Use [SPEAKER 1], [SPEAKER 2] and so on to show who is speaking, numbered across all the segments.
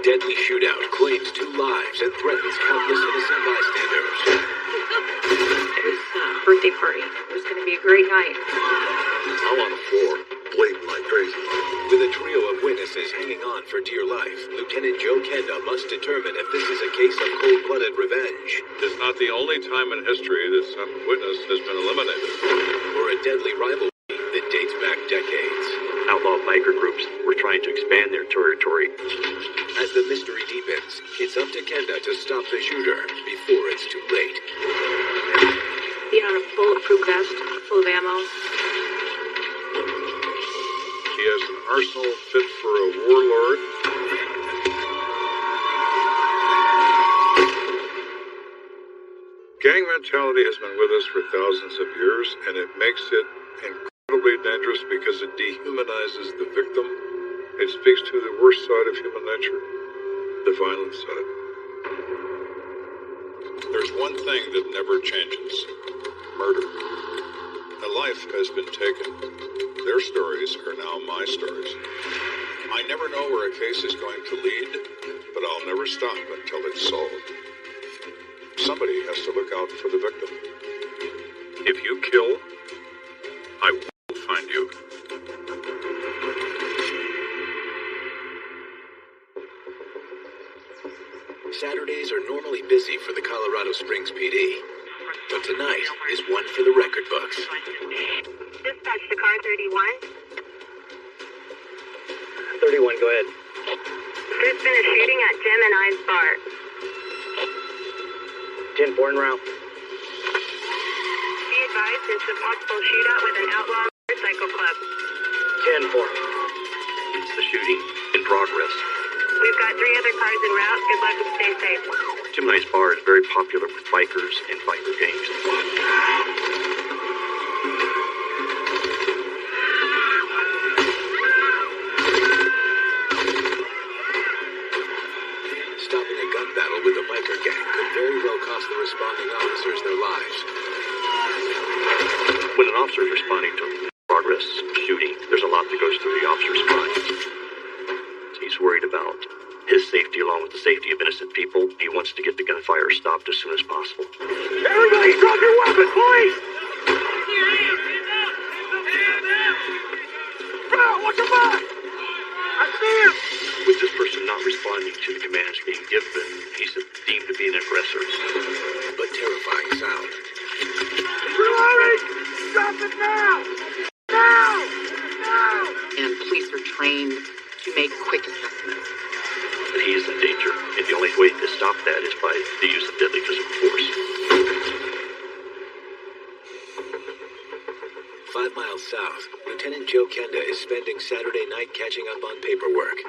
[SPEAKER 1] deadly shootout claims 2 lives and threatens countless innocent bystanders.
[SPEAKER 2] It was a birthday party. It was going to be a great night.
[SPEAKER 3] I'm on the floor, bleeding like crazy.
[SPEAKER 1] With a trio of witnesses hanging on for dear life, Lieutenant Joe Kenda must determine if this is a case of cold-blooded revenge.
[SPEAKER 3] It's not the only time in history that some witness has been eliminated.
[SPEAKER 1] Or a deadly rivalry that dates back decades.
[SPEAKER 4] Outlaw biker groups were trying to expand their territory.
[SPEAKER 1] As the mystery deepens, it's up to Kenda to stop the shooter before it's too late.
[SPEAKER 2] Be on a bulletproof vest, full of ammo.
[SPEAKER 3] He has an arsenal fit for a warlord. Gang mentality has been with us for thousands of years, and it makes it incredibly dangerous because it dehumanizes the victim. It speaks to the worst side of human nature, the violent side. There's one thing that never changes: murder. A life has been taken. Their stories are now my stories. I never know where a case is going to lead, but I'll never stop until it's solved. Somebody has to look out for the victim. If you kill, I will find you.
[SPEAKER 1] Saturdays are normally busy for the Colorado Springs PD, but tonight is one for the record books.
[SPEAKER 5] Dispatch to car 31.
[SPEAKER 6] 31, go ahead.
[SPEAKER 5] There's been a shooting at Gemini's bar.
[SPEAKER 6] 10-4 en route.
[SPEAKER 5] Be advised, it's a possible shootout with an outlaw motorcycle club.
[SPEAKER 6] 10-4.
[SPEAKER 4] It's the shooting in progress.
[SPEAKER 5] We've got 3 other cars en route. Good luck and stay safe.
[SPEAKER 4] Gemini's Bar is very popular with bikers and biker gangs.
[SPEAKER 1] Stopping a gun battle with a biker gang could very well cost the responding officers their lives.
[SPEAKER 4] When an officer is responding to progress shooting, there's a lot that goes through the officer's mind. He's worried about his safety along with the safety of innocent people. He wants to get the gunfire stopped as soon as possible.
[SPEAKER 6] Everybody drop your weapons, please! Watch your back! I see him!
[SPEAKER 4] With this person not responding to the commands being given, he's deemed to be an aggressor.
[SPEAKER 1] But terrifying sound.
[SPEAKER 6] Reloading! Stop it now! Now! Now!
[SPEAKER 7] And police are trained to make quick assessments.
[SPEAKER 4] But he is in danger, and the only way to stop that is by the use of deadly physical force.
[SPEAKER 1] 5 miles south, Lieutenant Joe Kenda is spending Saturday night catching up on paperwork.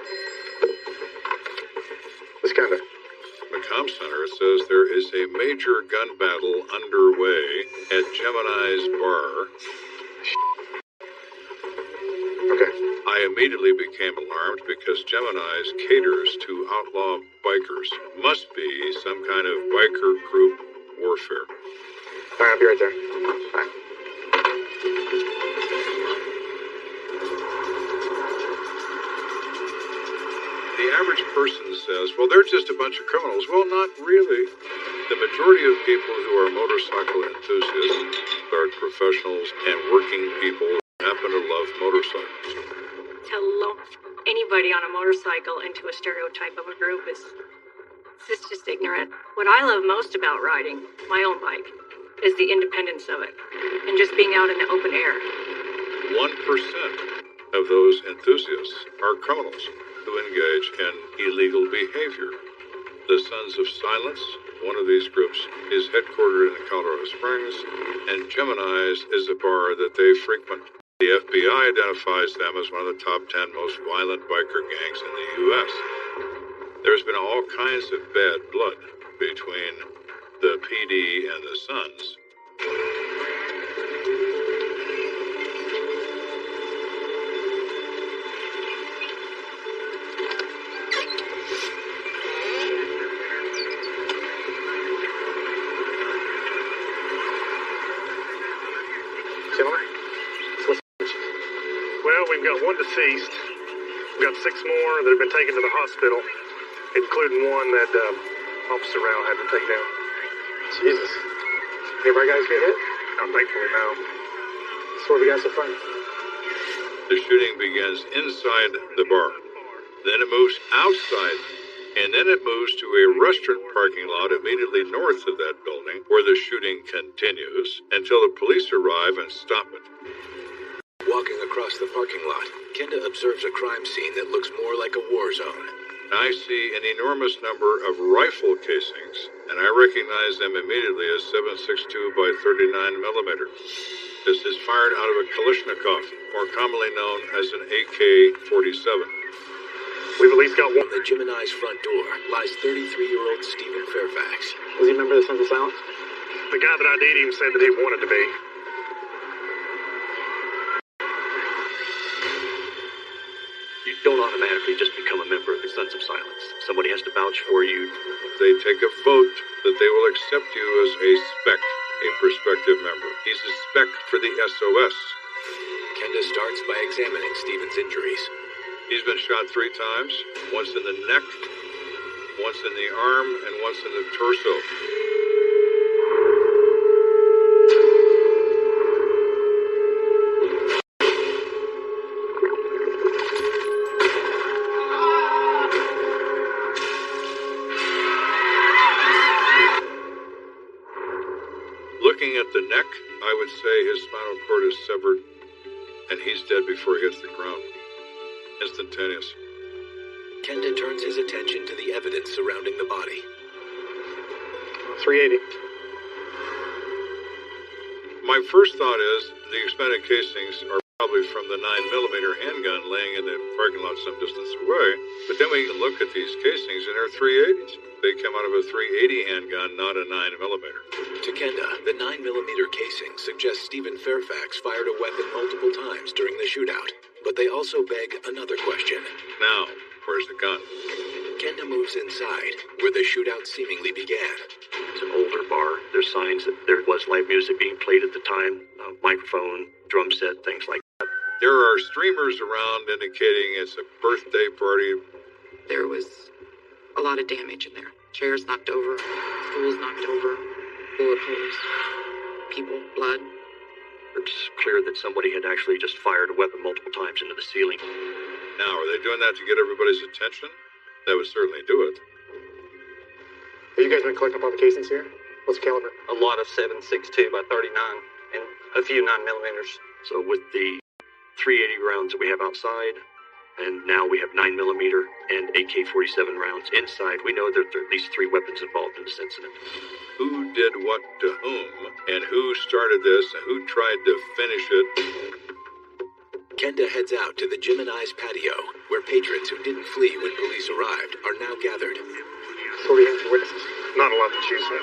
[SPEAKER 3] Miss Kenda. The comm center says there is a major gun battle underway at Gemini's bar. Okay. I immediately became alarmed because Gemini's caters to outlaw bikers. Must be some kind of biker group warfare.
[SPEAKER 6] All right, I'll be right there. Bye.
[SPEAKER 3] The average person says, well, they're just a bunch of criminals. Well, not really. The majority of people who are motorcycle enthusiasts, art professionals, and working people happen to love motorcycles.
[SPEAKER 2] To lump anybody on a motorcycle into a stereotype of a group is just ignorant. What I love most about riding my own bike is the independence of it and just being out in the open air.
[SPEAKER 3] 1% of those enthusiasts are criminals who engage in illegal behavior. The Sons of Silence, one of these groups, is headquartered in Colorado Springs, and Gemini's is a bar that they frequent. The FBI identifies them as one of the top 10 most violent biker gangs in the U.S. There's been all kinds of bad blood between the PD and the Sons.
[SPEAKER 8] Well, we've got 1 deceased. We've got 6 more that have been taken to the hospital.
[SPEAKER 6] including one that Officer Rao had to take down. Jesus. Any of our guys get hit? No, thankfully, no. So what have we got so far?
[SPEAKER 3] The shooting begins inside the bar. Then it moves outside. And then it moves to a restaurant parking lot immediately north of that building, where the shooting continues until the police arrive and stop it.
[SPEAKER 1] Walking across the parking lot, Kenda observes a crime scene that looks more like a war zone.
[SPEAKER 3] I see an enormous number of rifle casings, and I recognize them immediately as 7.62 by 39 millimeter. This is fired out of a Kalashnikov, more commonly known as an AK-47.
[SPEAKER 6] We've at least got one.
[SPEAKER 1] On the Gemini's front door lies 33-year-old Stephen Fairfax.
[SPEAKER 6] Was he a member of the Sons of Silence? The guy that ID'd him said that he wanted to be.
[SPEAKER 4] You don't automatically just become a member of the Sons of Silence. Somebody has to vouch for you.
[SPEAKER 3] They take a vote that they will accept you as a spec, a prospective member. He's a spec for the SOS.
[SPEAKER 1] Kenda starts by examining Stephen's injuries.
[SPEAKER 3] He's been shot 3 times, once in the neck, once in the arm, and once in the torso. Looking at the neck, I would say his spinal cord is severed, and he's dead before he hits the ground. Instantaneous.
[SPEAKER 1] Kenda turns his attention to the evidence surrounding the body.
[SPEAKER 6] 380.
[SPEAKER 3] My first thought is the expanded casings are probably from the 9mm handgun laying in the parking lot some distance away, but then we can look at these casings and they're 380s. They come out of a 380 handgun, not a 9mm.
[SPEAKER 1] To Kenda, the 9mm casing suggests Stephen Fairfax fired a weapon multiple times during the shootout. But they also beg another question.
[SPEAKER 3] Now, where's the gun?
[SPEAKER 1] Kenda moves inside, where the shootout seemingly began.
[SPEAKER 4] It's an older bar. There's signs that there was live music being played at the time, a microphone, drum set, things like that.
[SPEAKER 3] There are streamers around indicating it's a birthday party.
[SPEAKER 7] There was a lot of damage in there. Chairs knocked over, stools knocked over, bullet holes, people, blood.
[SPEAKER 4] It's clear that somebody had actually just fired a weapon multiple times into the ceiling.
[SPEAKER 3] Now, are they doing that to get everybody's attention? That would certainly do it.
[SPEAKER 6] Have you guys been collecting up all the casings here? What's the caliber?
[SPEAKER 8] A lot of 7.62 by 39 and a few 9mm.
[SPEAKER 4] So with the 380 rounds that we have outside, and now we have 9mm and AK-47 rounds inside, we know that there are at least 3 weapons involved in this incident.
[SPEAKER 3] Who did what to whom, and who started this, and who tried to finish it?
[SPEAKER 1] Kenda heads out to the Gemini's patio, where patrons who didn't flee when police arrived are now gathered.
[SPEAKER 6] So what do you have for witnesses? Not a lot to choose from.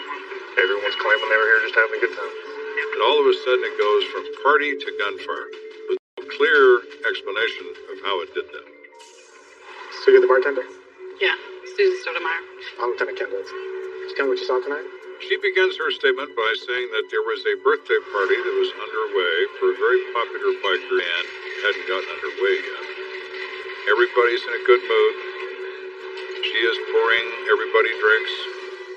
[SPEAKER 6] Everyone's claiming they were here just having a good time.
[SPEAKER 3] And all of a sudden it goes from party to gunfire, with no clear explanation of how it did that.
[SPEAKER 6] So you're the bartender?
[SPEAKER 9] Yeah, Susie Sotomayor.
[SPEAKER 6] I'm Lieutenant Kenda. Did you tell me what you saw tonight?
[SPEAKER 3] She begins her statement by saying that there was a birthday party that was underway for a very popular biker and hadn't gotten underway yet. Everybody's in a good mood. She is pouring everybody drinks.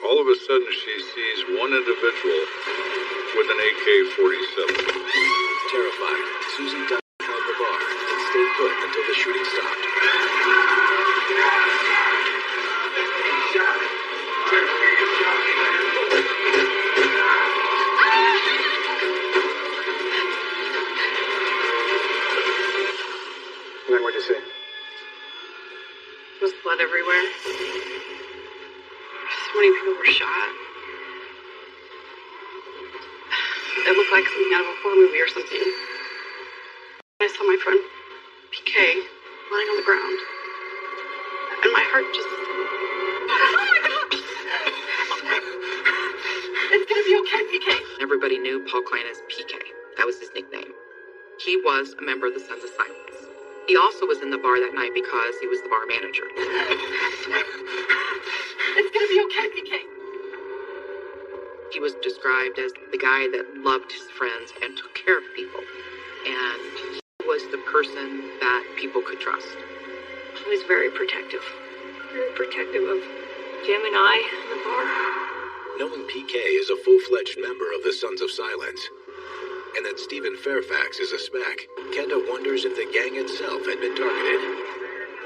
[SPEAKER 3] All of a sudden she sees one individual with an AK-47.
[SPEAKER 1] Terrified, Susie ducked behind the bar and stayed put until the shooting stopped.
[SPEAKER 6] And then what'd you see?
[SPEAKER 9] There was blood everywhere. So many people were shot. It looked like something out of a horror movie or something. I saw my friend PK lying on the ground. And my heart just... Oh my God! It's gonna be okay, PK.
[SPEAKER 7] Everybody knew Paul Klein as PK. That was his nickname. He was a member of the Sons of Silence. He also was in the bar that night because he was the bar manager.
[SPEAKER 9] It's gonna be okay, PK.
[SPEAKER 7] He was described as the guy that loved his friends and took care of people. And he was the person that people could trust.
[SPEAKER 2] He was very protective. very protective of Jim and I in the bar.
[SPEAKER 1] Knowing PK is a full-fledged member of the Sons of Silence, and that Stephen Fairfax is a spec, Kenda wonders if the gang itself had been targeted.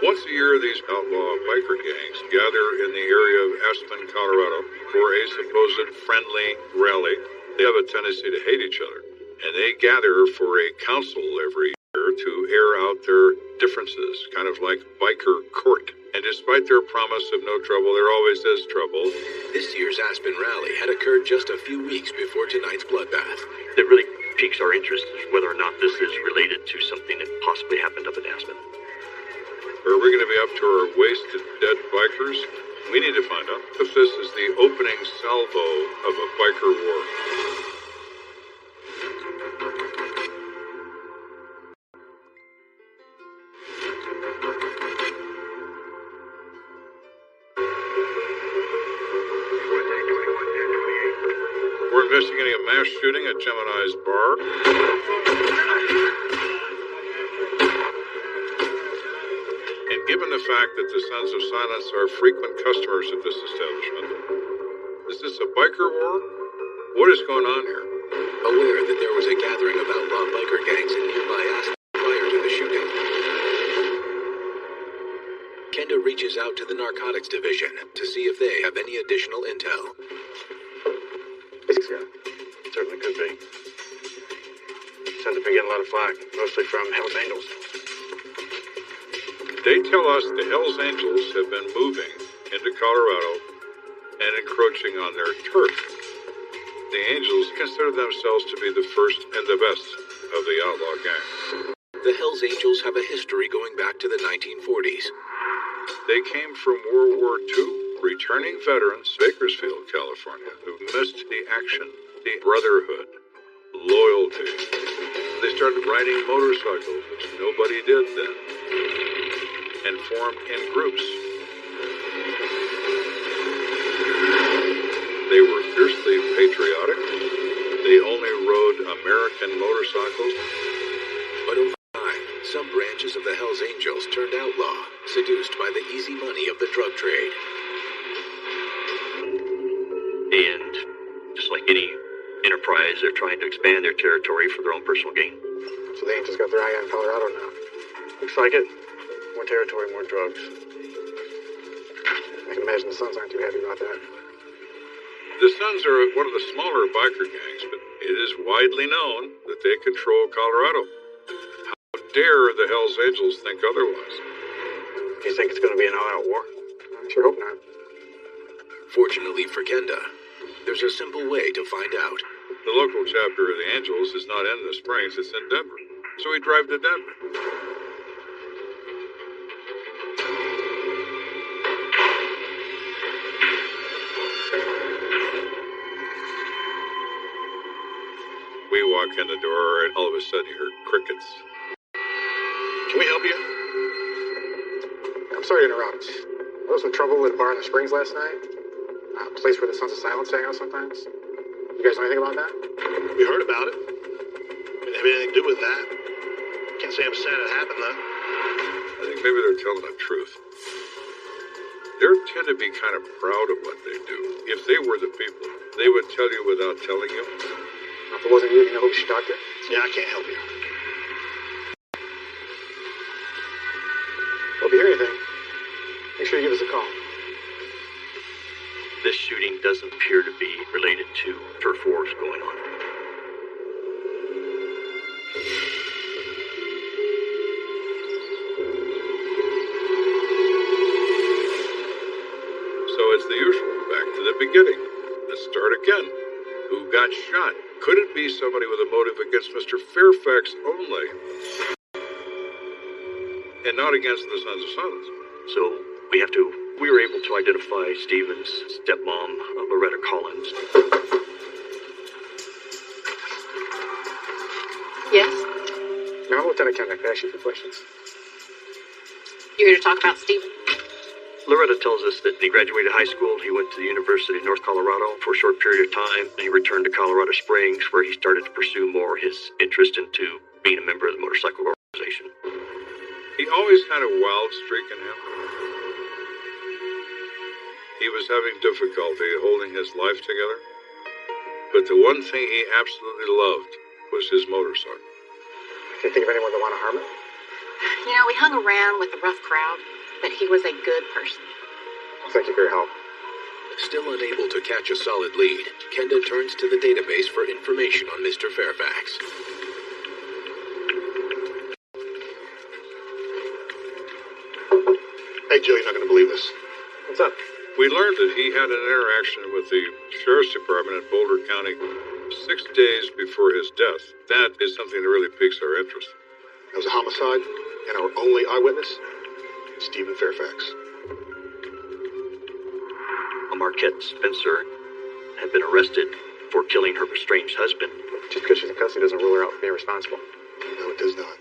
[SPEAKER 3] Once a year, these outlaw biker gangs gather in the area of Aspen, Colorado, for a supposed friendly rally. They have a tendency to hate each other, and they gather for a council every year to air out their differences, kind of like biker court. And despite their promise of no trouble, there always is trouble.
[SPEAKER 1] This year's Aspen rally had occurred just a few weeks before tonight's bloodbath.
[SPEAKER 4] That really piques our interest is whether or not this is related to something that possibly happened up at Aspen.
[SPEAKER 3] Are we going to be up to our wasted dead bikers? We need to find out if this is the opening salvo of a biker war. We're investigating a mass shooting at Gemini's bar. And given the fact that the Sons of Silence are frequent customers of this establishment, is this a biker war? What is going on here?
[SPEAKER 1] Aware that there was a gathering of outlaw biker gangs in nearby Aspen prior to the shooting, Kenda reaches out to the Narcotics Division to see if they have any additional intel.
[SPEAKER 6] Yeah, certainly could be. Sons have been getting a lot of flack, mostly from Hell's Angels.
[SPEAKER 3] They tell us the Hells Angels have been moving into Colorado and encroaching on their turf. The Angels consider themselves to be the first and the best of the outlaw gangs.
[SPEAKER 1] The Hells Angels have a history going back to the 1940s.
[SPEAKER 3] They came from World War II, returning veterans, Bakersfield, California, who missed the action, the brotherhood, loyalty. They started riding motorcycles, which nobody did then, and formed in groups. They were fiercely patriotic. They only rode American motorcycles.
[SPEAKER 1] But over time, some branches of the Hells Angels turned outlaw, seduced by the easy money of the drug trade.
[SPEAKER 4] And just like any enterprise, they're trying to expand their territory for their own personal gain.
[SPEAKER 6] So the Angels got their eye on Colorado now. Looks like it. More territory, more drugs. I can imagine the Sons aren't too happy about that.
[SPEAKER 3] The Sons are one of the smaller biker gangs, but it is widely known that they control Colorado. How dare the Hells Angels think otherwise?
[SPEAKER 6] You think it's going to be an all-out war? I sure hope not.
[SPEAKER 1] Fortunately for Kenda, there's a simple way to find out.
[SPEAKER 3] The local chapter of the Angels is not in the Springs, it's in Denver. So we drive to Denver. We walk in the door and all of a sudden you hear crickets.
[SPEAKER 6] Can we help you? I'm sorry to interrupt. There was some trouble with a bar in the Springs last night. A place where the Sons of Silence hang out sometimes. You guys know anything about that?
[SPEAKER 10] We heard about it. We didn't have anything to do with that. Can't say I'm sad it happened, though.
[SPEAKER 3] I think maybe they're telling the truth. They tend to be kind of proud of what they do. If they were the people, they would tell you without telling you.
[SPEAKER 6] If it wasn't you, you know who should talk to?
[SPEAKER 10] Yeah, I can't help you.
[SPEAKER 6] Well, if you hear anything, make sure you give us a call.
[SPEAKER 4] This shooting doesn't appear to be related to turf wars going on.
[SPEAKER 3] So it's the usual, back to the beginning. Let's start again. Who got shot? Could it be somebody with a motive against Mr. Fairfax only, and not against the Sons of Silence?
[SPEAKER 4] So we were able to identify Stephen's stepmom, Loretta Collins.
[SPEAKER 9] Yes?
[SPEAKER 6] No, I'm Lieutenant Kenda. Can I ask you a few questions?
[SPEAKER 9] You're here to talk about Stephen?
[SPEAKER 4] Loretta tells us that he graduated high school, he went to the University of North Colorado for a short period of time, and he returned to Colorado Springs where he started to pursue more his interest into being a member of the motorcycle organization.
[SPEAKER 3] He always had a wild streak in him. He was having difficulty holding his life together. But the one thing he absolutely loved was his motorcycle.
[SPEAKER 6] Can you think of anyone that want to harm it?
[SPEAKER 11] You know, we hung around with a rough crowd, but he was a good person.
[SPEAKER 6] Well, thank you for your help.
[SPEAKER 1] Still unable to catch a solid lead, Kenda turns to the database for information on Mr. Fairfax.
[SPEAKER 10] Hey, Joe, you're not going to believe this.
[SPEAKER 6] What's up?
[SPEAKER 3] We learned that he had an interaction with the Sheriff's Department in Boulder County 6 days before his death. That is something that really piques our interest.
[SPEAKER 10] It was a homicide, and our only eyewitness, Stephen Fairfax.
[SPEAKER 4] Marquette Spencer had been arrested for killing her estranged husband.
[SPEAKER 6] Just because she's in custody doesn't rule her out for being responsible.
[SPEAKER 10] No, it does not.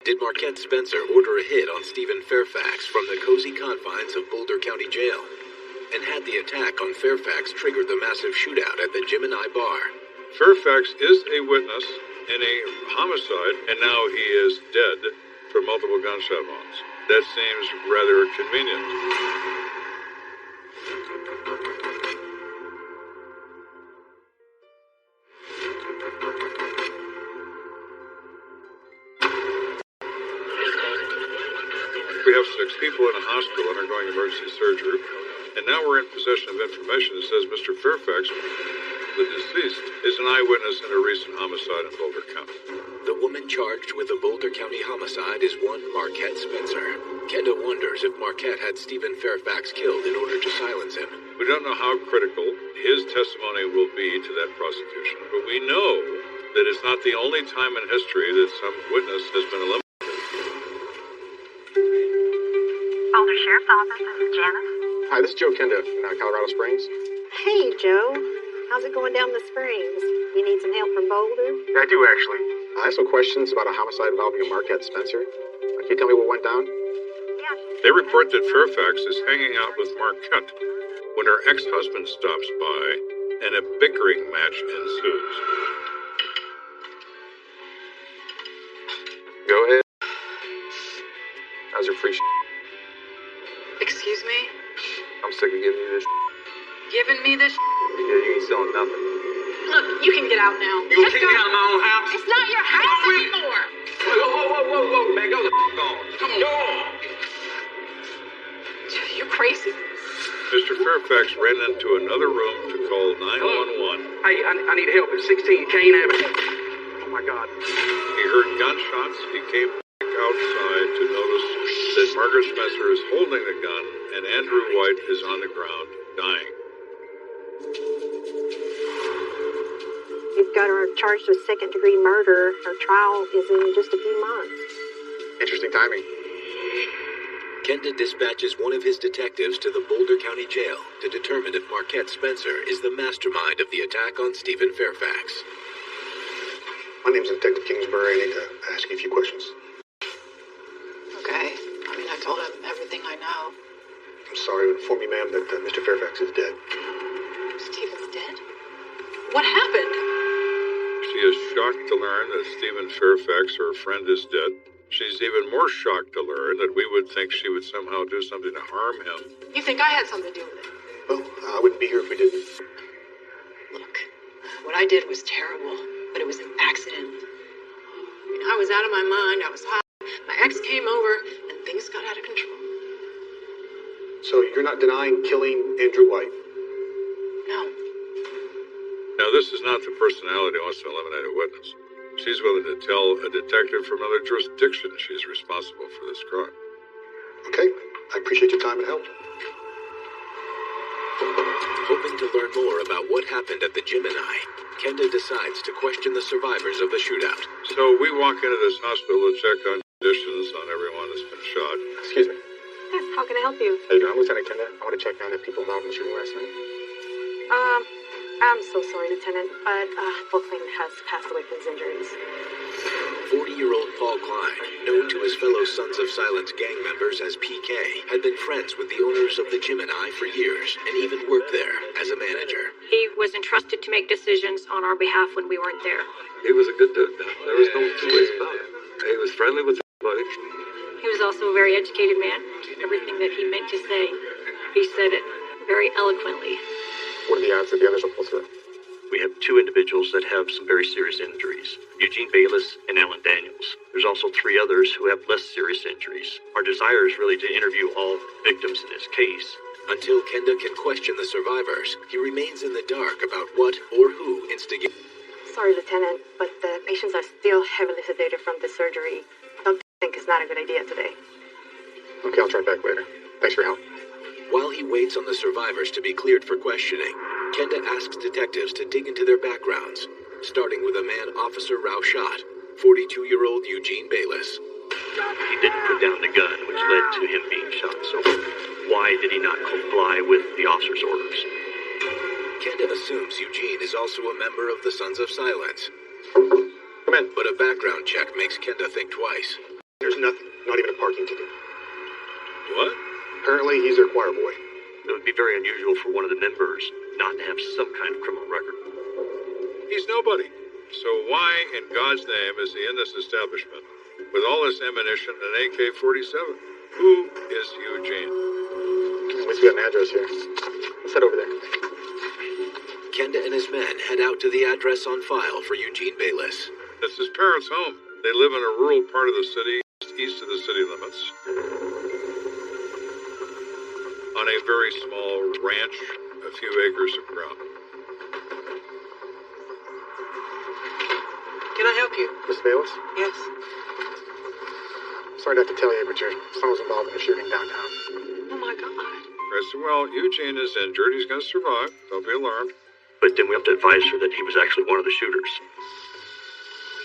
[SPEAKER 1] Did Marquette Spencer order a hit on Stephen Fairfax from the cozy confines of Boulder County Jail? And had the attack on Fairfax triggered the massive shootout at the Gemini Bar?
[SPEAKER 3] Fairfax is a witness in a homicide, and now he is dead from multiple gunshot wounds. That seems rather convenient. We have 6 people in a hospital undergoing emergency surgery, and now we're in possession of information that says Mr. Fairfax, the deceased, is an eyewitness in a recent homicide in Boulder County.
[SPEAKER 1] The woman charged with the Boulder County homicide is one Marquette Spencer. Kenda wonders if Marquette had Stephen Fairfax killed in order to silence him.
[SPEAKER 3] We don't know how critical his testimony will be to that prosecution, but we know that it's not the only time in history that some witness has been eliminated.
[SPEAKER 5] Boulder Sheriff's Office, this is Janice.
[SPEAKER 6] Hi, this is Joe Kenda in Colorado Springs.
[SPEAKER 11] Hey, Joe. How's it going down the Springs? You need some help from Boulder?
[SPEAKER 6] Yeah, I do, actually. I have some questions about a homicide involving a Marquette Spencer. Can you tell me what went down?
[SPEAKER 3] They report that Fairfax is hanging out with Marquette when her ex-husband stops by and a bickering match ensues.
[SPEAKER 6] Go ahead. How's your free
[SPEAKER 9] Excuse me?
[SPEAKER 6] I'm sick of giving you this
[SPEAKER 9] Giving me this?
[SPEAKER 6] Yeah, you ain't selling nothing.
[SPEAKER 9] Look, you can get out now.
[SPEAKER 12] You gonna kick me out of my own house?
[SPEAKER 9] It's not your house anymore.
[SPEAKER 12] Whoa, man, go the on. Come on. Go on.
[SPEAKER 9] You're crazy.
[SPEAKER 3] Mr. Fairfax ran into another room to call 911.
[SPEAKER 12] Hey, I need help at 16 Kane Avenue. Oh, my God.
[SPEAKER 3] He heard gunshots. He came back outside to notice that Margaret Spencer is holding the gun and Andrew White is on the ground, dying.
[SPEAKER 11] You've got her charged with second-degree murder. Her trial is in just a few months.
[SPEAKER 6] Interesting timing.
[SPEAKER 1] Kenda dispatches one of his detectives to the Boulder County Jail to determine if Marquette Spencer is the mastermind of the attack on Stephen Fairfax.
[SPEAKER 10] My name's Detective Kingsbury. I need to ask you a few questions.
[SPEAKER 9] Okay. I mean, I told him everything I know.
[SPEAKER 10] I'm sorry to inform you, ma'am, that Mr. Fairfax is dead.
[SPEAKER 9] Stephen's dead? What happened?
[SPEAKER 3] She is shocked to learn that Stephen Fairfax, her friend, is dead. She's even more shocked to learn that we would think she would somehow do something to harm him.
[SPEAKER 9] You think I had something to do with it?
[SPEAKER 10] Well, I wouldn't be here if we didn't.
[SPEAKER 9] Look, what I did was terrible, but it was an accident. I mean, I was out of my mind, I was high, my ex came over, and things got out of control.
[SPEAKER 10] So you're not denying killing Andrew White?
[SPEAKER 9] No.
[SPEAKER 3] Now, this is not the personality who wants to eliminate a witness. She's willing to tell a detective from another jurisdiction she's responsible for this crime.
[SPEAKER 10] Okay, I appreciate your time and help.
[SPEAKER 1] Hoping to learn more about what happened at the Gemini, Kenda decides to question the survivors of the shootout.
[SPEAKER 3] So we walk into this hospital to check on conditions on everyone that's been shot.
[SPEAKER 6] Excuse me.
[SPEAKER 11] Yes, how can I help you?
[SPEAKER 6] How you doing, Lieutenant Kenda? I want to check on the people involved in the shooting last night.
[SPEAKER 11] I'm so sorry, Lieutenant, but Volklane has passed away from his injuries.
[SPEAKER 1] 40-year-old Paul Klein, known to his fellow Sons of Silence gang members as PK, had been friends with the owners of the Gemini for years and even worked there as a manager.
[SPEAKER 2] He was entrusted to make decisions on our behalf when we weren't there.
[SPEAKER 13] He was a good dude. There was no two ways about it. He was friendly with everybody.
[SPEAKER 2] He was also a very educated man. Everything that he meant to say, he said it. very eloquently.
[SPEAKER 6] What are the odds that the others will pull through?
[SPEAKER 4] We have 2 individuals that have some very serious injuries, Eugene Bayless and Alan Daniels. There's also 3 others who have less serious injuries. Our desire is really to interview all victims in this case.
[SPEAKER 1] Until Kenda can question the survivors, he remains in the dark about what or who instigated.
[SPEAKER 11] Sorry, Lieutenant, but the patients are still heavily sedated from the surgery. Don't think it's not a good idea today.
[SPEAKER 6] Okay, I'll try back later. Thanks for your help.
[SPEAKER 1] While he waits on the survivors to be cleared for questioning, Kenda asks detectives to dig into their backgrounds, starting with a man Officer Rao shot, 42-year-old Eugene Bayless.
[SPEAKER 4] He didn't put down the gun, which led to him being shot, so why did he not comply with the officer's orders?
[SPEAKER 1] Kenda assumes Eugene is also a member of the Sons of Silence.
[SPEAKER 6] Come in.
[SPEAKER 1] But a background check makes Kenda think twice.
[SPEAKER 6] There's nothing, not even a parking ticket.
[SPEAKER 3] What?
[SPEAKER 6] Apparently, he's their choir boy.
[SPEAKER 4] It would be very unusual for one of the members not to have some kind of criminal record.
[SPEAKER 3] He's nobody. So why in God's name is he in this establishment with all this ammunition and an AK-47? Who is Eugene?
[SPEAKER 6] At least we got an address here. Let's head over there.
[SPEAKER 1] Kenda and his men head out to the address on file for Eugene Bayless.
[SPEAKER 3] It's his parents' home. They live in a rural part of the city, east of the city limits, on a very small ranch, a few acres of ground.
[SPEAKER 14] Can I help you?
[SPEAKER 6] Miss Bayless?
[SPEAKER 14] Yes.
[SPEAKER 6] Sorry to have to tell you, but your son was involved in a shooting downtown.
[SPEAKER 14] Oh my God.
[SPEAKER 3] I said, well, Eugene is injured. He's going to survive. Don't be alarmed.
[SPEAKER 4] But then we have to advise her that he was actually one of the shooters.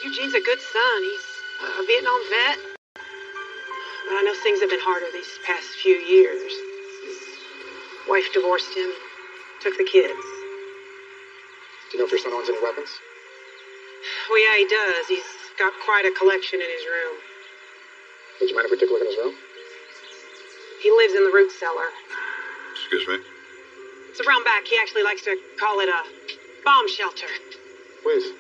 [SPEAKER 14] Eugene's a good son. He's a Vietnam vet. But I know things have been harder these past few years. His wife divorced him, took the kids.
[SPEAKER 6] Do you know if your son owns any weapons?
[SPEAKER 14] Well, yeah, he does. He's got quite a collection in his room.
[SPEAKER 6] Would you mind if we took a look in his room?
[SPEAKER 14] He lives in the root cellar.
[SPEAKER 3] Excuse me?
[SPEAKER 14] It's around back. He actually likes to call it a bomb shelter.
[SPEAKER 6] Please.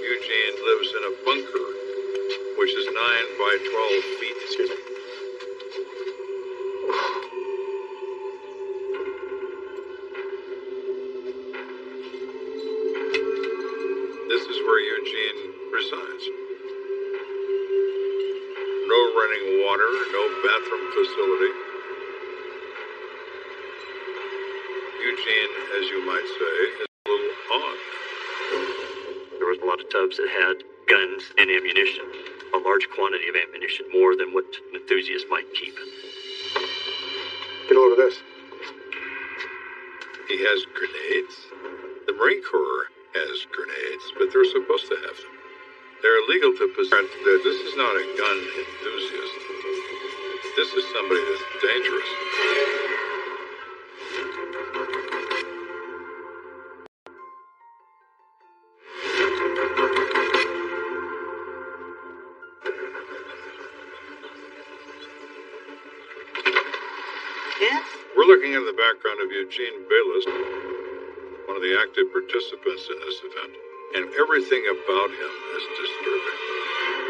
[SPEAKER 3] Eugene lives in a bunker, which is 9 by 12 feet.
[SPEAKER 6] Excuse me.
[SPEAKER 3] This is where Eugene resides. No running water, no bathroom facility. Eugene, as you might say, is a little odd.
[SPEAKER 4] There was a lot of tubs that had guns and ammunition. A large quantity of ammunition, more than what an enthusiast might keep.
[SPEAKER 6] Get a load of this.
[SPEAKER 3] He has grenades. The Marine Corps has grenades, but they're supposed to have them. They're illegal to possess. This is not a gun enthusiast. This is somebody that's dangerous.
[SPEAKER 14] Yes?
[SPEAKER 3] We're looking into the background of Eugene Bayless, one of the active participants in this event, and everything about him is disturbing.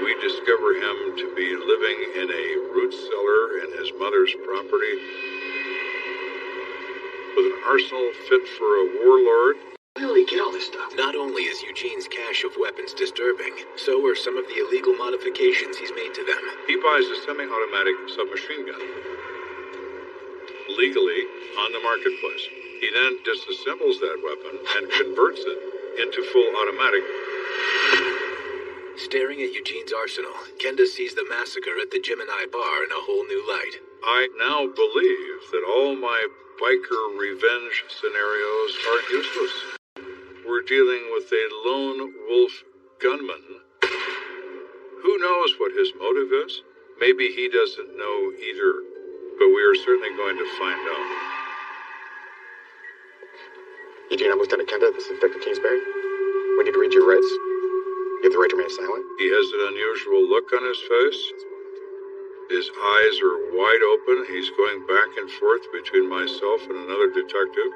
[SPEAKER 3] We discover him to be living in a root cellar in his mother's property with an arsenal fit for a warlord.
[SPEAKER 1] Where did he get all this stuff? Not only is Eugene's cache of weapons disturbing, so are some of the illegal modifications he's made to them.
[SPEAKER 3] He buys a semi-automatic submachine gun legally on the marketplace. He then disassembles that weapon and converts it into full automatic.
[SPEAKER 1] Staring at Eugene's arsenal, Kenda sees the massacre at the Gemini bar in a whole new light.
[SPEAKER 3] I now believe that all my biker revenge scenarios are useless. We're dealing with a lone wolf gunman. Who knows what his motive is? Maybe he doesn't know either, but we are certainly going to find out.
[SPEAKER 6] Eugene, I'm Lieutenant Kenda. This is Detective Kingsbury. We need to read your rights. You have the right to remain silent.
[SPEAKER 3] He has an unusual look on his face. His eyes are wide open. He's going back and forth between myself and another detective.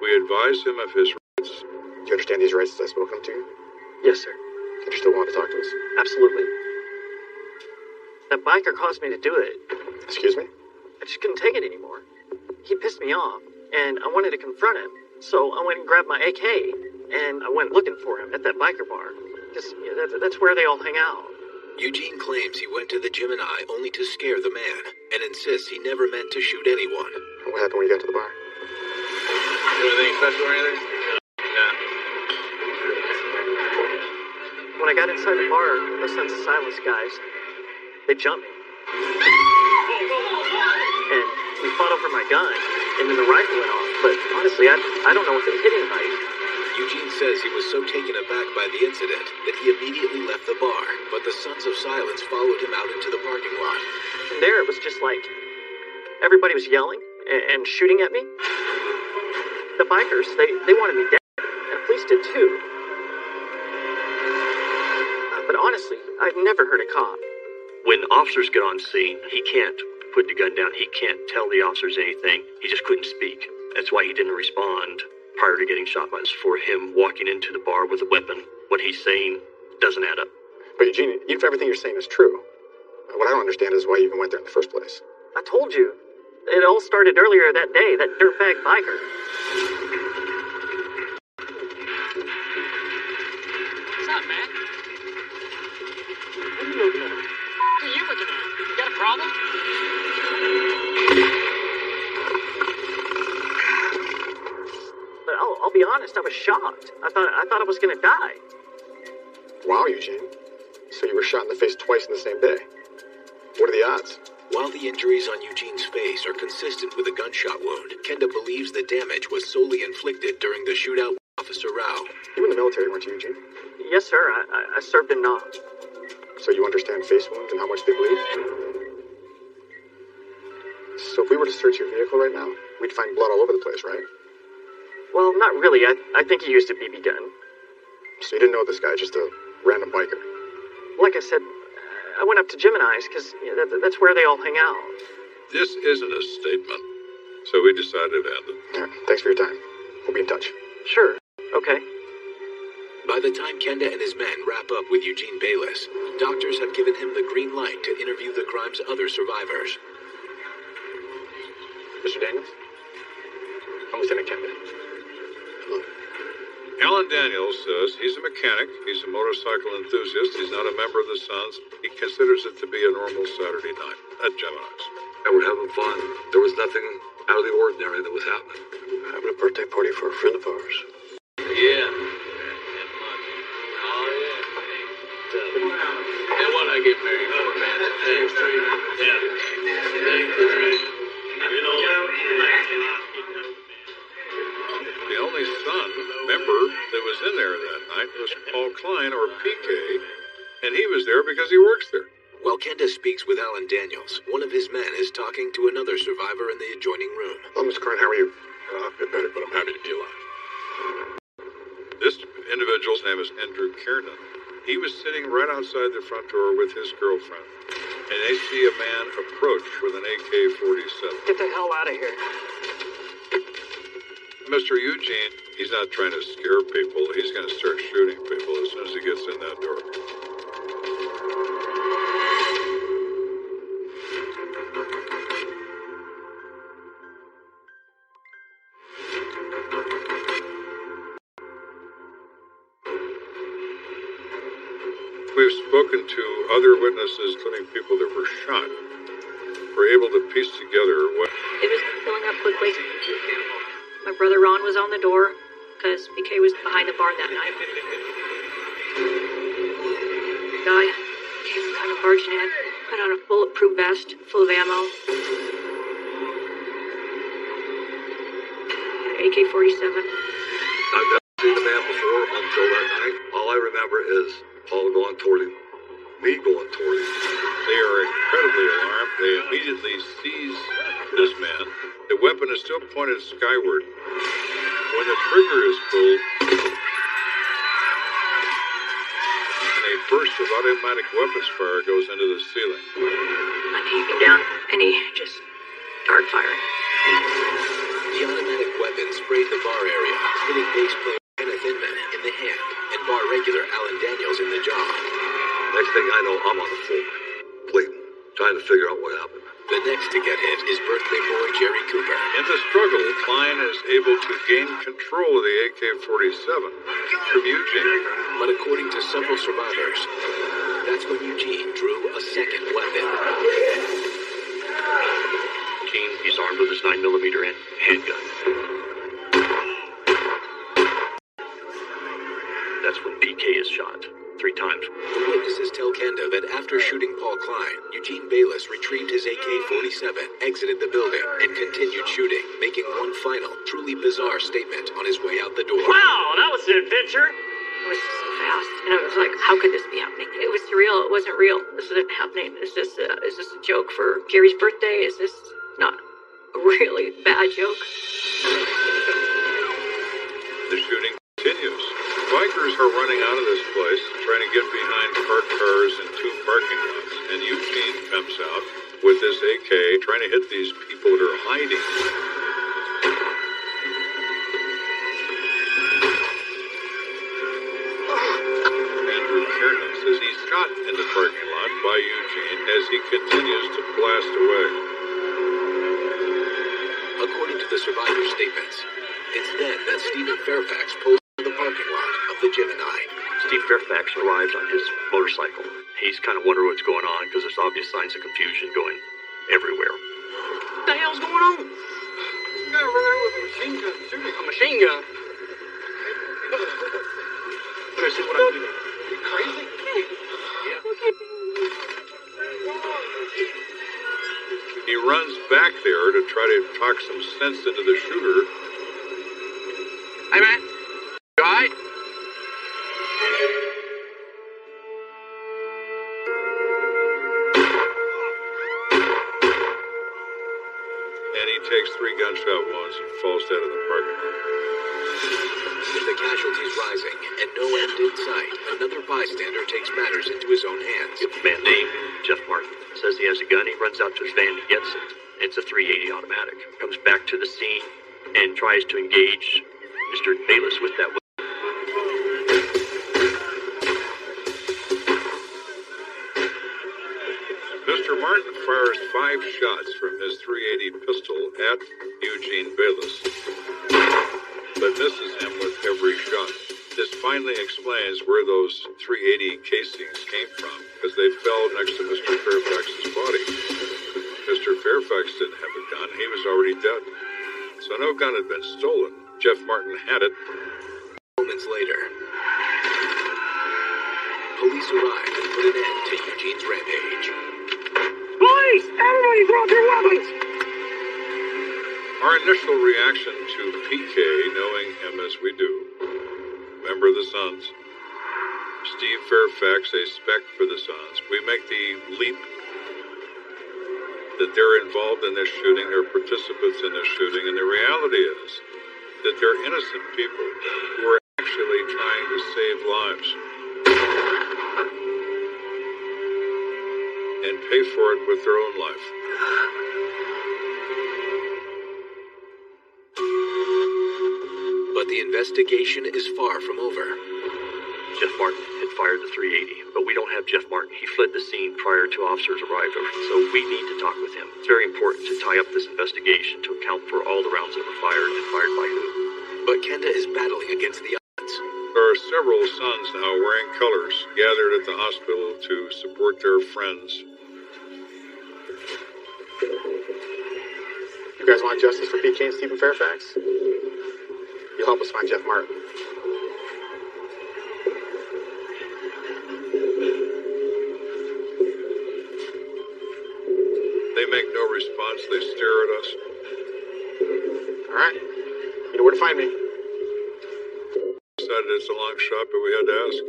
[SPEAKER 3] We advise him of his rights.
[SPEAKER 6] Do you understand these rights as I spoke them to you?
[SPEAKER 8] Yes, sir.
[SPEAKER 6] And you still want to talk to us?
[SPEAKER 8] Absolutely.
[SPEAKER 15] That biker caused me to do it.
[SPEAKER 6] Excuse me?
[SPEAKER 15] I just couldn't take it anymore. He pissed me off, and I wanted to confront him. So I went and grabbed my AK, and I went looking for him at that biker bar. Because that's where they all hang out.
[SPEAKER 1] Eugene claims he went to the Gemini only to scare the man, and insists he never meant to shoot anyone.
[SPEAKER 6] What happened when you got to the bar?
[SPEAKER 10] Do anything special or anything? Yeah.
[SPEAKER 15] When I got inside the bar, the Sons of Silence guys, they jumped me. And we fought over my gun, and then the rifle went off. But honestly, I don't know if it hit anybody.
[SPEAKER 1] Eugene says he was so taken aback by the incident that he immediately left the bar, but the Sons of Silence followed him out into the parking lot.
[SPEAKER 15] From there, it was just like everybody was yelling and shooting at me. The bikers, they wanted me dead, and the police did too. But honestly, I've never heard a cop.
[SPEAKER 4] When officers get on scene, he can't put the gun down. He can't tell the officers anything. He just couldn't speak. That's why he didn't respond prior to getting shot. For him walking into the bar with a weapon, what he's saying doesn't add up.
[SPEAKER 6] But Eugene, even if everything you're saying is true, what I don't understand is why you even went there in the first place.
[SPEAKER 15] I told you. It all started earlier that day, that dirtbag biker.
[SPEAKER 12] What's up, man? What are you looking at? What are you looking at? You got a problem?
[SPEAKER 15] But I'll be honest, I was shocked. I thought I was gonna die.
[SPEAKER 6] Wow, Eugene. So you were shot in the face twice in the same day. What are the odds?
[SPEAKER 1] While the injuries on Eugene's face are consistent with a gunshot wound, Kenda believes the damage was solely inflicted during the shootout with Officer Rao.
[SPEAKER 6] You were in the military, weren't you, Eugene?
[SPEAKER 15] Yes, sir. I served in Nam.
[SPEAKER 6] So you understand face wounds and how much they bleed? So if we were to search your vehicle right now, we'd find blood all over the place, right?
[SPEAKER 15] Well, not really. I think he used a BB gun.
[SPEAKER 6] So you didn't know this guy, just a random biker?
[SPEAKER 15] Like I said, I went up to Gemini's because that's where they all hang out.
[SPEAKER 3] This isn't a statement, so we decided to end it.
[SPEAKER 6] Yeah, thanks for your time. We'll be in touch.
[SPEAKER 15] Sure. Okay.
[SPEAKER 1] By the time Kenda and his men wrap up with Eugene Bayless, doctors have given him the green light to interview the crime's other survivors.
[SPEAKER 6] Mr. Daniels? I'm Lieutenant Kenda. Hello.
[SPEAKER 3] Alan Daniels says he's a mechanic, he's a motorcycle enthusiast, he's not a member of the Sons. He considers it to be a normal Saturday night at Gemini's.
[SPEAKER 13] And we're having fun. There was nothing out of the ordinary that was happening.
[SPEAKER 16] Having a birthday party for a friend of ours.
[SPEAKER 10] Yeah. Oh, yeah. And what I get married for, man? Yeah.
[SPEAKER 3] The only Son member that was in there that night was Paul Klein, or PK, and he was there because he works there.
[SPEAKER 1] While Kenda speaks with Alan Daniels, one of his men is talking to another survivor in the adjoining room.
[SPEAKER 6] Hello, Mr. Klein, how are you?
[SPEAKER 3] A bit better, but I'm happy to be alive. This individual's name is Andrew Kiernan. He was sitting right outside the front door with his girlfriend, and they see a man approach with an AK-47.
[SPEAKER 12] Get the hell out of here.
[SPEAKER 3] Mr. Eugene, he's not trying to scare people. He's going to start shooting people as soon as he gets in that door. We've spoken to other witnesses, including people that were shot. We're able to piece together what...
[SPEAKER 2] It was filling up quickly. My brother Ron was on the door, because PK was behind the bar that night. The guy came kind of barging in, put on a bulletproof vest, full of ammo. AK-47.
[SPEAKER 13] I've never seen the man before until that night. All I remember is Paul going toward him, me going toward him.
[SPEAKER 3] They are incredibly alarmed. They immediately seize this man. The weapon is still pointed skyward. When the trigger is pulled, a burst of automatic weapons fire goes into the ceiling.
[SPEAKER 2] My knee came down, and he just started firing.
[SPEAKER 1] The automatic weapon sprayed the bar area, hitting bass player Kenneth Inman in the hand and bar regular Alan Daniels in the jaw.
[SPEAKER 13] Next thing I know, I'm on the floor, bleeding. trying to figure out what happened.
[SPEAKER 1] The next to get hit is birthday boy Jerry Cooper.
[SPEAKER 3] In the struggle, Klein is able to gain control of the AK-47 from Eugene.
[SPEAKER 1] But according to several survivors, that's when Eugene drew a second weapon.
[SPEAKER 4] Gene, he's armed with his 9mm and handgun. That's when PK is shot 3 times.
[SPEAKER 1] The witnesses tell Kenda that after shooting Paul Klein, Eugene Bayless retrieved his AK-47, exited the building, and continued shooting, making one final, truly bizarre statement on his way out the door.
[SPEAKER 15] Wow, that was an adventure.
[SPEAKER 2] It was so fast, and I was like, how could this be happening? It was surreal. It wasn't real. This isn't happening. Is this a joke for Gary's birthday? Is this not a really bad joke?
[SPEAKER 3] The shooting continues. Bikers are running out of this place, trying to get behind parked cars in 2 parking lots, and Eugene comes out with his AK, trying to hit these people that are hiding. Andrew Kiernan says he's shot in the parking lot by Eugene as he continues to blast away.
[SPEAKER 1] According to the survivors' statements, it's then that Stephen Fairfax pulls into the parking lot of the Gemini.
[SPEAKER 4] Steve Fairfax arrives on his motorcycle. He's kind of wondering what's going on because there's obvious signs of confusion going everywhere.
[SPEAKER 12] What the hell's going on? Some guy over there with a machine gun shooting. A machine gun? Let me see what I can do. Are you crazy? Yeah.
[SPEAKER 3] He runs back there to try to talk some sense into the shooter.
[SPEAKER 12] Hey, man. You alright?
[SPEAKER 3] And he takes 3 gunshot wounds and falls dead in the parking lot.
[SPEAKER 1] With the casualties rising and no end in sight, another bystander takes matters into his own hands.
[SPEAKER 4] A man named Jeff Martin says he has a gun. He runs out to his van and gets it. It's a .380 automatic. Comes back to the scene and tries to engage Mr. Bayless with that weapon.
[SPEAKER 3] Mr. Martin fires 5 shots from his .380 pistol at Eugene Bayless, but misses him with every shot. This finally explains where those .380 casings came from, because they fell next to Mr. Fairfax's body. Mr. Fairfax didn't have a gun. He was already dead. So no gun had been stolen. Jeff Martin had it.
[SPEAKER 1] Moments later, police arrive and put an end to Eugene's rampage.
[SPEAKER 12] Police! Everybody drop your weapons!
[SPEAKER 3] Our initial reaction to PK, knowing him as we do, member of the Sons, Steve Fairfax, a spec for the Sons, we make the leap that they're involved in this shooting, they're participants in this shooting, and the reality is that they're innocent people who are actually trying to save lives and pay for it with their own life.
[SPEAKER 1] But the investigation is far from over.
[SPEAKER 4] Jeff Martin had fired the .380, but we don't have Jeff Martin. He fled the scene prior to officers' arrival, so we need to talk with him. It's very important to tie up this investigation to account for all the rounds that were fired and fired by who.
[SPEAKER 1] But Kenda is battling against the odds.
[SPEAKER 3] There are several Sons now wearing colors gathered at the hospital to support their friends.
[SPEAKER 6] You guys want justice for PK and Stephen Fairfax? You'll help us find Jeff Martin.
[SPEAKER 3] They make no response. They stare at us.
[SPEAKER 6] All right. You know where to find me.
[SPEAKER 3] Decided it's a long shot, but we had to ask.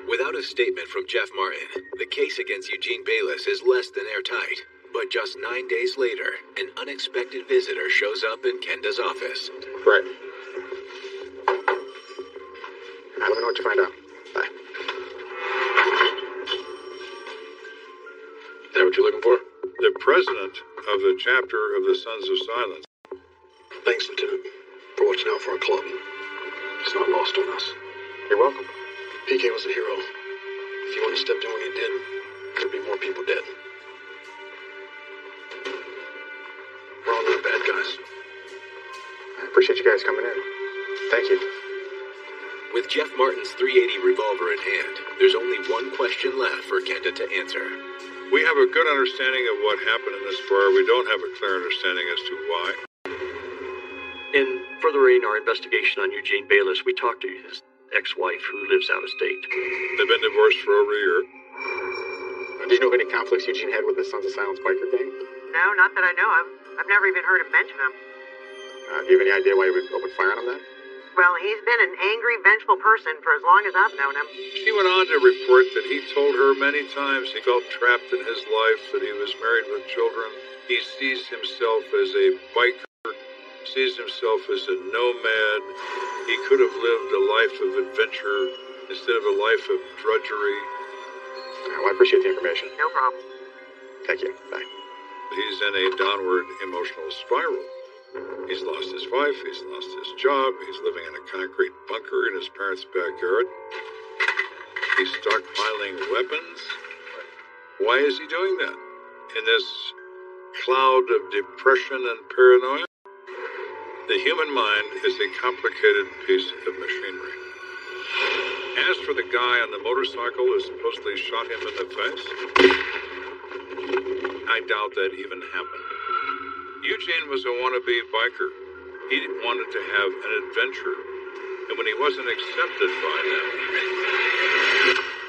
[SPEAKER 1] Without a statement from Jeff Martin, the case against Eugene Bayless is less than airtight. But just 9 days later, an unexpected visitor shows up in Kenda's office.
[SPEAKER 6] Right. Let me know what you find out. Bye. Is that what you're looking for?
[SPEAKER 3] The president of the chapter of the Sons of Silence.
[SPEAKER 16] Thanks, Lieutenant, for watching out for our club. It's not lost on us.
[SPEAKER 6] You're welcome.
[SPEAKER 16] PK was a hero. If you wouldn't have stepped in when he did, there'd be more people dead. We're all not bad guys.
[SPEAKER 6] I appreciate you guys coming in. Thank you.
[SPEAKER 1] With Jeff Martin's .380 revolver in hand, there's only one question left for Kenda to answer.
[SPEAKER 3] We have a good understanding of what happened in this bar. We don't have a clear understanding as to why.
[SPEAKER 4] In furthering our investigation on Eugene Bayless, we talked to his ex-wife who lives out of state.
[SPEAKER 3] They've been divorced for over a year.
[SPEAKER 6] Do you know of any conflicts Eugene had with the Sons of Silence biker gang?
[SPEAKER 14] No, not that I know of. I've never even heard him mention them.
[SPEAKER 6] Do you have any idea why he would open fire on them then?
[SPEAKER 14] Well, he's been an angry, vengeful person for as long as I've known him.
[SPEAKER 3] She went on to report that he told her many times he felt trapped in his life, that he was married with children. He sees himself as a biker, sees himself as a nomad. He could have lived a life of adventure instead of a life of drudgery.
[SPEAKER 6] Well, I appreciate the information.
[SPEAKER 14] No problem.
[SPEAKER 6] Thank you. Bye.
[SPEAKER 3] He's in a downward emotional spiral. He's lost his wife, he's lost his job, he's living in a concrete bunker in his parents' backyard. He's stockpiling weapons. Why is he doing that? In this cloud of depression and paranoia? The human mind is a complicated piece of machinery. As for the guy on the motorcycle who supposedly shot him in the face, I doubt that even happened. Eugene was a wannabe biker. He wanted to have an adventure. And when he wasn't accepted by them,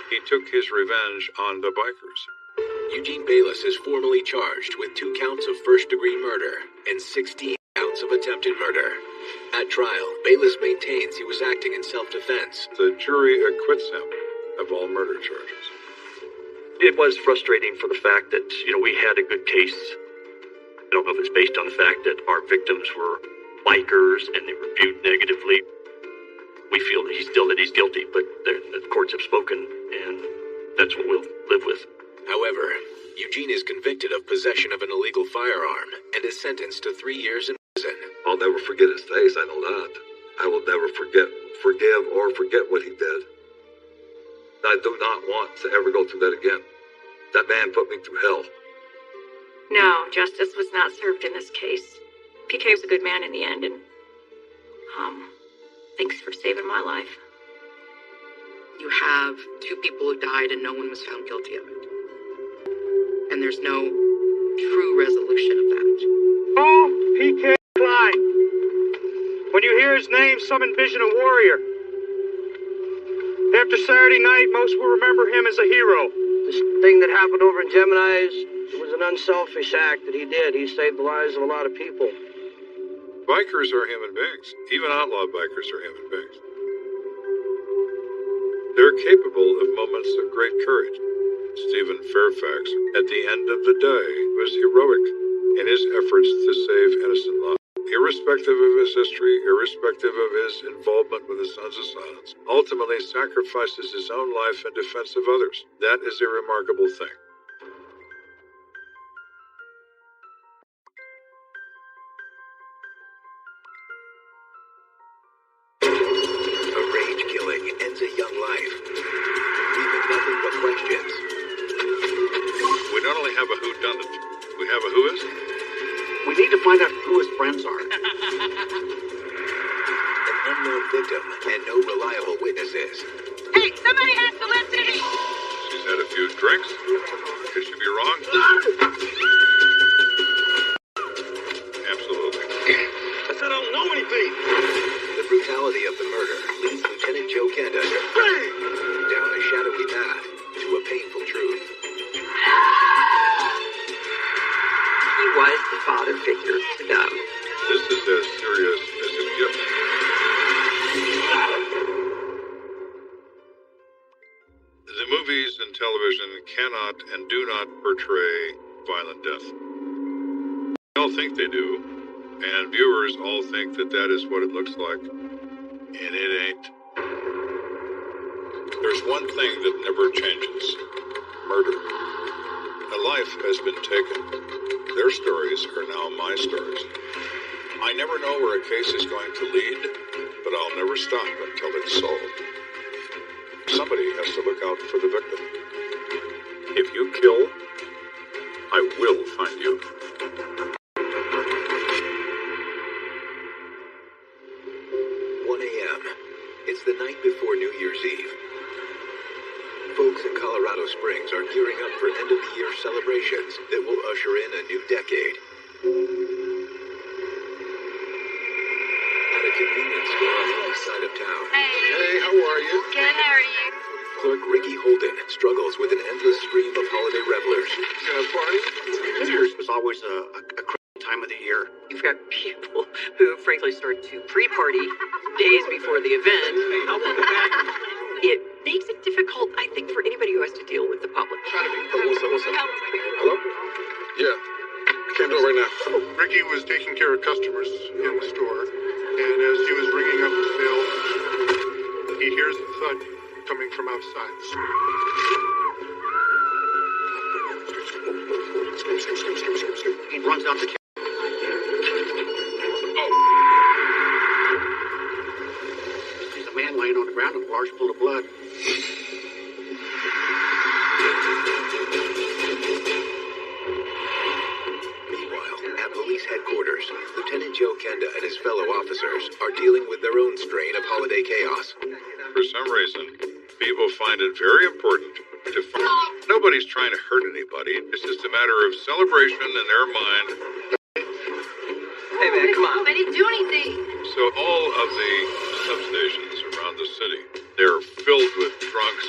[SPEAKER 3] he took his revenge on the bikers.
[SPEAKER 1] Eugene Bayless is formally charged with 2 counts of first-degree murder and 16 counts of attempted murder. At trial, Bayless maintains he was acting in self-defense.
[SPEAKER 3] The jury acquits him of all murder charges.
[SPEAKER 4] It was frustrating for the fact that, we had a good case. I don't know if it's based on the fact that our victims were bikers and they were viewed negatively. We feel that he's guilty, but the courts have spoken, and that's what we'll live with.
[SPEAKER 1] However, Eugene is convicted of possession of an illegal firearm and is sentenced to 3 years in prison.
[SPEAKER 13] I'll never forget his face, I know that. I will never forgive or forget what he did. I do not want to ever go through that again. That man put me through hell.
[SPEAKER 2] No, justice was not served in this case. PK was a good man in the end, and, thanks for saving my life.
[SPEAKER 7] You have 2 people who died and no one was found guilty of it. And there's no true resolution of that.
[SPEAKER 17] Oh, PK Klein. When you hear his name, some envision a warrior. After Saturday night, most will remember him as a hero.
[SPEAKER 12] This thing that happened over in Gemini's, it was an unselfish act that he did. He saved the lives of a lot of people.
[SPEAKER 3] Bikers are human beings. Even outlaw bikers are human beings. They're capable of moments of great courage. Stephen Fairfax, at the end of the day, was heroic in his efforts to save innocent lives. Irrespective of his history, irrespective of his involvement with the Sons of Silence, ultimately sacrifices his own life in defense of others. That is a remarkable thing.
[SPEAKER 1] A rage killing ends a young life, leaving nothing but questions.
[SPEAKER 3] We not only have a whodunit, we have a who is?
[SPEAKER 12] We need to find out who his friends are.
[SPEAKER 1] An unknown victim and no reliable witnesses.
[SPEAKER 14] Hey, somebody has to listen to me!
[SPEAKER 3] She's had a few drinks. Could she be wrong? Absolutely.
[SPEAKER 10] I said I don't know anything.
[SPEAKER 1] The brutality of the murder leads Lieutenant Joe Kenda down a shadowy path to a painful truth.
[SPEAKER 7] He was the father figure to them.
[SPEAKER 3] This is as serious as it gets. The movies and television cannot and do not portray violent death. They all think they do, and viewers all think that that is what it looks like, and it ain't. There's one thing that never changes: murder. A life has been taken. Their stories are now my stories. I never know where a case is going to lead, but I'll never stop until it's solved. somebody has to look out for the victim. If you kill, I will find you.
[SPEAKER 1] 1 a.m. It's the night before New Year's Eve. Folks in Colorado Springs are gearing up for end-of-the-year celebrations that will usher in a new decade. At a convenience store on the east side of town.
[SPEAKER 10] Hey, how are you?
[SPEAKER 5] Good, how are you?
[SPEAKER 1] Clerk Ricky Holden struggles with an endless stream of holiday revelers.
[SPEAKER 10] You got a party?
[SPEAKER 18] New Year's was always a crazy time of the year. You've got people who, frankly, start to pre-party days before the event. It makes it difficult, I think, for anybody who has to deal with the public.
[SPEAKER 10] What's up? Hello? Yeah. I can't do it right now. Ricky was taking care of customers in the store, and as he was ringing up the bill, he hears a thud coming from outside. Scream.
[SPEAKER 18] He runs out the kitchen. There's a man laying on the ground with a large pool of blood.
[SPEAKER 1] Meanwhile, at police headquarters, Lieutenant Joe Kenda and his fellow officers are dealing with their own strain of holiday chaos.
[SPEAKER 3] For some reason, people find it very important to find... Nobody's trying to hurt anybody. It's just a matter of celebration in their mind.
[SPEAKER 18] Hey, man, come on.
[SPEAKER 5] I didn't do anything.
[SPEAKER 3] So all of the substations around the city, they're filled with drunks,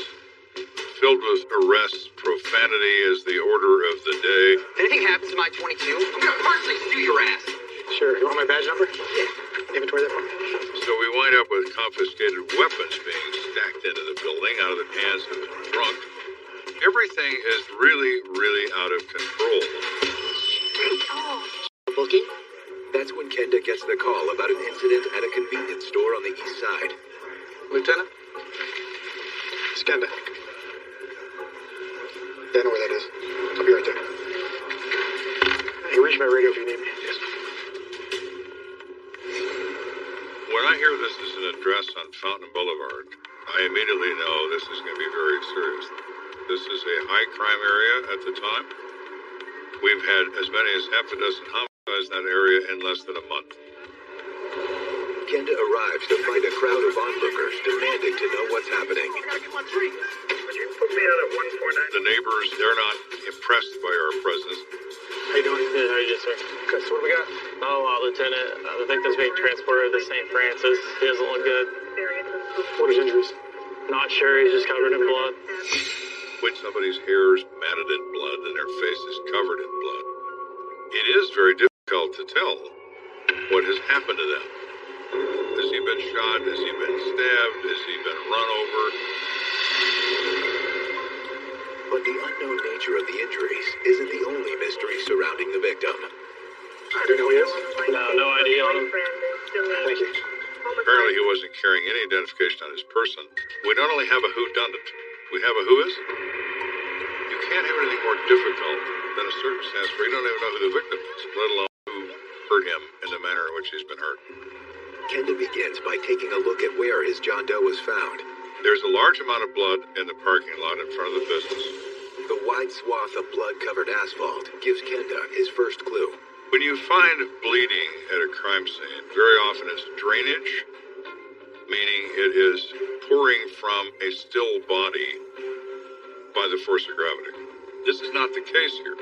[SPEAKER 3] filled with arrests. Profanity is the order of the day.
[SPEAKER 18] If anything happens to my 22, I'm gonna personally sue your ass.
[SPEAKER 6] Sure. You want my badge number? Yeah. Inventory that for me.
[SPEAKER 3] So we wind up with confiscated weapons being stacked into the building out of the hands of the drunk. Everything is really, really out of control.
[SPEAKER 18] Booking?
[SPEAKER 1] That's when Kenda gets the call about an incident at a convenience store on the east side.
[SPEAKER 6] Lieutenant? It's Kenda. Yeah, I know where that is. I'll be right there. Hey, reach my radio if you need me. Yes.
[SPEAKER 3] When I hear this is an address on Fountain Boulevard, I immediately know this is going to be very serious. This is a high crime area at the time. We've had as many as half a dozen homicides in that area in less than a month.
[SPEAKER 1] Kenda arrives to find a crowd of onlookers demanding to know what's happening.
[SPEAKER 3] The neighbors, they're not impressed by our presence.
[SPEAKER 6] How you doing? Good. How are you, sir? Okay, so what do we got?
[SPEAKER 8] Oh, Lieutenant, the victim's being transported to St. Francis. He doesn't look good.
[SPEAKER 6] What are his injuries?
[SPEAKER 8] Not sure. He's just covered in blood.
[SPEAKER 3] When somebody's hair is matted in blood and their face is covered in blood, it is very difficult to tell what has happened to them. Has he been shot? Has he been stabbed? Has he been run over?
[SPEAKER 1] But the unknown nature of the injuries isn't the only mystery surrounding the victim.
[SPEAKER 6] Do you know who he is?
[SPEAKER 8] No idea on him.
[SPEAKER 6] Thank you.
[SPEAKER 3] Apparently he wasn't carrying any identification on his person. We not only have a whodunit, we have a who is. You can't have anything more difficult than a circumstance where you don't even know who the victim is, let alone who hurt him in the manner in which he's been hurt.
[SPEAKER 1] Kenda begins by taking a look at where his John Doe was found.
[SPEAKER 3] There's a large amount of blood in the parking lot in front of the business.
[SPEAKER 1] The wide swath of blood-covered asphalt gives Kenda his first clue.
[SPEAKER 3] When you find bleeding at a crime scene, very often it's drainage, meaning it is pouring from a still body by the force of gravity. This is not the case here.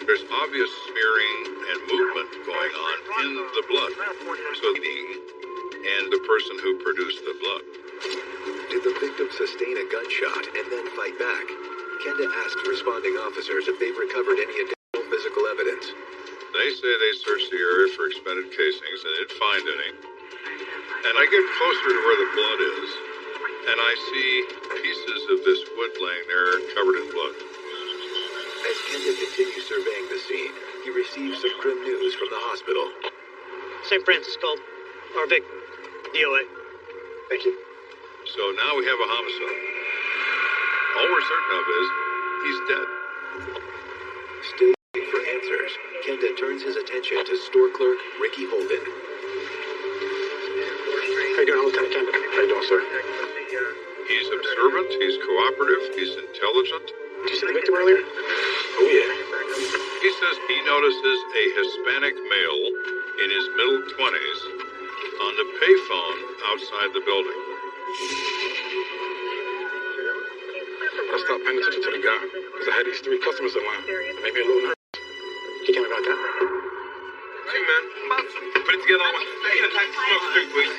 [SPEAKER 3] There's obvious smearing and movement going on in the blood. So bleeding and the person who produced the blood.
[SPEAKER 1] Did the victim sustain a gunshot and then fight back? Kenda asked responding officers if they've recovered any additional physical evidence.
[SPEAKER 3] They say they searched the area for expended casings and didn't find any. And I get closer to where the blood is, and I see pieces of this wood laying there covered in blood.
[SPEAKER 1] As Kenda continues surveying the scene, he receives some grim news from the hospital.
[SPEAKER 12] St. Francis called. Our Vic. DOA.
[SPEAKER 6] Thank you.
[SPEAKER 3] So now we have a homicide. All we're certain of is he's dead.
[SPEAKER 1] Still looking for answers, Kenda turns his attention to store clerk Ricky Holden.
[SPEAKER 6] How you doing, Lieutenant Kenda? How you doing, sir?
[SPEAKER 3] He's observant, he's cooperative, he's intelligent.
[SPEAKER 6] Did you see the victim earlier? Oh, yeah.
[SPEAKER 3] He says he notices a Hispanic male in his middle 20s on the payphone outside the building.
[SPEAKER 6] I stopped paying attention to the guy because I had these 3 customers in line. It made me a little nervous. He came about that.
[SPEAKER 13] Hey, man. Put it together on my face. Pack the smokes, please.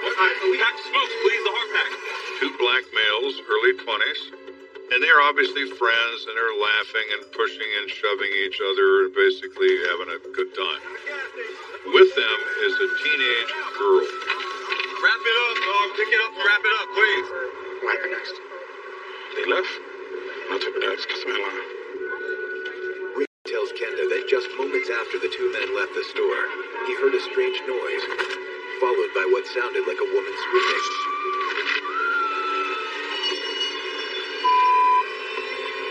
[SPEAKER 13] What? Pack the smokes, please. The hard pack.
[SPEAKER 3] 2 black males, early 20s. And they're obviously friends, and they're laughing and pushing and shoving each other and basically having a good time. With them is a teenage girl.
[SPEAKER 13] Wrap it up, dog. Pick it up and wrap it up, please.
[SPEAKER 6] What happened next? They left. No type of dad's customer in line.
[SPEAKER 1] Rick tells Kenda that just moments after the 2 men left the store, he heard a strange noise, followed by what sounded like a woman screaming.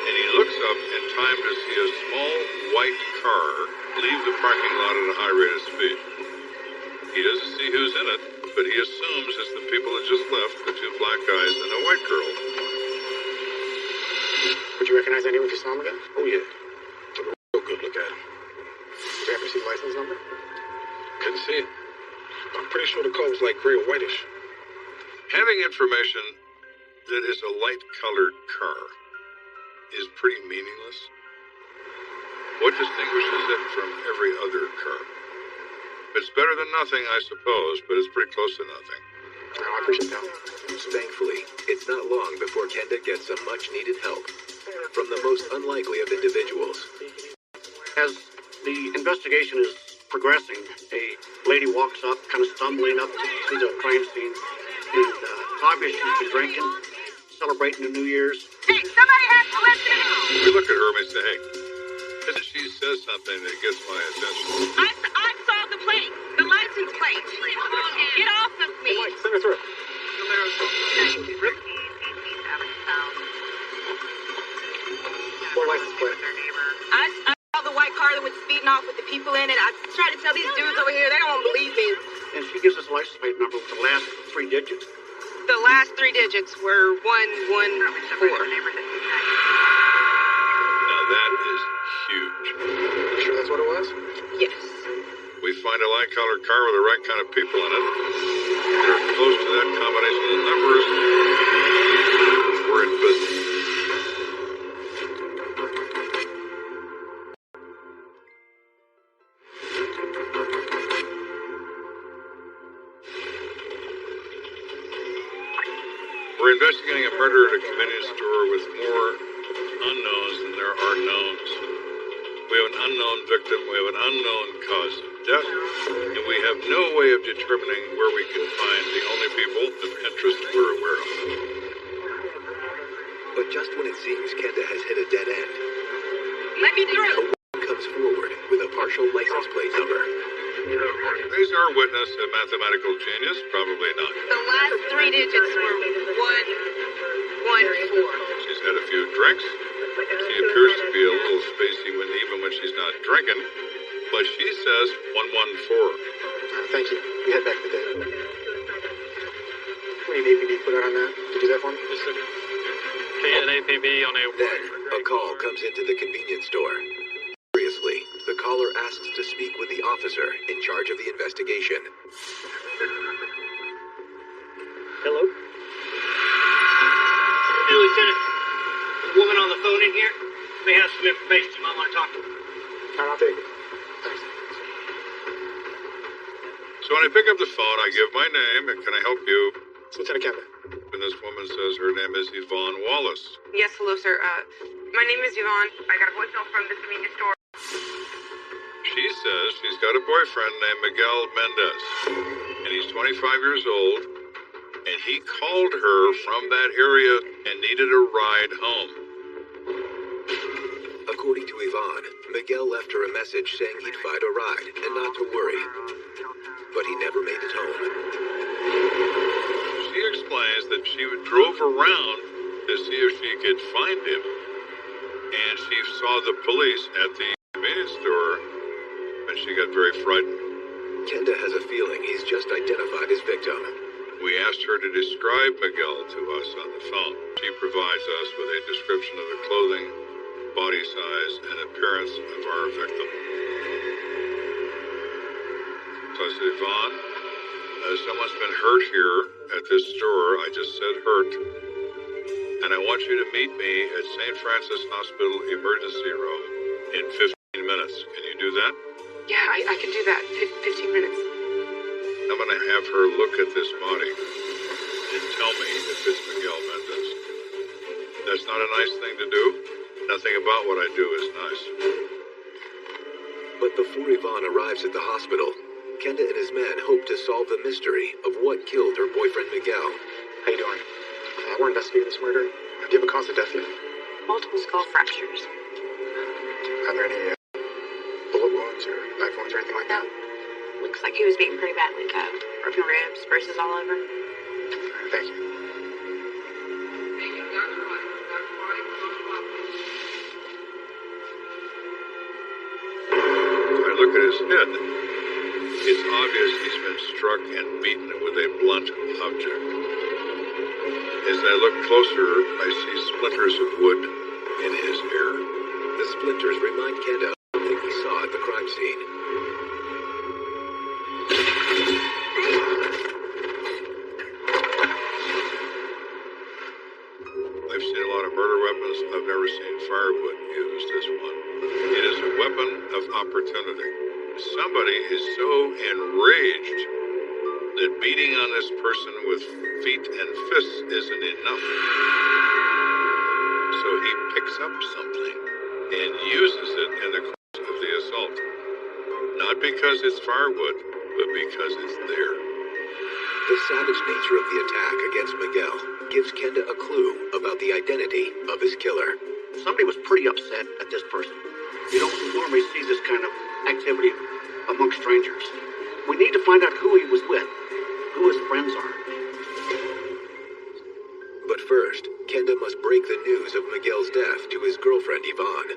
[SPEAKER 3] And he looks up in time to see a small white car leave the parking lot at a high rate of speed. He doesn't see who's in it, but he assumes it's the people that just left, the 2 black guys and a white girl.
[SPEAKER 6] Would you recognize anyone if you saw him again? Oh, yeah. Took a real good look at him. Did you happen to see the license number? Couldn't see it. I'm pretty sure the car was like gray or whitish.
[SPEAKER 3] Having information that is a light-colored car is pretty meaningless. What distinguishes it from every other car? It's better than nothing, I suppose, but it's pretty close to nothing.
[SPEAKER 6] Oh, I appreciate that.
[SPEAKER 1] Thankfully, it's not long before Kenda gets some much-needed help from the most unlikely of individuals.
[SPEAKER 19] As the investigation is progressing, a lady walks up, kind of stumbling up to the crime scene, and obviously she's been drinking, celebrating the New Year's.
[SPEAKER 20] Hey, somebody has to listen!
[SPEAKER 3] We look at her and we say, hey, and she says something that gets my attention.
[SPEAKER 20] I saw the plate, the license plate. Get off of me!
[SPEAKER 6] Send her through. What license plate?
[SPEAKER 20] I saw the white car that was speeding off with the people in it. I tried to tell these dudes over here, they don't want to believe me.
[SPEAKER 19] And she gives us a license plate number with the last 3 digits.
[SPEAKER 20] The last 3 digits were 114.
[SPEAKER 3] Now that is huge.
[SPEAKER 6] You sure that's what it was?
[SPEAKER 20] Yes.
[SPEAKER 3] We find a light-colored car with the right kind of people in it. They're close to that combination of numbers. We're in business. We're investigating a murder at a convenience store with more unknowns than there are knowns. We have an unknown victim, we have an unknown cause of death, and we have no way of determining where we can find the only people of interest we're aware of.
[SPEAKER 1] But just when it seems Kenda has hit a dead end,
[SPEAKER 20] let me through!
[SPEAKER 1] A woman comes forward with a partial license plate number.
[SPEAKER 3] Is our witness a mathematical genius? Probably not.
[SPEAKER 20] The last 3 digits were 114.
[SPEAKER 3] She's had a few drinks. She appears to be a little spacey even when she's not drinking, but she says 114.
[SPEAKER 6] Thank you. You head back to the day. What do you need APB put out on that? Did you do that for me?
[SPEAKER 8] An APB on a...
[SPEAKER 1] Then, a call comes into the convenience store. Curiously, the caller asks to speak with the officer in charge of the investigation.
[SPEAKER 21] Hello? Hey, Lieutenant. A woman on the phone in here may have some information you might want to talk to.
[SPEAKER 6] I'll take it. Thanks.
[SPEAKER 3] So when I pick up the phone, I give my name, and can I help you?
[SPEAKER 6] It's Lieutenant Kenda.
[SPEAKER 3] And this woman says her name is Yvonne Wallace.
[SPEAKER 5] Yes, hello, sir. My name is Yvonne. I got a voicemail from the convenience store.
[SPEAKER 3] She says she's got a boyfriend named Miguel Mendez, and he's 25 years old, and he called her from that area and needed a ride home.
[SPEAKER 1] According to Yvonne, Miguel left her a message saying he'd find a ride and not to worry. But he never made it home.
[SPEAKER 3] She explains that she drove around to see if she could find him, and she saw the police at the convenience store, and she got very frightened.
[SPEAKER 1] Kenda has a feeling he's just identified his victim.
[SPEAKER 3] We asked her to describe Miguel to us on the phone. She provides us with a description of the clothing, body size, and appearance of our victim. So I said, Yvonne, someone's been hurt here at this store. I just said hurt. And I want you to meet me at St. Francis Hospital Emergency Room in 15 minutes. Can you do that?
[SPEAKER 14] Yeah, I can do that. 15 minutes.
[SPEAKER 3] I'm going to have her look at this body and tell me if it's Miguel Mendez. That's not a nice thing to do. Nothing about what I do is nice.
[SPEAKER 1] But before Yvonne arrives at the hospital, Kenda and his men hope to solve the mystery of what killed her boyfriend Miguel.
[SPEAKER 6] How you doing? We're investigating this murder. Do you have a cause of death yet?
[SPEAKER 11] Multiple skull fractures.
[SPEAKER 6] Are there any bullet wounds or knife wounds or anything like that?
[SPEAKER 11] Looks like he was beaten pretty badly, though. Broken ribs, bruises all over.
[SPEAKER 6] Thank you.
[SPEAKER 3] I look at his head. It's obvious he's been struck and beaten with a blunt object. As I look closer, I see splinters of wood in his hair.
[SPEAKER 1] The splinters remind Kenda of something he saw at the crime scene.
[SPEAKER 3] I've seen a lot of murder weapons. I've never seen firewood used as one. It is a weapon of opportunity. Somebody is so enraged that beating on this person with feet and fists isn't enough. So he picks up something and uses it in the course of the assault. Not because it's firewood, but because it's there.
[SPEAKER 1] The savage nature of the attack against Miguel gives Kenda a clue about the identity of his killer.
[SPEAKER 19] Somebody was pretty upset at this person. You don't normally see this kind of activity among strangers. We need to find out who he was with, who his friends are.
[SPEAKER 1] But first, Kenda must break the news of Miguel's death to his girlfriend Yvonne.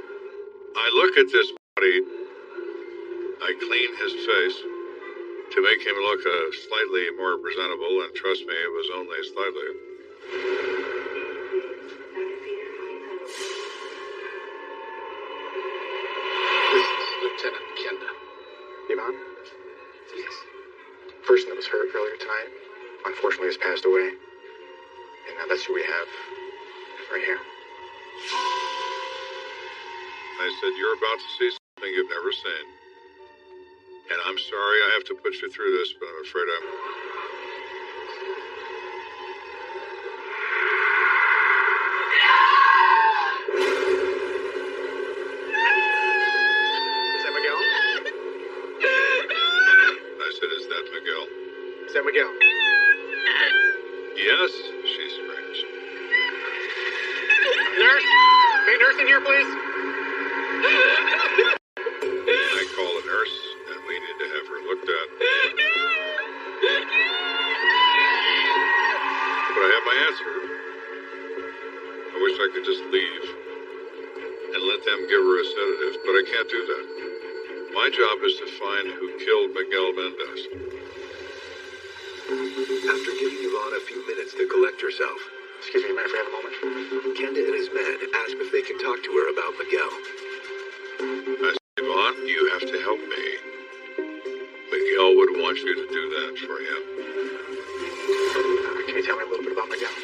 [SPEAKER 3] I look at this body. I clean his face to make him look slightly more presentable, and trust me, it was only slightly.
[SPEAKER 6] This is Lieutenant Kenda. Yvonne? Yes. The person that was hurt earlier tonight, unfortunately, has passed away. And now that's who we have right here.
[SPEAKER 3] I said, you're about to see something you've never seen. And I'm sorry I have to put you through this, but I'm afraid I'm...
[SPEAKER 6] Is that Miguel?
[SPEAKER 3] I said, is that Miguel?
[SPEAKER 6] Is that Miguel?
[SPEAKER 3] Yes, she screams.
[SPEAKER 6] Nurse? Hey, nurse in here, please?
[SPEAKER 3] I call a nurse, and we need to have her looked at. But I have my answer. I wish I could just leave and let them give her a sedative, but I can't do that. My job is to find who killed Miguel Mendez.
[SPEAKER 1] After giving Yvonne a few minutes to collect herself,
[SPEAKER 6] excuse me, mind if we have a moment?
[SPEAKER 1] Kenda and his men ask if they can talk to her about Miguel.
[SPEAKER 3] I said, Yvonne, you have to help me. Miguel would want you to do that for him.
[SPEAKER 6] Can you tell me a little bit about Miguel?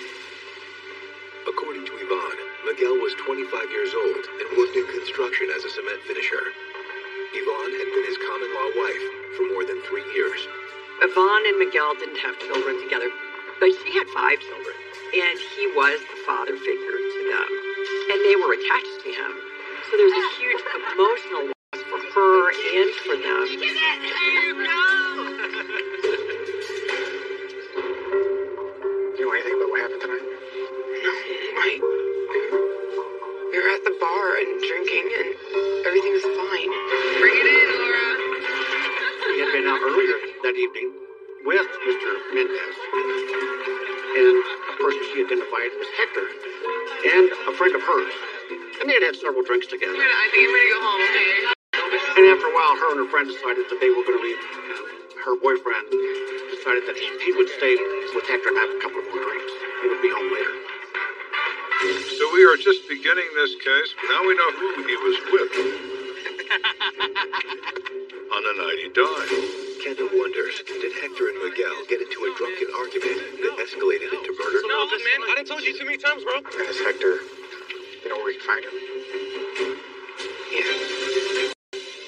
[SPEAKER 1] According to Yvonne, Miguel was 25 years old and worked in construction as a cement finisher. Yvonne had been his common-law wife for more than 3 years.
[SPEAKER 18] Yvonne and Miguel didn't have children together, but she had 5 children, and he was the father figure to them. And they were attached to him. So there's a huge emotional loss for her and for them.
[SPEAKER 6] Do you know anything about what happened tonight?
[SPEAKER 14] No, we were at the bar and drinking, and everything was fine.
[SPEAKER 20] Bring it in, Laura.
[SPEAKER 19] We had been out earlier that evening. with Mr. Mendez and a person she identified as Hector and a friend of hers. And they had several drinks together.
[SPEAKER 20] I think I'm ready to go home, okay?
[SPEAKER 19] And after a while, her and her friend decided that they were going to leave. Her boyfriend decided that he would stay with Hector and have a couple more drinks. He would be home later.
[SPEAKER 3] So we are just beginning this case. Now we know who he was with on the night he died.
[SPEAKER 1] Kenda wonders, did Hector and Miguel get into a drunken argument that escalated into murder?
[SPEAKER 21] No, man, I done told you too many times, bro.
[SPEAKER 6] And it's Hector. You know where we can find him?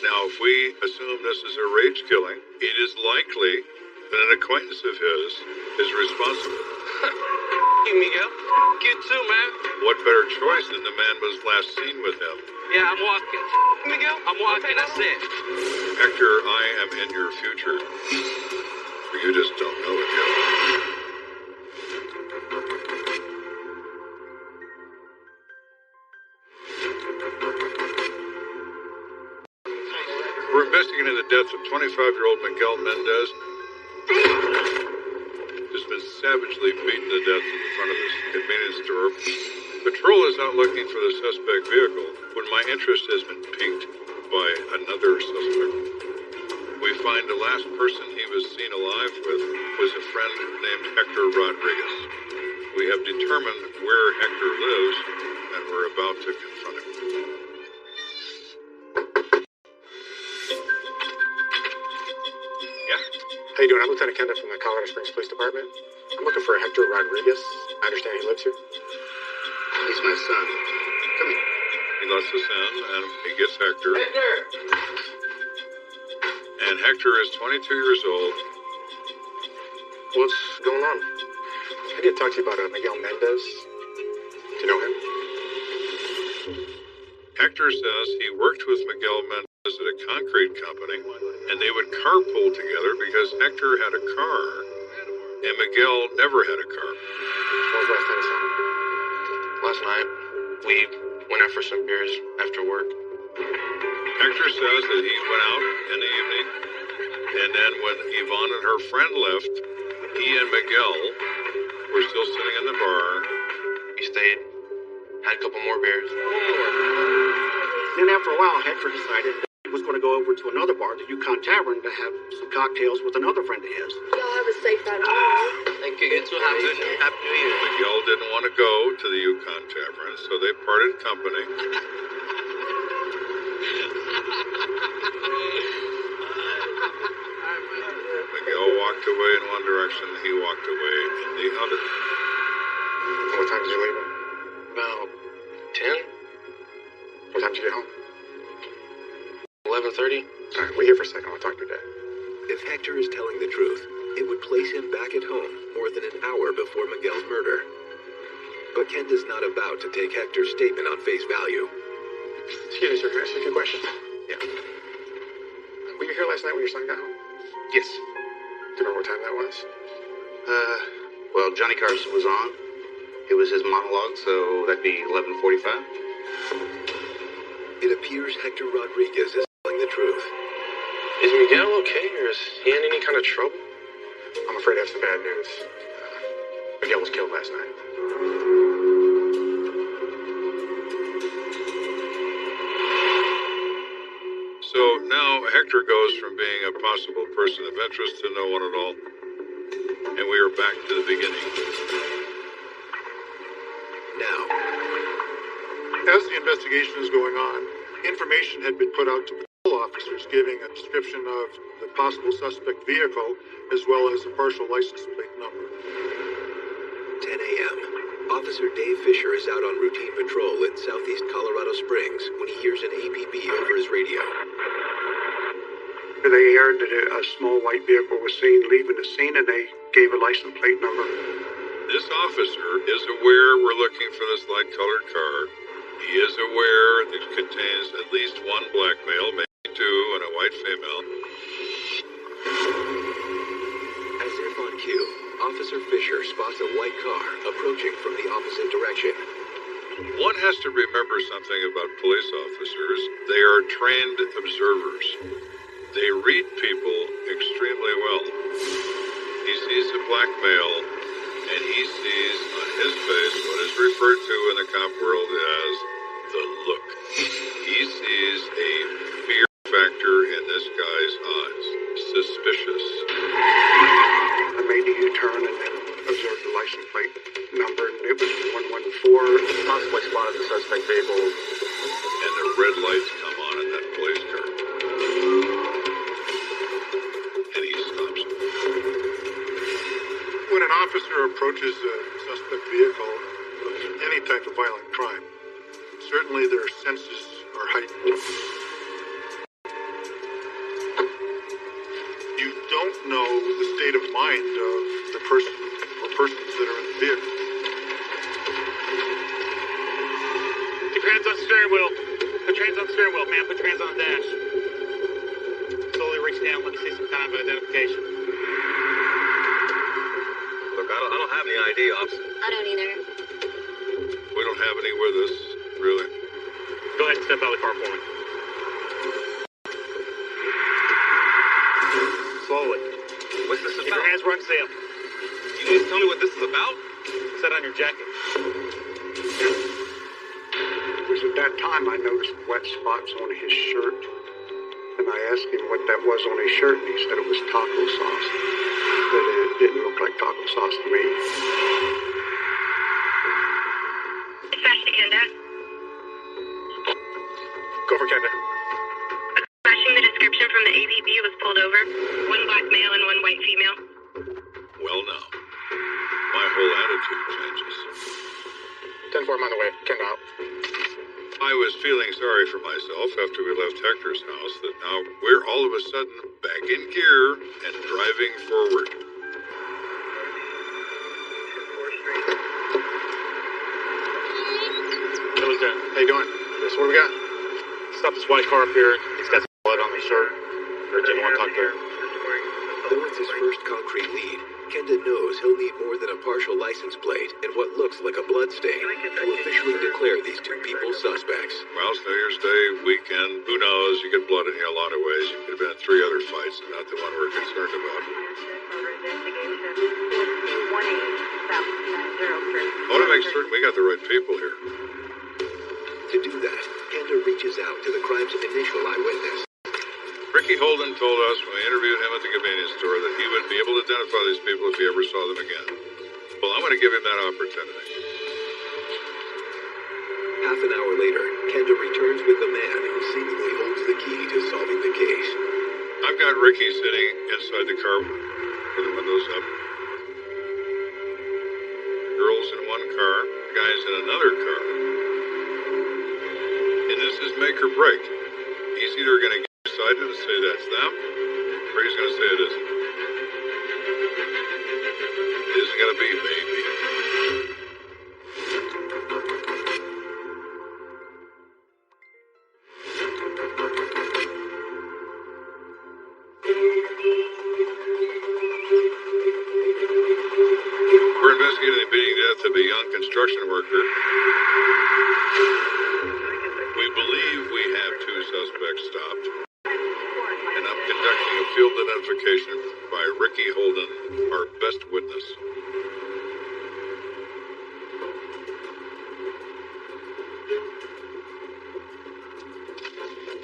[SPEAKER 3] Now, if we assume this is a rage killing, it is likely that an acquaintance of his is responsible.
[SPEAKER 21] You, Miguel. You too, man.
[SPEAKER 3] What better choice than the man was last seen with him?
[SPEAKER 21] Yeah, I'm walking. Miguel, I'm walking, that's it.
[SPEAKER 3] Hector, I am in your future. You just don't know it yet. We're investigating the death of 25-year-old Miguel Mendez. Who's been savagely beaten to death in front of his convenience store. Patrol is out looking for the suspect vehicle when my interest has been piqued by another suspect. We find the last person he was seen alive with was a friend named Hector Rodriguez. We have determined where Hector lives, and we're about to confront him.
[SPEAKER 6] How you doing? I'm Lieutenant Kenda from the Colorado Springs Police Department. I'm looking for Hector Rodriguez. I understand he lives here.
[SPEAKER 16] He's my son. Come here.
[SPEAKER 3] He lets us in, and he gets Hector.
[SPEAKER 16] Hector!
[SPEAKER 3] And Hector is 22 years old.
[SPEAKER 6] What's going on? I did talk to you about Miguel Mendez. Do you know him?
[SPEAKER 3] Hector says he worked with Miguel Mendez at a concrete company, and they would carpool together because Hector had a car, and Miguel never had a car.
[SPEAKER 6] When was the last time you saw him?
[SPEAKER 16] Last night, we went out for some beers after work.
[SPEAKER 3] Hector says that he went out in the evening, and then when Yvonne and her friend left, he and Miguel were still sitting in the bar.
[SPEAKER 16] We stayed, had a couple more beers.
[SPEAKER 19] Then after a while, Hector decided that he was going to go over to another bar, the Yukon Tavern, to have some cocktails with another friend of his.
[SPEAKER 20] Y'all have a safe ride home.
[SPEAKER 21] Thank you. You too. Happy New Year.
[SPEAKER 3] Miguel didn't want to go to the Yukon Tavern, so they parted company. Miguel walked away in one direction, he walked away in the other.
[SPEAKER 6] What time did you leave him?
[SPEAKER 16] About 10?
[SPEAKER 6] What time did you get home?
[SPEAKER 16] 11:30.
[SPEAKER 6] All right, wait here for a second. I'll talk to your dad.
[SPEAKER 1] If Hector is telling the truth, it would place him back at home more than an hour before Miguel's murder. But Kenda's not about to take Hector's statement on face value.
[SPEAKER 6] Excuse me, sir. Can I ask you a few questions?
[SPEAKER 1] Yeah.
[SPEAKER 6] Were you here last night when your son got home?
[SPEAKER 16] Yes.
[SPEAKER 6] Do you remember what time that was?
[SPEAKER 16] Well, Johnny Carson was on. It was his monologue, so that'd be 11:45.
[SPEAKER 1] It appears Hector Rodriguez is telling the truth.
[SPEAKER 16] Is Miguel okay, or is he in any kind of trouble?
[SPEAKER 6] I'm afraid I have some bad news. Miguel was killed last night.
[SPEAKER 3] So now Hector goes from being a possible person of interest to no one at all. And we are back to the beginning.
[SPEAKER 1] Now,
[SPEAKER 10] As the investigation is going on, information had been put out to patrol officers giving a description of the possible suspect vehicle as well as a partial license plate number.
[SPEAKER 1] 10 a.m. Officer Dave Fisher is out on routine patrol in southeast Colorado Springs when he hears an APB over his radio.
[SPEAKER 9] They heard that a small white vehicle was seen leaving the scene, and they gave a license plate number.
[SPEAKER 3] This officer is aware we're looking for this light-colored car. He is aware it contains at least one black male, maybe two, and a white female.
[SPEAKER 1] As if on cue, Officer Fisher spots a white car approaching from the opposite direction.
[SPEAKER 3] One has to remember something about police officers. They are trained observers. They read people extremely well. He sees the black male, and he sees on his face what is referred to in the cop world as the look. He sees a fear factor in this guy's eyes. Suspicious.
[SPEAKER 9] I made the U-turn and then observed the license plate number, and it was 114.
[SPEAKER 6] Possibly spotted the suspect vehicle.
[SPEAKER 3] And the red lights come on in that police car. And he stops.
[SPEAKER 10] When an officer approaches a suspect vehicle of any type of violent crime, certainly their senses are heightened. You don't know the state of mind of the person or persons that are in the vehicle.
[SPEAKER 17] Put your hands on the steering wheel. Put your hands on the steering wheel, man. Put your hands on the dash. Slowly reach down. Let me see some kind of identification.
[SPEAKER 13] Look, I don't have any ID, officer.
[SPEAKER 15] I don't either.
[SPEAKER 3] We don't have any with us, really.
[SPEAKER 17] Go ahead and step out of the car for me. Slowly.
[SPEAKER 13] What's this
[SPEAKER 17] Keep
[SPEAKER 13] about?
[SPEAKER 17] your hands where I can see them.
[SPEAKER 13] You need to tell me what this is about?
[SPEAKER 17] Set on your jacket.
[SPEAKER 9] It was at that time I noticed wet spots on his shirt. And I asked him what that was on his shirt, and he said it was taco sauce. But it didn't look like taco sauce to me.
[SPEAKER 5] Dispatch to Kenda.
[SPEAKER 6] Go for Kenda.
[SPEAKER 5] Matching the description from the AVB was pulled over. One black male and one white female.
[SPEAKER 3] Well, now, my whole attitude changes.
[SPEAKER 6] 10-4, I'm on the way. Kenda out.
[SPEAKER 3] I was feeling sorry for myself after we left Hector's house that now we're all of a sudden back in gear and driving forward.
[SPEAKER 17] How was that?
[SPEAKER 6] How you doing? This is what we got.
[SPEAKER 17] Stop this white car up here. He's got some blood on his shirt. Urgent want to talk to her.
[SPEAKER 1] Though it's his first concrete lead, Kenda knows he'll need more than a partial license plate and what looks like a blood stain to officially declare these two people suspects.
[SPEAKER 3] Well, it's New Year's Day weekend. Who knows? You get blood in here a lot of ways. You could have been in 3 other fights and not the one we're concerned about. I want to make certain we got the right people here.
[SPEAKER 1] To do that, Kenda reaches out to the crime's initial eyewitness.
[SPEAKER 3] Ricky Holden told us when we interviewed him at the convenience store that he would be able to identify these people if he ever saw them again. Well, I'm going to give him that opportunity.
[SPEAKER 1] Half an hour later, Kenda returns with the man who seemingly holds the key to solving the case.
[SPEAKER 3] I've got Ricky sitting inside the car with the windows up. Girls in one car, guys in another car. And this is make or break. He's either going to get excited and say that's them, or he's going to say it isn't. It isn't going to be maybe. We're investigating the beating death of a young construction worker. We believe we have 2 suspects stopped. And I'm conducting a field identification by Ricky Holden, our best witness.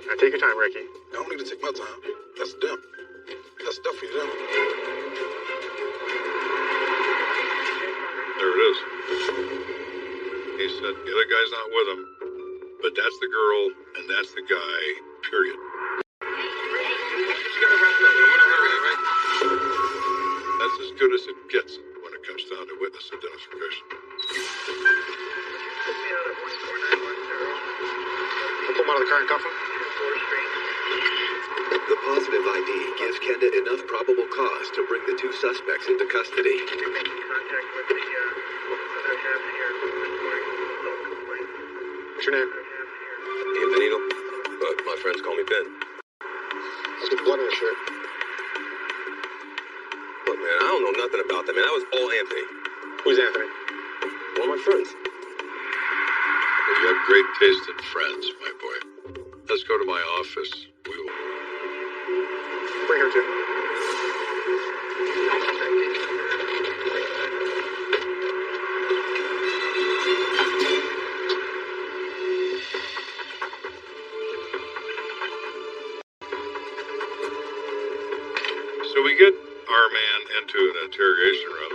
[SPEAKER 6] Now, take your time, Ricky.
[SPEAKER 10] I don't need to take my time. That's them. I got stuff for them.
[SPEAKER 3] There it is. He said the other guy's not with him, but that's the girl and that's the guy, period. That's as good as it gets when it comes down to witness identification.
[SPEAKER 6] I'll pull him out of the car and cuff him.
[SPEAKER 1] The positive ID gives Kenda enough probable cause to bring the 2 suspects into custody.
[SPEAKER 6] What's your name?
[SPEAKER 13] Bienvenido, but my friends call me Ben.
[SPEAKER 6] Let's get blood on your shirt.
[SPEAKER 13] Look, man, I don't know nothing about that, man. That was all Anthony.
[SPEAKER 6] Who's Anthony?
[SPEAKER 13] One of my friends.
[SPEAKER 3] You have great taste in friends, my boy. Let's go to my office. We will.
[SPEAKER 6] Bring her too.
[SPEAKER 3] So we get our man into an interrogation room.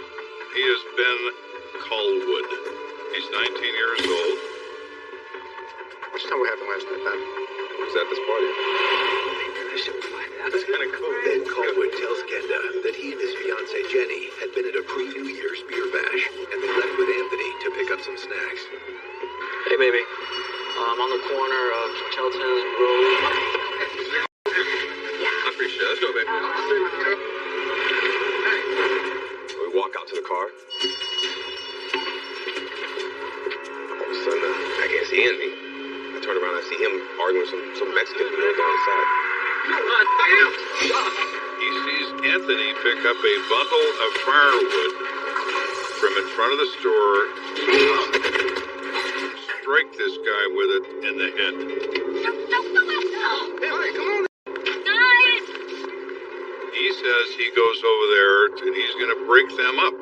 [SPEAKER 3] He is Ben Callwood. He's 19 years old.
[SPEAKER 6] Just tell me what happened last night, Ben.
[SPEAKER 1] Was at this party. That's kind of cool. Ben Callwood tells Kenda that he and his fiancée Jenny had been at a pre-New Year's beer bash, and they left with Anthony to pick up some snacks.
[SPEAKER 8] Hey, baby. I'm on the corner of Chelton Road.
[SPEAKER 1] I appreciate it. Let's go, baby. We walk out to the car. All of a sudden, I can't see Anthony. I turn around and I see him arguing with some Mexican dude on the side.
[SPEAKER 3] He sees Anthony pick up a bundle of firewood from in front of the store, strike this guy with it in the head. He says he goes over there and he's going to break them up.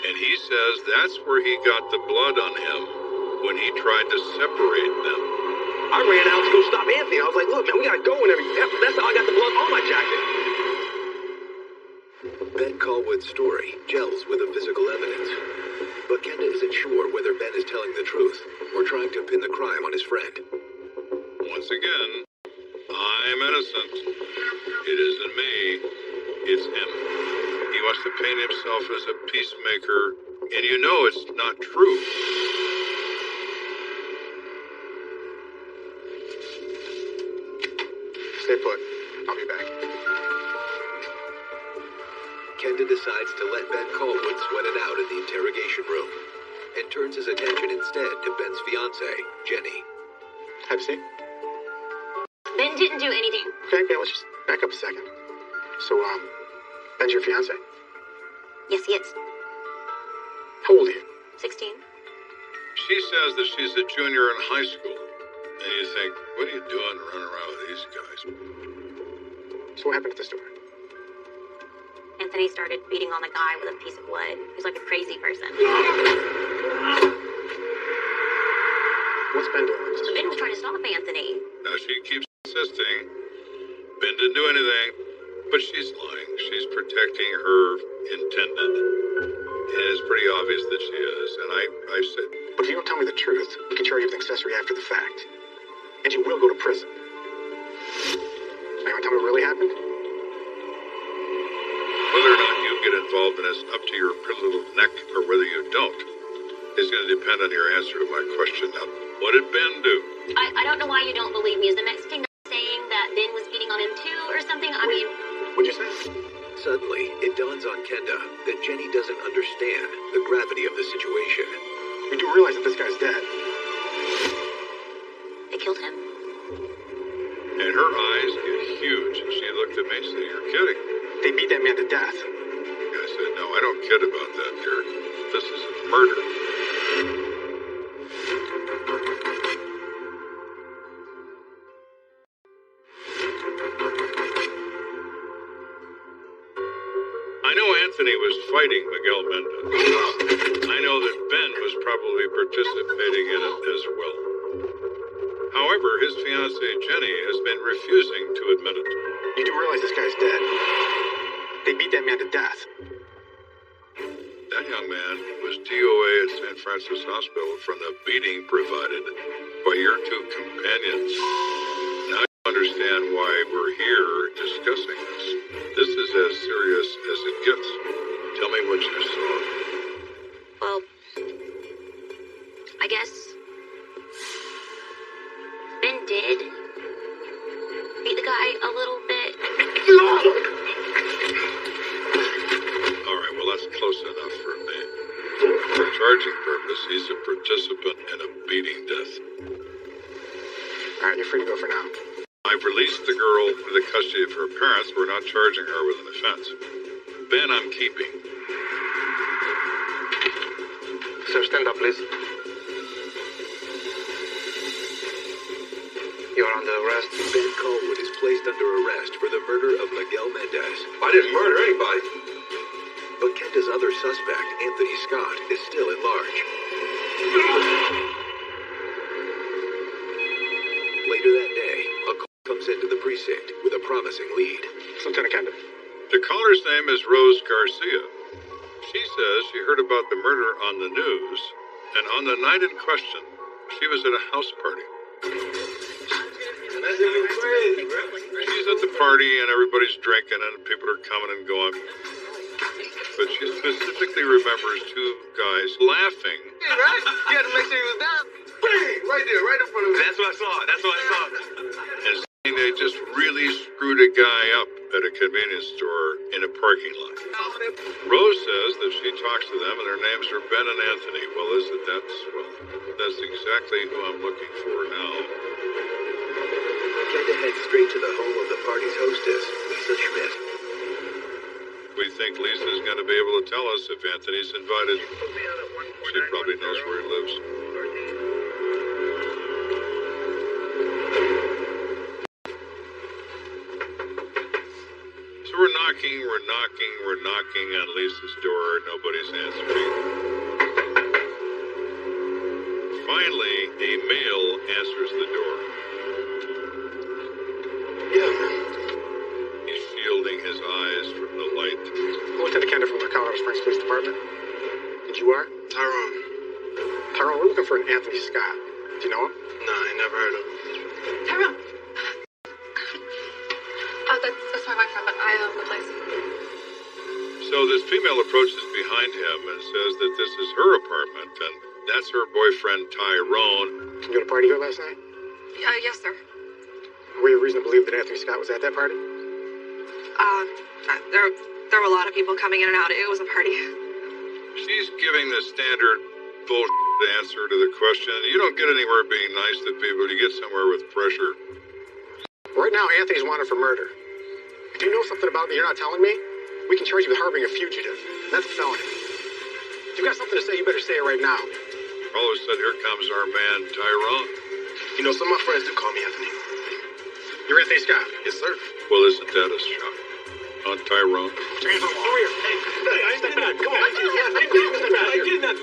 [SPEAKER 3] And he says that's where he got the blood on him when he tried to separate them.
[SPEAKER 1] I ran out to go stop Anthony. I was like, look, man, we gotta go and everything. That's how I got the blood on my jacket. Ben Callwood's story gels with the physical evidence. But Kenda isn't sure whether Ben is telling the truth or trying to pin the crime on his friend.
[SPEAKER 3] Once again, I'm innocent. It isn't me. It's him. He wants to paint himself as a peacemaker, and you know it's not true.
[SPEAKER 6] Stay put. I'll be back.
[SPEAKER 1] Kenda decides to let Ben Callwood sweat it out in the interrogation room and turns his attention instead to Ben's fiancée, Jenny.
[SPEAKER 6] Have a seat.
[SPEAKER 15] Ben didn't do anything.
[SPEAKER 6] Okay, let's just back up a second. So, Ben's your fiancé?
[SPEAKER 15] Yes, he is.
[SPEAKER 6] How old are you?
[SPEAKER 15] 16.
[SPEAKER 3] She says that she's a junior in high school. And you think, what are you doing running around with these guys?
[SPEAKER 6] So what happened at the store?
[SPEAKER 15] Anthony started beating on the guy with a piece of wood. He was like a crazy person.
[SPEAKER 6] What's Ben doing?
[SPEAKER 15] Ben was trying to stop Anthony.
[SPEAKER 3] Now she keeps insisting Ben didn't do anything, but she's lying. She's protecting her intended. And it's pretty obvious that she is. And I said...
[SPEAKER 6] But if you don't tell me the truth, we can charge you with accessory after the fact. And you will go to prison. Now, you want to tell me what really happened?
[SPEAKER 3] Whether or not you get involved in this up to your pretty little neck or whether you don't is going to depend on your answer to my question. Now, what did Ben do?
[SPEAKER 15] I don't know why you don't believe me. Is the Mexican guy saying that Ben was beating on him too or something? I mean...
[SPEAKER 6] What'd you say?
[SPEAKER 1] Suddenly, it dawns on Kenda that Jenny doesn't understand the gravity of the situation.
[SPEAKER 6] You do realize that this guy's dead.
[SPEAKER 15] They killed him.
[SPEAKER 3] And her eyes get huge. And she looked at me and said, you're kidding.
[SPEAKER 6] They beat that man to death.
[SPEAKER 3] I said, no, I don't kid about that, dear. This is a murder. I know Anthony was fighting Miguel Mendez. I know that Ben was probably participating in it as well. However, his fiancée Jenny has been refusing to admit it.
[SPEAKER 6] You do realize this guy's dead. They beat that man to death.
[SPEAKER 3] That young man was DOA at San Francisco Hospital from the beating provided by your two companions. Now you understand why we're here discussing this. This is as serious as it gets. Tell me what you saw.
[SPEAKER 15] Well, I guess Ben did beat the guy a little bit.
[SPEAKER 3] All right, well, that's close enough for me. For charging purpose, he's a participant in a beating death.
[SPEAKER 6] All right, you're free to go for now.
[SPEAKER 3] I've released the girl with the custody of her parents. We're not charging her with an offense. Ben, I'm keeping.
[SPEAKER 6] Sir, stand up, please. You're under arrest.
[SPEAKER 1] Ben Callwood is placed under arrest for the murder of Miguel Mendez.
[SPEAKER 13] I didn't murder anybody.
[SPEAKER 1] But Kenda's other suspect, Anthony Scott, is still at large. Later that day, a call comes into the precinct. precinct with a promising lead.
[SPEAKER 6] Lieutenant Kenda.
[SPEAKER 3] The caller's name is Rose Garcia. She says she heard about the murder on the news, and on the night in question, she was at a house party. She's at the party and everybody's drinking and people are coming and going. But she specifically remembers two guys laughing.
[SPEAKER 4] Yeah, right? You had to make sure he was down. Bang! Right there, right in front of me. That's what I saw. That's what I saw.
[SPEAKER 3] And saying they just really screwed a guy up at a convenience store in a parking lot. Rose says that she talks to them and their names are Ben and Anthony. Well, that's exactly who I'm looking for now.
[SPEAKER 1] Kenda heads straight to the home of the party's hostess, Lisa Schmidt.
[SPEAKER 3] We think Lisa's going to be able to tell us if Anthony's invited. She probably knows where he lives. So we're knocking on Lisa's door. Nobody's answering. Finally, a male answers the door.
[SPEAKER 6] Yeah, man.
[SPEAKER 3] He's shielding his eyes from the light.
[SPEAKER 6] Lieutenant Kenda from the Colorado Springs Police Department. And you are?
[SPEAKER 4] Tyrone.
[SPEAKER 6] Tyrone, we're looking for an Anthony Scott. Do you know him?
[SPEAKER 4] No, I never heard of him.
[SPEAKER 22] Tyrone. That's my boyfriend, but I own the place.
[SPEAKER 3] So this female approaches behind him and says that this is her apartment, and that's her boyfriend, Tyrone.
[SPEAKER 6] You had a party here last night?
[SPEAKER 22] Yes, sir.
[SPEAKER 6] Were you reason to believe that Anthony Scott was at that party?
[SPEAKER 22] There were a lot of people coming in and out. It was a party.
[SPEAKER 3] She's giving the standard bullshit answer to the question. You don't get anywhere being nice to people. You get somewhere with pressure.
[SPEAKER 6] Right now, Anthony's wanted for murder. Do you know something about me you're not telling me? We can charge you with harboring a fugitive. That's a felony. If you got something to say, you better say it right now.
[SPEAKER 3] All of a sudden, here comes our man, Tyrone.
[SPEAKER 4] You know, some of my friends do call me Anthony.
[SPEAKER 6] You're Anthony Scott?
[SPEAKER 4] Yes, sir.
[SPEAKER 3] Well, isn't that a shock? On Tyrone?
[SPEAKER 6] Over here. Hey, step back. Come on.
[SPEAKER 1] I did not.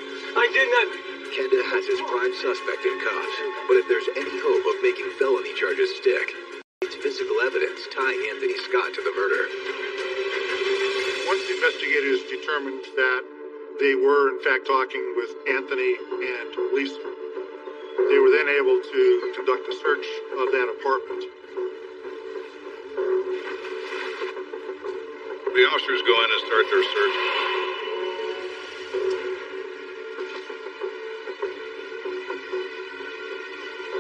[SPEAKER 1] Kenda has his prime suspect in cuffs, but if there's any hope of making felony charges stick, it's physical evidence tying Anthony Scott to the murder.
[SPEAKER 10] Once the investigators determined that they were, in fact, talking with Anthony and Lisa, they were then able to conduct a search of that apartment.
[SPEAKER 3] The officers go in and start their search.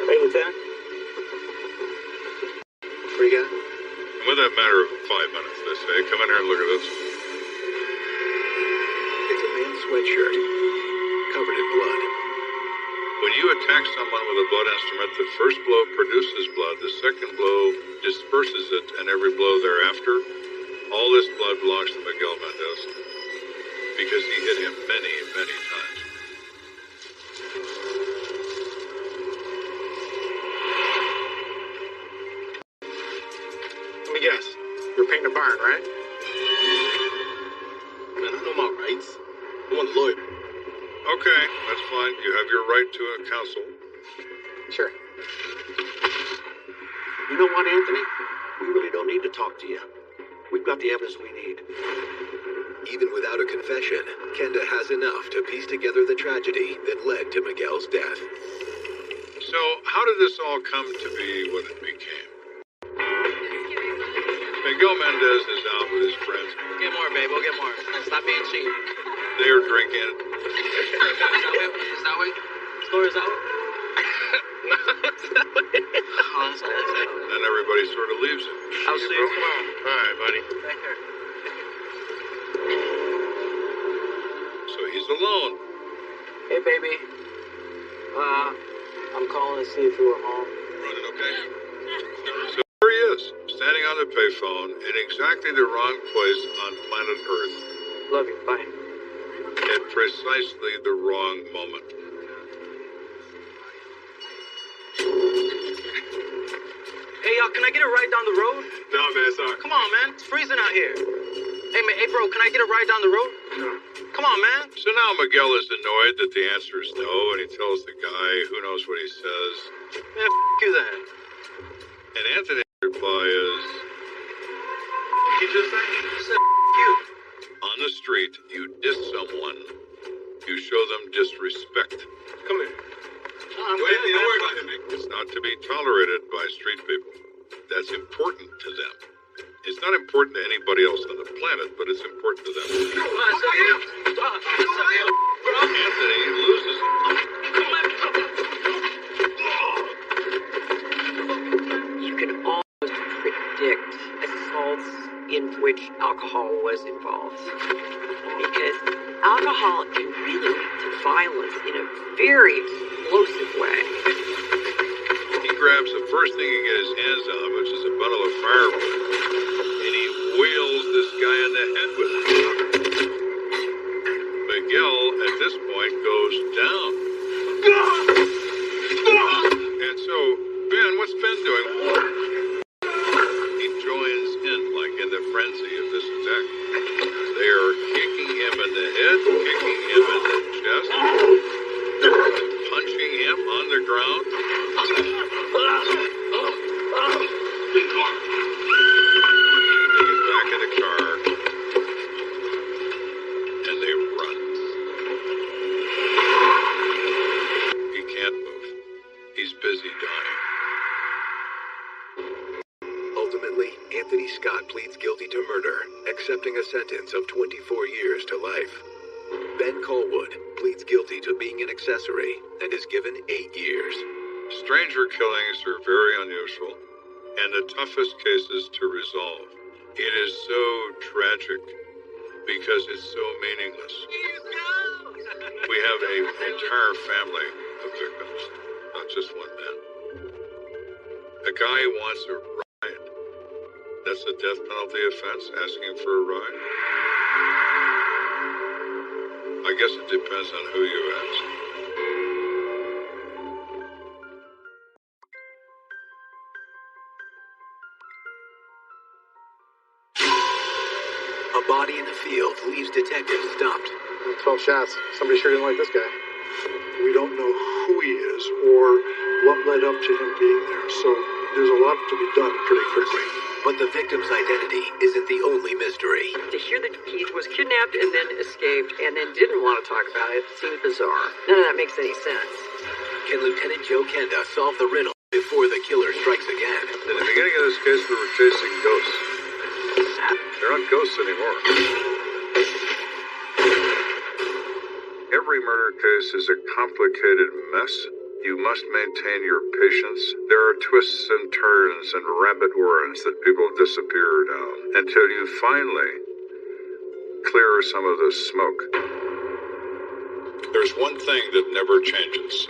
[SPEAKER 8] Hey, Lieutenant.
[SPEAKER 6] What do you got?
[SPEAKER 3] Within a matter of 5 minutes, they say, come in here and look at this.
[SPEAKER 1] It's a man's sweatshirt, covered in blood.
[SPEAKER 3] When you attack someone with a blood instrument, the first blow produces blood, the second blow disperses it, and every blow thereafter, all this blood belongs to Miguel Mendez because he hit him many, many times.
[SPEAKER 6] Let me guess. You're painting a barn, right?
[SPEAKER 4] Man, I know my rights. I want a lawyer.
[SPEAKER 3] Okay, that's fine. You have your right to a counsel.
[SPEAKER 6] Sure.
[SPEAKER 19] You know what, Anthony? We really don't need to talk to you. We've got the evidence we need.
[SPEAKER 1] Even without a confession, Kenda has enough to piece together the tragedy that led to Miguel's death.
[SPEAKER 3] So, how did this all come to be what it became? Miguel Mendez is out with his friends.
[SPEAKER 7] Get more, babe. We'll get more. Stop being cheap.
[SPEAKER 3] They are drinking.
[SPEAKER 7] Is that way? Score is that way?
[SPEAKER 3] And everybody sort of leaves him.
[SPEAKER 7] I'll see you.
[SPEAKER 3] Come on. All right, buddy.
[SPEAKER 7] Take care.
[SPEAKER 3] So he's alone.
[SPEAKER 8] Hey, baby. I'm calling to see if you were home.
[SPEAKER 3] Running okay? So there he is, standing on the payphone in exactly the wrong place on planet Earth.
[SPEAKER 8] Love you. Bye.
[SPEAKER 3] At precisely the wrong moment.
[SPEAKER 21] Hey, y'all, can I get a ride down the road?
[SPEAKER 4] No, man, sorry.
[SPEAKER 21] Come on, man. It's freezing out here. Hey, man, hey, bro, can I get a ride down the road?
[SPEAKER 4] No.
[SPEAKER 21] Come on, man.
[SPEAKER 3] So now Miguel is annoyed that the answer is no, and he tells the guy, who knows what he says.
[SPEAKER 21] Man, you then.
[SPEAKER 3] And Anthony qualify as...
[SPEAKER 4] What did you just say? I said you.
[SPEAKER 3] On the street, you diss someone. You show them disrespect.
[SPEAKER 4] Come here. Don't worry about it, Nick.
[SPEAKER 3] It's not to be tolerated by street people. That's important to them. It's not important to anybody else on the planet, but it's important to them. Anthony loses it.
[SPEAKER 18] You can almost predict assaults in which alcohol was involved. Because alcohol can really lead to violence in a very explosive way.
[SPEAKER 3] He grabs the first thing he can get his hands on, which is a bundle of firewood, and he wheels this guy in the head with it. Miguel, at this point, goes down. And so, Ben, what's Ben doing? He joins in, like in the frenzy of this attack. They are kicking him in the head, kicking him in the chest, punching him on the ground. They get back in the car, and they run. He can't move. He's busy dying.
[SPEAKER 1] Ultimately, Anthony Scott pleads guilty to murder, accepting a sentence of 24 years to life. Ben Colwood pleads guilty to being an accessory and is given 8 years.
[SPEAKER 3] Stranger killings are very unusual and the toughest cases to resolve. It is so tragic because it's so meaningless. We have an entire family of victims, not just one man. A guy who wants a ride. That's a death penalty offense, asking for a ride? I guess it depends on who you ask.
[SPEAKER 1] A body in the field leaves detectives stumped.
[SPEAKER 6] 12 shots. Somebody sure didn't like this guy.
[SPEAKER 9] We don't know who he is or what led up to him being there, so there's a lot to be done pretty quickly.
[SPEAKER 1] But the victim's identity isn't the only mystery.
[SPEAKER 18] To hear that he was kidnapped and then escaped and then didn't want to talk about it seemed bizarre. None of that makes any sense.
[SPEAKER 1] Can Lieutenant Joe Kenda solve the riddle before the killer strikes again?
[SPEAKER 3] In the beginning of this case, we were chasing ghosts. They're not ghosts anymore. Every murder case is a complicated mess. You must maintain your patience. There are twists and turns and rabbit warrens that people disappear down until you finally clear some of the smoke. There's one thing that never changes.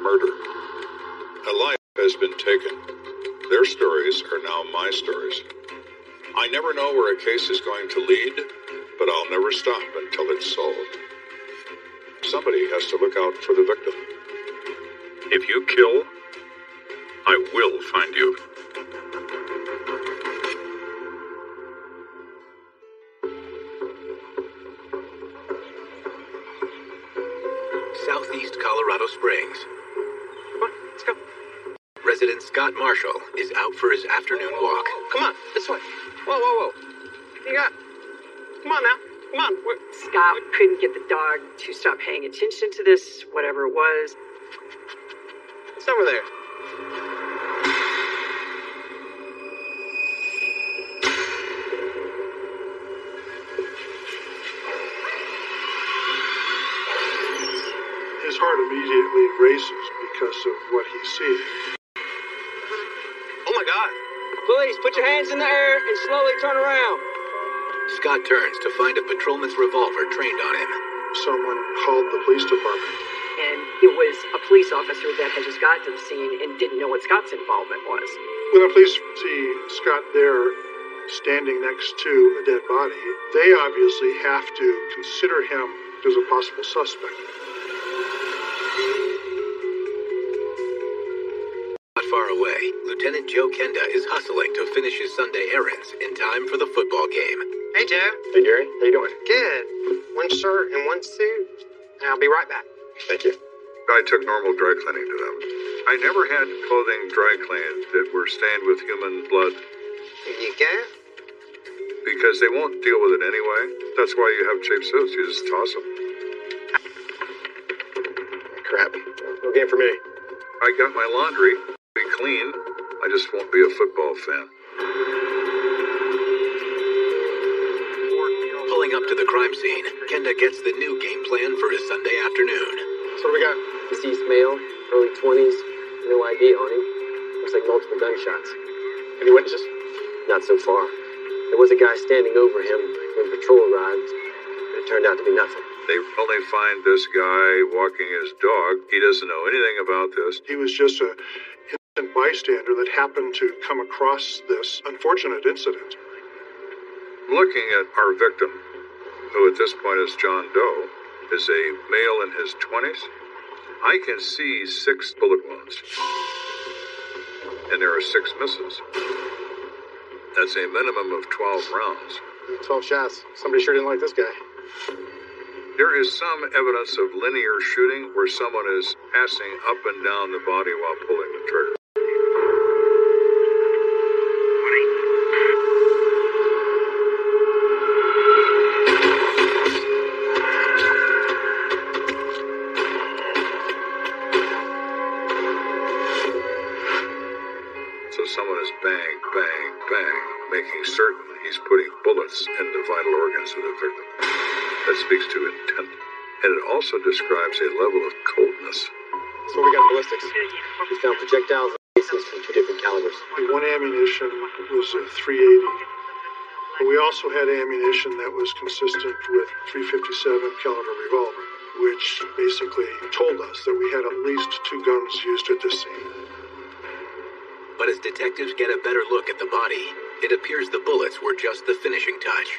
[SPEAKER 3] Murder. A life has been taken. Their stories are now my stories. I never know where a case is going to lead, but I'll never stop until it's solved. Somebody has to look out for the victim. If you kill, I will find you.
[SPEAKER 1] Southeast Colorado Springs.
[SPEAKER 4] Come on, let's go.
[SPEAKER 1] Resident Scott Marshall is out for his afternoon walk.
[SPEAKER 4] Come on, this way. Whoa. What you got? Come on now. Come on.
[SPEAKER 18] Scott couldn't get the dog to stop paying attention to this, whatever it was.
[SPEAKER 4] It's over there.
[SPEAKER 9] His heart immediately races because of what he's seeing.
[SPEAKER 4] Oh my God. Police, put your hands in the air and slowly turn around.
[SPEAKER 1] Scott turns to find a patrolman's revolver trained on him.
[SPEAKER 9] Someone called the police department.
[SPEAKER 18] And it was a police officer that had just gotten to the scene and didn't know what Scott's involvement was.
[SPEAKER 9] When the police see Scott there standing next to a dead body, they obviously have to consider him as a possible suspect.
[SPEAKER 1] Not far away, Lieutenant Joe Kenda is hustling to finish his Sunday errands in time for the football game.
[SPEAKER 6] Hey, Joe. Hey, Gary. How you doing? Good. One shirt and one suit, and I'll be right back. Thank you.
[SPEAKER 3] I took normal dry cleaning to them. I never had clothing dry cleaned that were stained with human blood.
[SPEAKER 6] You can?
[SPEAKER 3] Because they won't deal with it anyway. That's why you have cheap suits. You just toss them.
[SPEAKER 6] Crap. No game for me.
[SPEAKER 3] I got my laundry. Be clean. I just won't be a football fan.
[SPEAKER 1] Pulling up to the crime scene, Kenda gets the new game plan for his Sunday afternoon.
[SPEAKER 6] So what do we got?
[SPEAKER 2] Deceased male, early 20s, no ID on him. Looks like multiple gunshots.
[SPEAKER 6] Any witnesses?
[SPEAKER 2] Not so far. There was a guy standing over him when patrol arrived, but it turned out to be nothing.
[SPEAKER 3] They only find this guy walking his dog. He doesn't know anything about this.
[SPEAKER 10] He was just a innocent bystander that happened to come across this unfortunate incident.
[SPEAKER 3] Looking at our victim, who at this point is John Doe, is a male in his 20s. I can see 6 bullet wounds. And there are 6 misses. That's a minimum of 12 rounds.
[SPEAKER 6] 12 shots. Somebody sure didn't like this guy.
[SPEAKER 3] There is some evidence of linear shooting where someone is passing up and down the body while pulling the trigger. So someone is bang, bang, bang, making certain he's putting bullets in the vital organs of the victim. That speaks to intent. And it also describes a level of coldness.
[SPEAKER 6] So we got ballistics.
[SPEAKER 2] We found projectiles and cases from 2 different calibers.
[SPEAKER 10] The one ammunition was a .380. But we also had ammunition that was consistent with .357 caliber revolver, which basically told us that we had at least 2 guns used at this scene.
[SPEAKER 1] But as detectives get a better look at the body, it appears the bullets were just the finishing touch.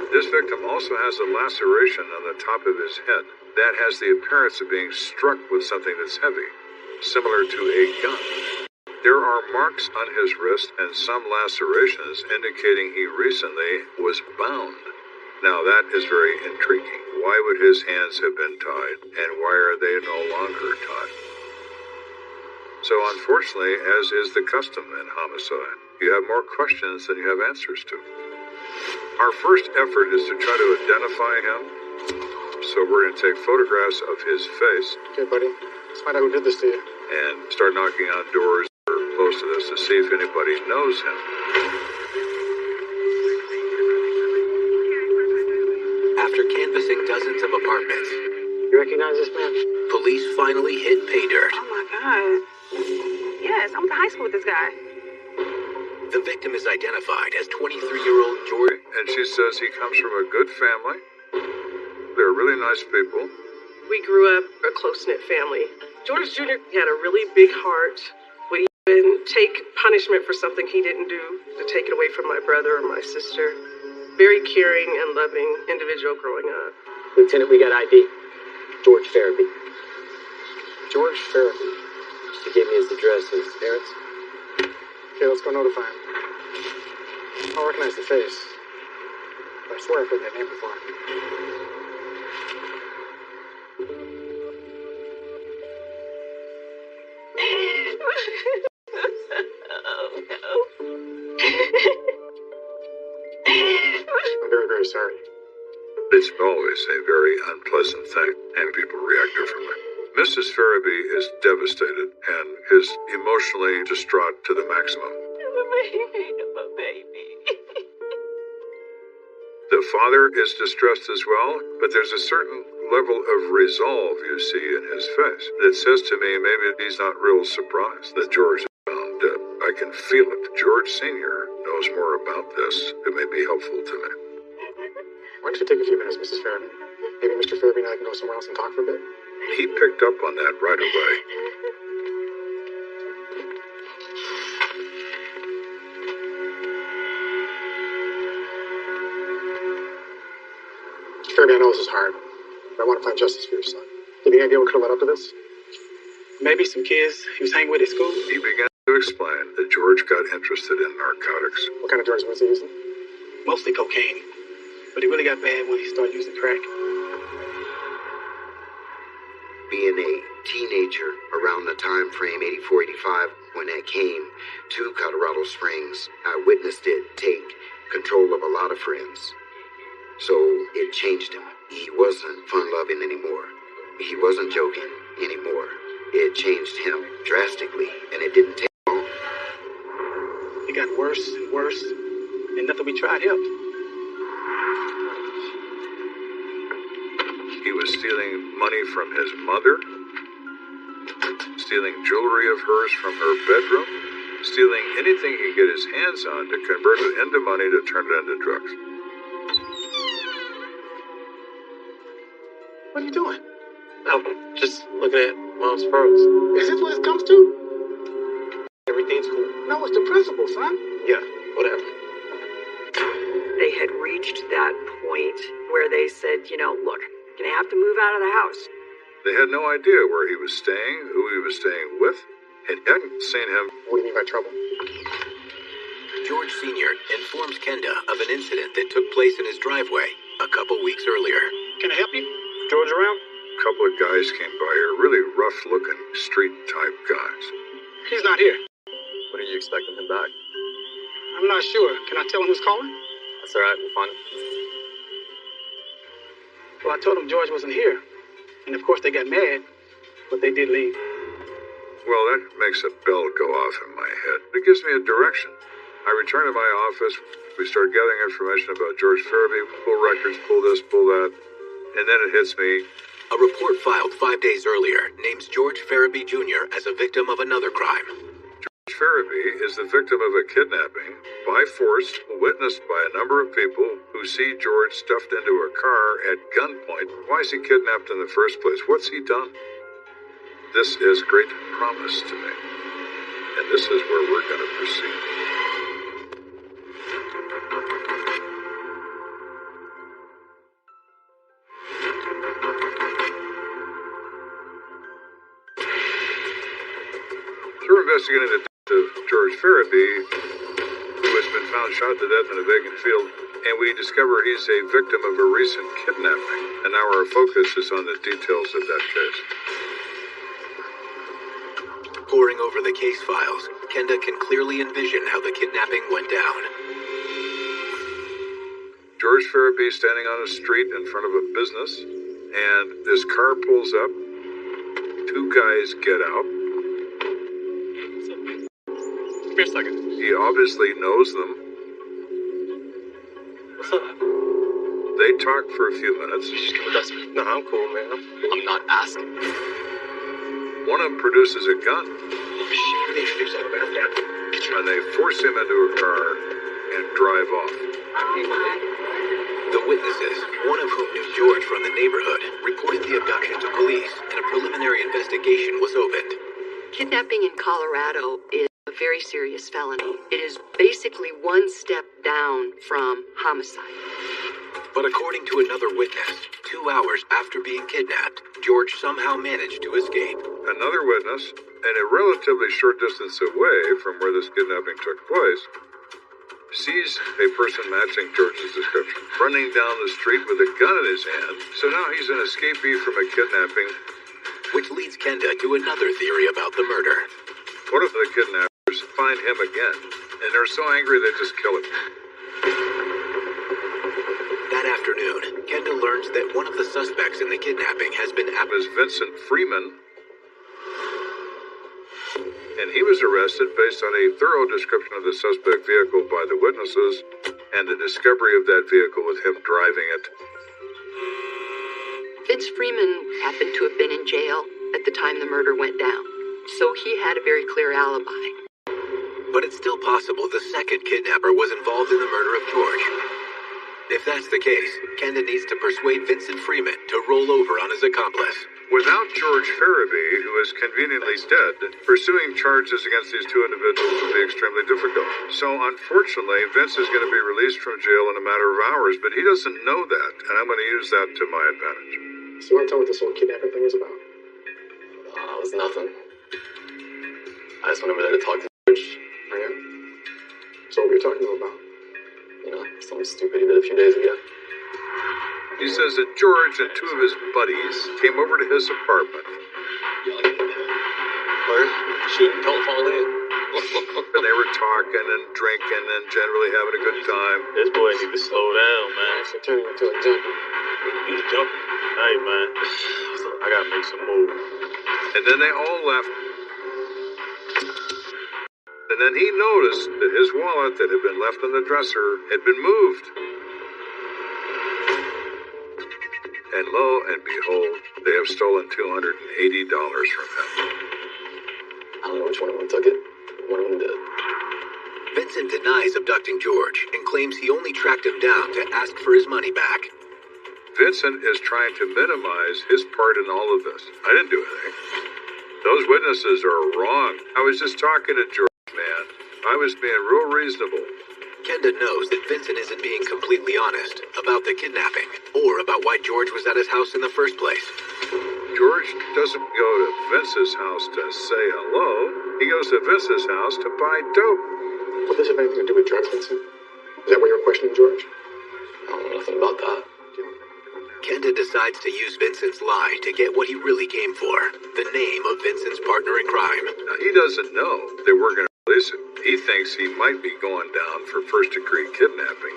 [SPEAKER 3] This victim also has a laceration on the top of his head that has the appearance of being struck with something that's heavy, similar to a gun. There are marks on his wrist and some lacerations indicating he recently was bound. Now that is very intriguing. Why would his hands have been tied, and why are they no longer tied? So unfortunately, as is the custom in homicide, you have more questions than you have answers to. Our first effort is to try to identify him. So we're going to take photographs of his face.
[SPEAKER 6] Okay, buddy. Let's find out who did this to you.
[SPEAKER 3] And start knocking on doors or close to this to see if anybody knows him.
[SPEAKER 1] After canvassing dozens of apartments,
[SPEAKER 2] You recognize this man?
[SPEAKER 1] police finally hit pay dirt.
[SPEAKER 20] Oh my God. Yes, I went to high school with this guy.
[SPEAKER 1] The victim is identified as 23-year-old George.
[SPEAKER 3] And she says he comes from a good family. They're really nice people.
[SPEAKER 12] We grew up a close-knit family. George Jr. had a really big heart. Would even take punishment for something he didn't do to take it away from my brother or my sister. Very caring and loving individual growing up.
[SPEAKER 2] Lieutenant, we got ID. George Farabee.
[SPEAKER 6] George Farabee.
[SPEAKER 2] He gave me his address and his parents.
[SPEAKER 6] Okay, let's go notify him. I don't recognize the face. But I swear I've heard that name before. I'm very, very sorry.
[SPEAKER 3] It's always a very unpleasant thing, and people react differently. Mrs. Farabee is devastated and is emotionally distraught to the maximum. The father is distressed as well, but there's a certain level of resolve you see in his face that says to me maybe he's not real surprised that George is found dead. I can feel it. George Sr. knows more about this. It may be helpful to me.
[SPEAKER 6] Why don't you take a few minutes, Mrs. Farabee? Maybe Mr. Farabee and I can go somewhere else and talk for a bit.
[SPEAKER 3] He picked up on that right away.
[SPEAKER 6] Mr. Farabee, I know this is hard, but I want to find justice for your son. Do you think any idea what could have led up to this?
[SPEAKER 23] Maybe some kids he was hanging with at school.
[SPEAKER 3] He began to explain that George got interested in narcotics.
[SPEAKER 6] What kind of drugs was he using?
[SPEAKER 23] Mostly cocaine. But he really got bad when he started using crack.
[SPEAKER 11] being a teenager around the time frame 84-85 when that came to Colorado Springs, I witnessed it take control of a lot of friends. So it changed him. He wasn't fun-loving anymore. He wasn't joking anymore. It changed him drastically, and it didn't take long.
[SPEAKER 23] It got worse and worse, and nothing we tried helped.
[SPEAKER 3] He was stealing money from his mother, stealing jewelry of hers from her bedroom, stealing anything he could get his hands on to convert it into money to turn it into drugs.
[SPEAKER 23] What are you doing?
[SPEAKER 8] I'm just looking at Mom's pearls.
[SPEAKER 23] Is this what it comes to?
[SPEAKER 8] Everything's cool.
[SPEAKER 23] No, it's the principle, son.
[SPEAKER 8] Yeah, whatever.
[SPEAKER 18] They had reached that point where they said, look, you're gonna have to move out of the house.
[SPEAKER 3] They had no idea where he was staying, who he was staying with, and hadn't seen him.
[SPEAKER 6] What do you mean by trouble?
[SPEAKER 1] George Sr. informs Kenda of an incident that took place in his driveway a couple weeks earlier.
[SPEAKER 23] Can I help you?
[SPEAKER 3] George around? A couple of guys came by here, really rough-looking, street-type guys.
[SPEAKER 23] He's not here.
[SPEAKER 8] When are you expecting him back?
[SPEAKER 23] I'm not sure. Can I tell him who's calling?
[SPEAKER 8] That's alright, we'll find him.
[SPEAKER 23] Well, I told him George wasn't here. And of course they got mad, but they did leave.
[SPEAKER 3] Well, that makes a bell go off in my head. It gives me a direction. I return to my office. We start gathering information about George Farabee, pull records, pull this, pull that. And then it hits me.
[SPEAKER 1] A report filed 5 days earlier names George Farabee Jr. as a victim of another crime.
[SPEAKER 3] George Farabee is the victim of a kidnapping by force witnessed by a number of people who see George stuffed into a car at gunpoint. Why is he kidnapped in the first place? What's he done? This is great promise to me. And this is where we're going to proceed. Through investigating the death of George Farabee, who has been found shot to death in a vacant field, and we discover he's a victim of a recent kidnapping. And now our focus is on the details of that case.
[SPEAKER 1] Poring over the case files, Kenda can clearly envision how the kidnapping went down.
[SPEAKER 3] George Farabee standing on a street in front of a business, and this car pulls up. Two guys get out.
[SPEAKER 8] Give me a second.
[SPEAKER 3] He obviously knows them.
[SPEAKER 8] What's up?
[SPEAKER 3] They talk for a few minutes.
[SPEAKER 8] You just come with us. No, I'm cool, man. I'm not asking.
[SPEAKER 3] One of them produces a gun.
[SPEAKER 8] Oh, shit. They introduce him about that.
[SPEAKER 3] And they force him into a car and drive off.
[SPEAKER 1] The witnesses, one of whom knew George from the neighborhood, reported the abduction to police, and a preliminary investigation was opened.
[SPEAKER 18] Kidnapping in Colorado is a very serious felony. It is basically one step down from homicide.
[SPEAKER 1] But according to another witness, 2 hours after being kidnapped, George somehow managed to escape.
[SPEAKER 3] Another witness, and a relatively short distance away from where this kidnapping took place, sees a person matching George's description running down the street with a gun in his hand. So now he's an escapee from a kidnapping.
[SPEAKER 1] Which leads Kenda to another theory about the murder.
[SPEAKER 3] What if the kidnappers find him again, and they're so angry they just kill him?
[SPEAKER 1] That afternoon, Kenda learns that one of the suspects in the kidnapping has been
[SPEAKER 3] as Vincent Freeman, and he was arrested based on a thorough description of the suspect vehicle by the witnesses and the discovery of that vehicle with him driving it.
[SPEAKER 18] Vince Freeman happened to have been in jail at the time the murder went down, so he had a very clear alibi.
[SPEAKER 1] But it's still possible the second kidnapper was involved in the murder of George. If that's the case, Kenda needs to persuade Vincent Freeman to roll over on his accomplice.
[SPEAKER 3] Without George Farabee, who is conveniently dead, pursuing charges against these two individuals will be extremely difficult. So, unfortunately, Vince is going to be released from jail in a matter of hours, but he doesn't know that, and I'm going to use that to my advantage.
[SPEAKER 6] So you want to tell what this whole kidnapping thing was about?
[SPEAKER 8] It was nothing. I just went over there to talk to George.
[SPEAKER 6] Oh, yeah? So what were you talking to him about?
[SPEAKER 8] You know, something stupid he did a few days ago.
[SPEAKER 3] He says that George and two of his buddies came over to his apartment
[SPEAKER 2] smart. Shoot, don't fall in.
[SPEAKER 3] And they were talking and drinking and generally having a good time.
[SPEAKER 8] This boy needs to slow down, man.
[SPEAKER 2] So turning into a junkie.
[SPEAKER 8] He's jumping. Hey, man. I gotta make some moves.
[SPEAKER 3] And then they all left. And then he noticed that his wallet that had been left on the dresser had been moved. And lo and behold, they have stolen $280 from him.
[SPEAKER 2] I don't know which one of them took it. One of them did.
[SPEAKER 1] Vincent denies abducting George and claims he only tracked him down to ask for his money back.
[SPEAKER 3] Vincent is trying to minimize his part in all of this. I didn't do anything. Those witnesses are wrong. I was just talking to George, man. I was being real reasonable.
[SPEAKER 1] Kenda knows that Vincent isn't being completely honest about the kidnapping or about why George was at his house in the first place.
[SPEAKER 3] George doesn't go to Vince's house to say hello. He goes to Vince's house to buy dope.
[SPEAKER 6] Would this have anything to do with drugs, Vincent? Is that why you were questioning George?
[SPEAKER 2] I don't know nothing about that.
[SPEAKER 1] Kenda decides to use Vincent's lie to get what he really came for, the name of Vincent's partner in crime.
[SPEAKER 3] Now, he doesn't know that we're going to release it. He thinks he might be going down for first-degree kidnapping.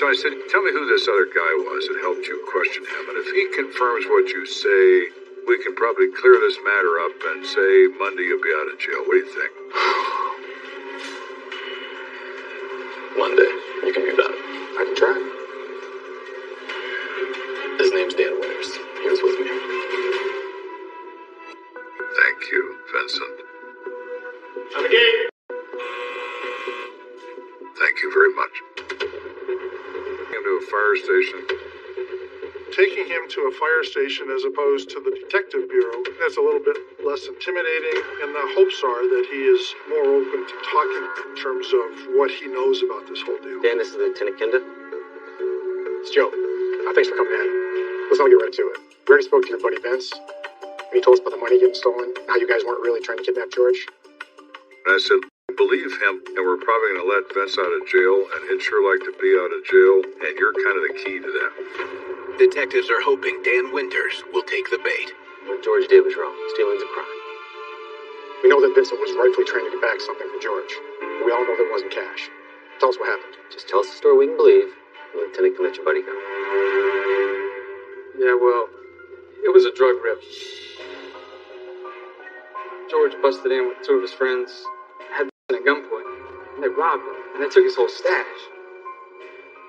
[SPEAKER 3] So I said, tell me who this other guy was that helped you question him. And if he confirms what you say, we can probably clear this matter up and say Monday you'll be out of jail. What do you think?
[SPEAKER 2] Monday. You can do that.
[SPEAKER 6] I can try.
[SPEAKER 2] His name's Dan Winters. He was with me.
[SPEAKER 3] Thank you, Vincent.
[SPEAKER 17] Okay.
[SPEAKER 3] Thank you very much. Came to a fire station.
[SPEAKER 10] Taking him to a fire station as opposed to the detective bureau, that's a little bit less intimidating, and the hopes are that he is more open to talking in terms of what he knows about this whole deal.
[SPEAKER 2] Dan, this is Lieutenant Kenda.
[SPEAKER 6] It's Joe. Thanks for coming in. Let's not get right to it. We already spoke to your buddy Vince, and he told us about the money getting stolen, and how you guys weren't really trying to kidnap George.
[SPEAKER 3] And I said, believe him, and we're probably going to let Vince out of jail, and he'd sure like to be out of jail, and you're kind of the key to that.
[SPEAKER 1] Detectives are hoping Dan Winters will take the bait.
[SPEAKER 2] What George did was wrong. Stealing's a crime.
[SPEAKER 6] We know that Vincent was rightfully trying to get back something from George, but we all know that it wasn't cash. Tell us what happened.
[SPEAKER 2] Just tell us the story we can believe, and Lieutenant can let your buddy go.
[SPEAKER 5] Yeah, well, it was a drug rip. George busted in with two of his friends, had at gunpoint, and they robbed him, and they took his whole stash.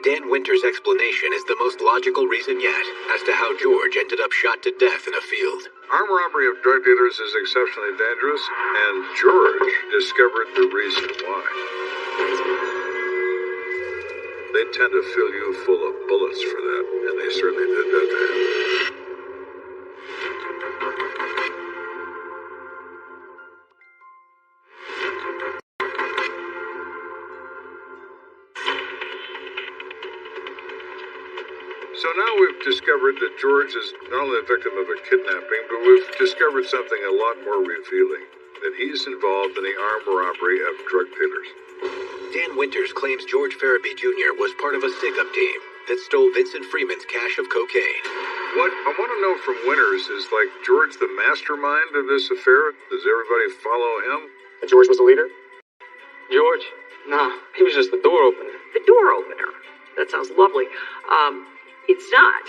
[SPEAKER 1] Dan Winters' explanation is the most logical reason yet as to how George ended up shot to death in a field.
[SPEAKER 3] Armed robbery of drug dealers is exceptionally dangerous, and George discovered the reason why. They tend to fill you full of bullets for that, and they certainly did that to him. So now we've discovered that George is not only a victim of a kidnapping, but we've discovered something a lot more revealing, that he's involved in the armed robbery of drug dealers.
[SPEAKER 1] Dan Winters claims George Farabee Jr. was part of a stick-up team that stole Vincent Freeman's cache of cocaine.
[SPEAKER 3] What I want to know from Winters is, like, George the mastermind of this affair? Does everybody follow him?
[SPEAKER 6] And George was the leader?
[SPEAKER 5] George? Nah, he was just the door opener.
[SPEAKER 18] The door opener? That sounds lovely. It's not.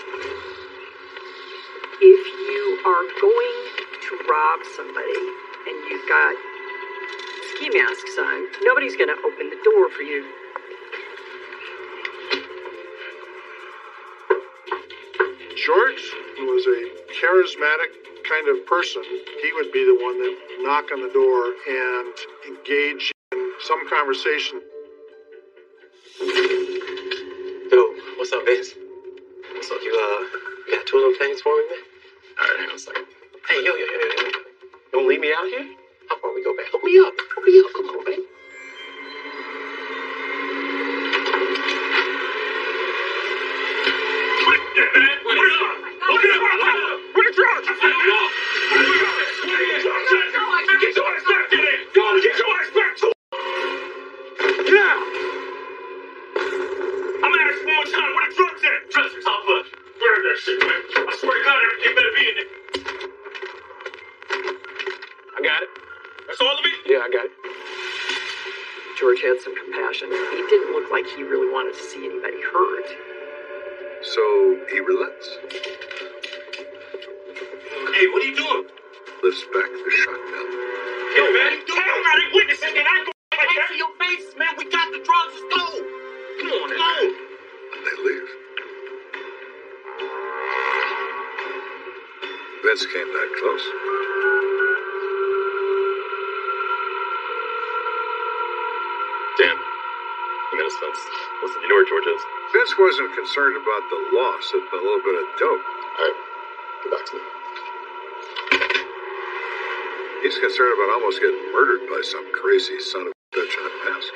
[SPEAKER 18] If you are going to rob somebody and you've got ski masks on, nobody's going to open the door for you.
[SPEAKER 10] George was a charismatic kind of person. He would be the one that would knock on the door and engage in some conversation.
[SPEAKER 2] Yo, what's up, Vince? So you got two little things for me, man? Alright, hang on a second. Hey, yo. Don't leave me out here? How far we go back? Hook me up. Come on, man.
[SPEAKER 17] Where the drugs? Get your ass back in there! Get your ass back to now! I'm asking one more time, where the drugs at?
[SPEAKER 18] George had some compassion. He didn't look like he really wanted to see anybody hurt.
[SPEAKER 3] So he relents.
[SPEAKER 17] Hey, what are you doing?
[SPEAKER 3] Lifts back the shotgun.
[SPEAKER 17] Yo, man, tell him I didn't witness it, man. I ain't gonna like that. Your face, man. We got the drugs to go. Come on, come on.
[SPEAKER 3] And they leave. Vince came that close.
[SPEAKER 2] Dan, you met his fence. Listen, you know where George is?
[SPEAKER 3] Vince wasn't concerned about the loss of a little bit of dope.
[SPEAKER 2] All right, get back to me.
[SPEAKER 3] He's concerned about almost getting murdered by some crazy son of a bitch in a mask.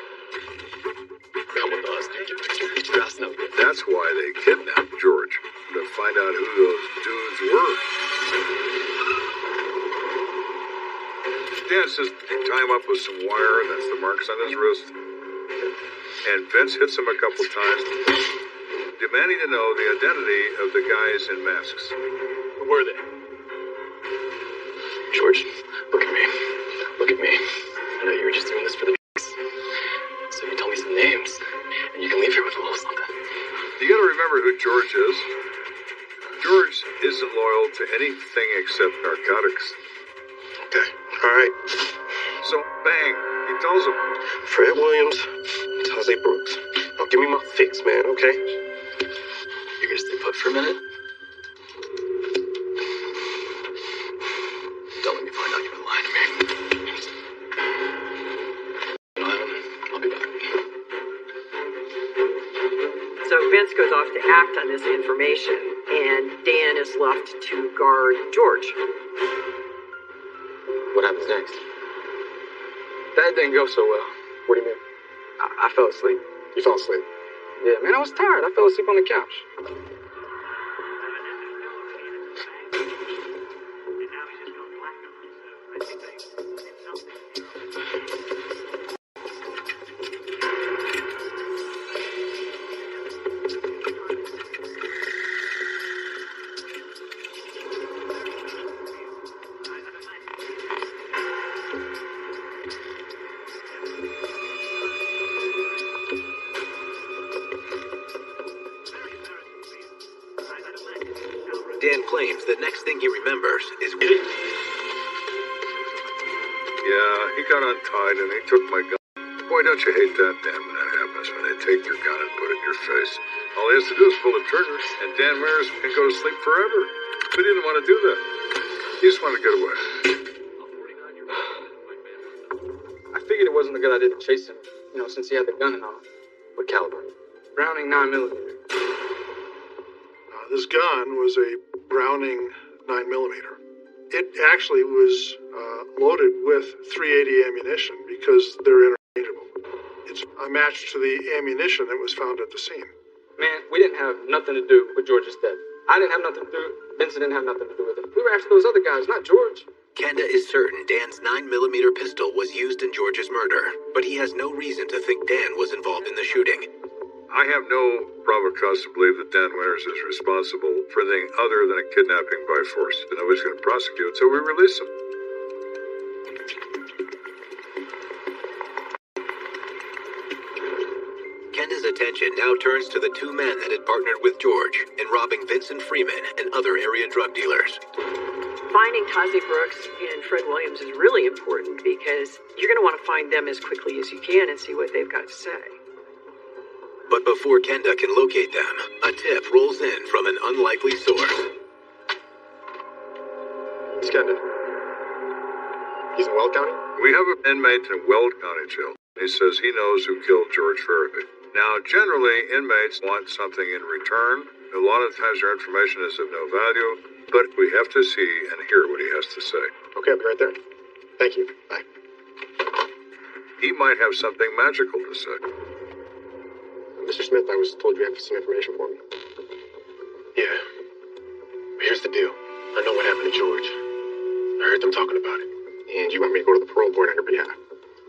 [SPEAKER 2] Come with us, dude. That's no good.
[SPEAKER 3] That's why they kidnapped George, to find out who those dudes were. Dan says they tie him up with some wire, and that's the marks on his wrist. And Vince hits him a couple times, demanding to know the identity of the guys in masks.
[SPEAKER 2] Who were they? George, look at me. Look at me. I know you were just doing this for the drugs. So you tell me some names, and you can leave here with a little something.
[SPEAKER 3] You gotta remember who George is. George isn't loyal to anything except narcotics.
[SPEAKER 2] Okay, alright.
[SPEAKER 3] So, bang, he tells him.
[SPEAKER 2] Fred Williams, Taze Brooks. Now give me my fix, man, okay? You're gonna stay put for a minute? Don't let me find out you've been lying to me. I'll be back.
[SPEAKER 18] So Vince goes off to act on this information, and Dan is left to guard George.
[SPEAKER 5] What happens next? That didn't go so well.
[SPEAKER 6] What do you mean?
[SPEAKER 5] I fell asleep.
[SPEAKER 6] You fell asleep?
[SPEAKER 5] Yeah, man, I was tired. I fell asleep on the couch.
[SPEAKER 1] Dan claims the next thing he remembers is...
[SPEAKER 3] Yeah, he got untied and he took my gun. Boy, don't you hate that, Dan, when that happens, when they take your gun and put it in your face. All he has to do is pull the trigger, and Dan Maris can go to sleep forever. But he didn't want to do that. He just wanted to get away.
[SPEAKER 5] I figured it wasn't a good idea to chase him, since he had the gun and all.
[SPEAKER 6] What caliber?
[SPEAKER 5] Browning 9mm.
[SPEAKER 10] This gun was a Browning 9mm. It actually was loaded with .380 ammunition because they're interchangeable. It's a match to the ammunition that was found at the scene.
[SPEAKER 5] Man, we didn't have nothing to do with George's death. I didn't have nothing to do. Vincent didn't have nothing to do with it. We were after those other guys, not George.
[SPEAKER 1] Kenda is certain Dan's 9mm pistol was used in George's murder, but he has no reason to think Dan was involved in the shooting.
[SPEAKER 3] I have no probable cause to believe that Dan Winters is responsible for anything other than a kidnapping by force. And nobody's going to prosecute, so we release him.
[SPEAKER 1] Kenda's attention now turns to the two men that had partnered with George in robbing Vincent Freeman and other area drug dealers.
[SPEAKER 18] Finding Taze Brooks and Fred Williams is really important because you're going to want to find them as quickly as you can and see what they've got to say.
[SPEAKER 1] But before Kenda can locate them, a tip rolls in from an unlikely source.
[SPEAKER 6] It's Kenda. He's in Weld County?
[SPEAKER 3] We have an inmate in Weld County Jail. He says he knows who killed George Farragut. Now, generally, inmates want something in return. A lot of times their information is of no value, but we have to see and hear what he has to say.
[SPEAKER 6] Okay, I'll be right there. Thank you. Bye.
[SPEAKER 3] He might have something magical to say.
[SPEAKER 6] Mr. Smith, I was told you have some information for me. Yeah. But here's the deal. I know what happened to George. I heard them talking about it. And you want me to go to the parole board on your behalf.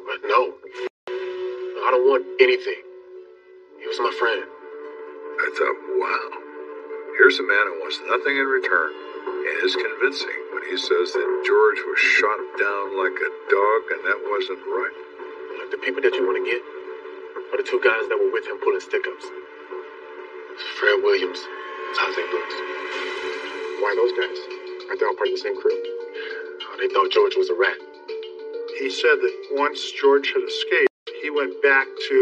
[SPEAKER 6] But no. I don't want anything. He was my friend.
[SPEAKER 3] I thought, wow. Here's a man who wants nothing in return. And is convincing when he says that George was shot down like a dog and that wasn't right.
[SPEAKER 6] Like the people that you want to get?
[SPEAKER 2] are the two guys that were with him pulling stick-ups. Fred Williams, Taze Brooks.
[SPEAKER 6] Why those guys? Aren't they all part of the same crew?
[SPEAKER 2] Oh, they thought George was a rat.
[SPEAKER 10] He said that once George had escaped, he went back to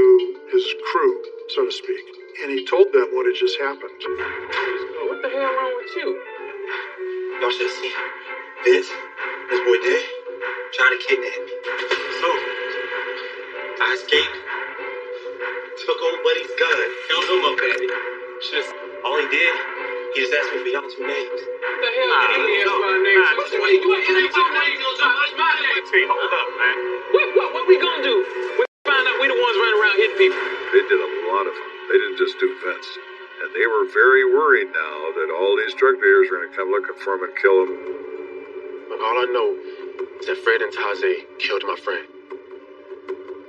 [SPEAKER 10] his crew, so to speak, and he told them what had just happened.
[SPEAKER 12] What the hell wrong with you?
[SPEAKER 2] Y'all should have seen Vince, his boy Dad, trying to kidnap me. So, I escaped. Took old buddy's gun, held him up at it. All he did, he just asked me for y'all two names.
[SPEAKER 12] What the hell did he ask my name? It ain't your name, it's my name.
[SPEAKER 2] Hold up, man.
[SPEAKER 12] What we gonna do? We find out we the ones running around hitting people.
[SPEAKER 3] They did a lot of them. They didn't just do Vince. And they were very worried now that all these drug dealers were going to come looking for him and kill him.
[SPEAKER 2] Look, all I know is that Fred and Taze killed my friend.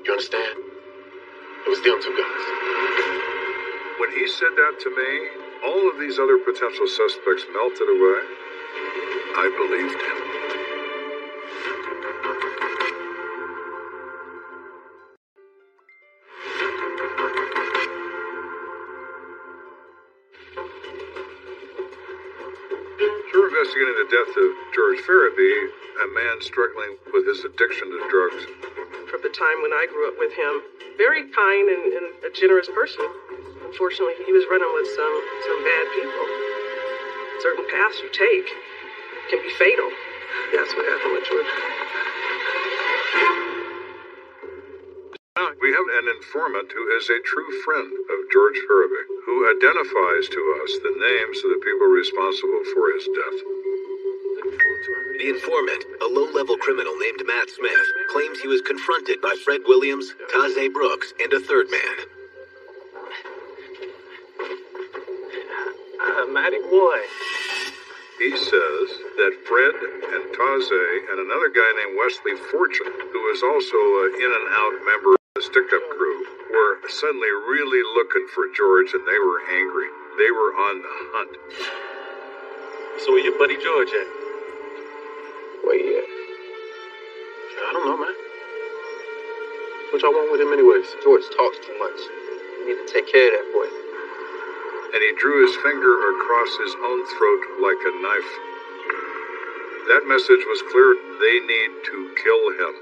[SPEAKER 2] You understand? It was them two guys.
[SPEAKER 3] When he said that to me, all of these other potential suspects melted away. I believed him. We're investigating the death of George Farabee, a man struggling with his addiction to drugs.
[SPEAKER 12] From the time when I grew up with him, very kind and a generous person. Unfortunately, he was running with some bad people. Certain paths you take can be fatal. That's what happened with George.
[SPEAKER 3] We have an informant who is a true friend of George Farabee, who identifies to us the names of the people responsible for his death.
[SPEAKER 1] The informant, a low-level criminal named Matt Smith, claims he was confronted by Fred Williams, Taze Brooks, and a third man.
[SPEAKER 2] Matty boy.
[SPEAKER 3] He says that Fred and Taze and another guy named Wesley Fortune, who was also an in-and-out member of the stick-up crew, were suddenly really looking for George, and they were angry. They were on the hunt.
[SPEAKER 2] So where your buddy George at? Where he at? I don't know, man. What y'all want with him anyways?
[SPEAKER 5] George talks too much. You need to take care of that boy.
[SPEAKER 3] And he drew his finger across his own throat like a knife. That message was clear. They need to kill him.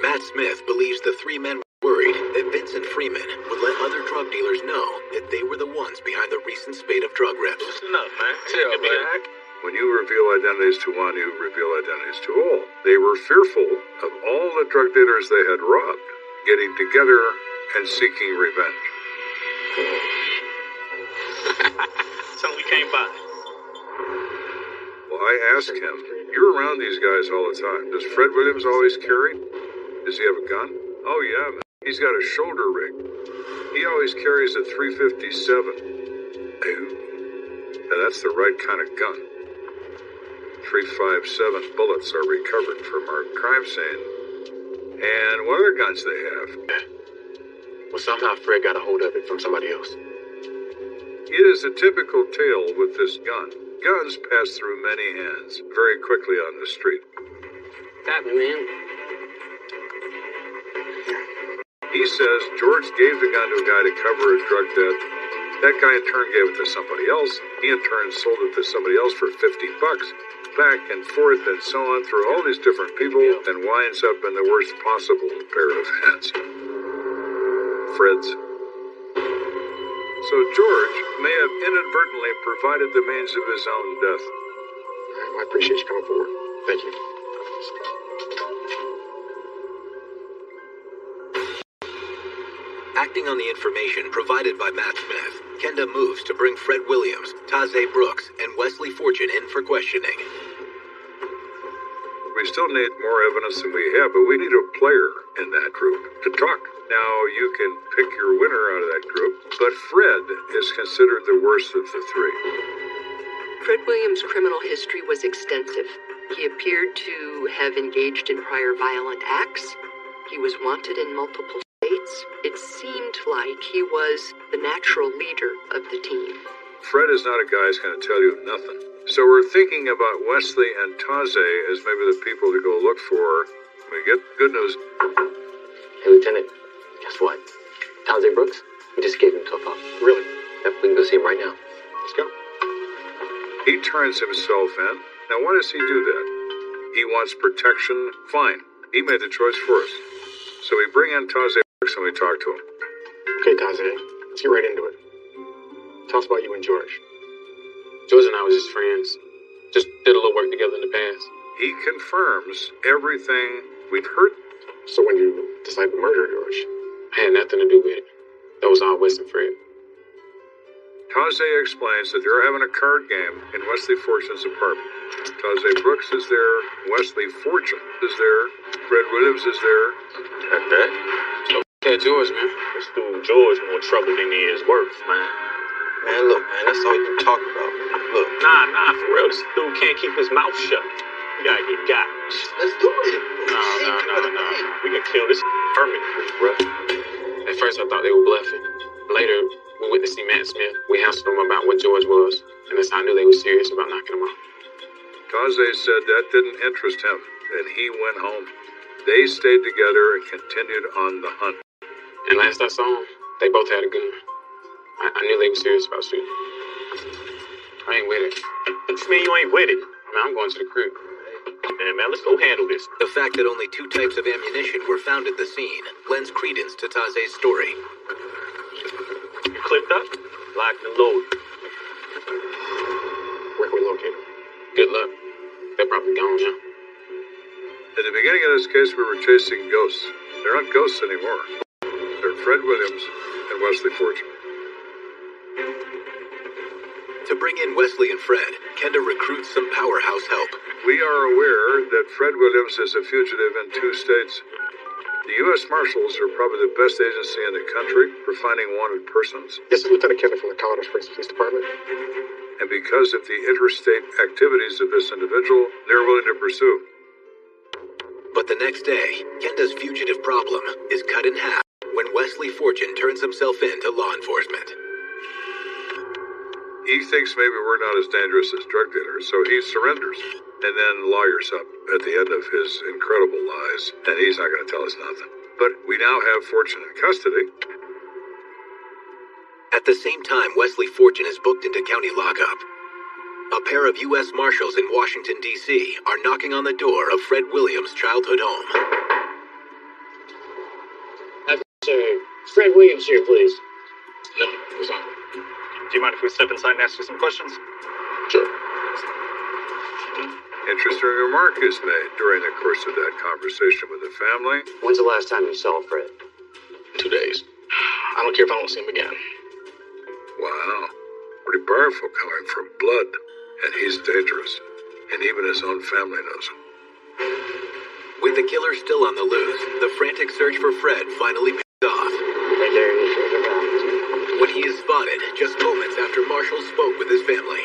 [SPEAKER 1] Matt Smith believes the three men were worried that Vincent Freeman would let other drug dealers know that they were the ones behind the recent spate of drug rips.
[SPEAKER 2] Listen up, man.
[SPEAKER 3] Chill, man. When you reveal identities to one, you reveal identities to all. They were fearful of all the drug dealers they had robbed, getting together and seeking revenge.
[SPEAKER 17] Something we came by.
[SPEAKER 3] Well, I asked him, you're around these guys all the time. Does Fred Williams always carry? Does he have a gun? Oh, yeah, man. He's got a shoulder rig. He always carries a .357. And that's the right kind of gun. 357 bullets are recovered from our crime scene. And what other guns they have?
[SPEAKER 2] Well, somehow Fred got a hold of it from somebody else.
[SPEAKER 3] It is a typical tale with this gun. Guns pass through many hands very quickly on the street.
[SPEAKER 5] Got me, man.
[SPEAKER 3] He says George gave the gun to a guy to cover a drug debt. That guy in turn gave it to somebody else. He in turn sold it to somebody else for $50. Back and forth and so on through all these different people and winds up in the worst possible pair of hands. Fred's. So George may have inadvertently provided the means of his own death.
[SPEAKER 6] I appreciate you coming forward. Thank you.
[SPEAKER 1] Acting on the information provided by Matt Smith, Kenda moves to bring Fred Williams, Taze Brooks, and Wesley Fortune in for questioning.
[SPEAKER 3] We still need more evidence than we have, but we need a player in that group to talk. Now, you can pick your winner out of that group, but Fred is considered the worst of the three.
[SPEAKER 14] Fred Williams' criminal history was extensive. He appeared to have engaged in prior violent acts. He was wanted in multiple states. It seemed like he was the natural leader of the team.
[SPEAKER 3] Fred is not a guy who's going to tell you nothing. So we're thinking about Wesley and Taze as maybe the people to go look for. We get good news.
[SPEAKER 2] Hey, Lieutenant, guess what? Taze Brooks? We just gave him to a pop.
[SPEAKER 6] Really?
[SPEAKER 2] Yep, we can go see him right now.
[SPEAKER 6] Let's go.
[SPEAKER 3] He turns himself in. Now, why does he do that? He wants protection. Fine. He made the choice for us. So we bring in Taze Brooks and we talk to him.
[SPEAKER 6] Okay, Taze, let's get right into it. Tell us about you and George.
[SPEAKER 5] George and I was just friends. Just did a little work together in the past.
[SPEAKER 3] He confirms everything we've heard.
[SPEAKER 6] So when you decided to murder George?
[SPEAKER 5] I had nothing to do with it. That was all Wes and Fred.
[SPEAKER 3] Taze explains that they're having a card game in Wesley Fortune's apartment. Taze Brooks is there, Wesley Fortune is there, Fred Williams is there.
[SPEAKER 2] At that?
[SPEAKER 5] So that George, man.
[SPEAKER 2] This dude George more trouble than he is worth, man.
[SPEAKER 13] Man, look, man, that's all you talk about. Look.
[SPEAKER 2] Nah, for real. This dude can't keep his mouth shut. We gotta get got.
[SPEAKER 13] Let's do it.
[SPEAKER 2] No. We can kill this permanently, bro.
[SPEAKER 5] At first, I thought they were bluffing. Later, we went to see Matt Smith. We asked them about what George was, and that's how I knew they were serious about knocking him out.
[SPEAKER 3] Taze said that didn't interest him, and he went home. They stayed together and continued on the hunt.
[SPEAKER 5] And last I saw them, they both had a gun. I knew they were serious about shooting. I ain't with it.
[SPEAKER 2] What you mean you ain't with it?
[SPEAKER 5] I mean, I'm going to the crib.
[SPEAKER 2] Man, let's go handle this.
[SPEAKER 1] The fact that only 2 types of ammunition were found at the scene lends credence to Taze's story.
[SPEAKER 2] You clipped up? Locked and loaded.
[SPEAKER 6] Where can we locate him?
[SPEAKER 5] Good luck. They're probably gone now.
[SPEAKER 3] At the beginning of this case, we were chasing ghosts. They're not ghosts anymore. They're Fred Williams and Wesley Fortune.
[SPEAKER 1] To bring in Wesley and Fred, Kenda recruits some powerhouse help.
[SPEAKER 3] We are aware that Fred Williams is a fugitive in 2 states. The U.S. Marshals are probably the best agency in the country for finding wanted persons.
[SPEAKER 6] This is Lieutenant Kenda from the Colorado Springs Police Department.
[SPEAKER 3] And because of the interstate activities of this individual, they're willing to pursue.
[SPEAKER 1] But the next day, Kenda's fugitive problem is cut in half when Wesley Fortune turns himself in to law enforcement.
[SPEAKER 3] He thinks maybe we're not as dangerous as drug dealers, so he surrenders and then lawyers up at the end of his incredible lies, and he's not going to tell us nothing. But we now have Fortune in custody.
[SPEAKER 1] At the same time, Wesley Fortune is booked into county lockup. A pair of U.S. Marshals in Washington, D.C. are knocking on the door of Fred Williams' childhood home.
[SPEAKER 2] Fred Williams here, please.
[SPEAKER 13] No, what's on?
[SPEAKER 17] Do you mind if we step inside and ask you some questions?
[SPEAKER 13] Sure.
[SPEAKER 3] Interesting remark is made during the course of that conversation with the family.
[SPEAKER 2] When's the last time you saw Fred?
[SPEAKER 13] 2 days. I don't care if I don't see him again.
[SPEAKER 3] Wow. Pretty powerful coming from blood. And he's dangerous. And even his own family knows him.
[SPEAKER 1] With the killer still on the loose, the frantic search for Fred finally pays off.
[SPEAKER 2] Right there,
[SPEAKER 1] When he is spotted, just moments after Marshall spoke with his family.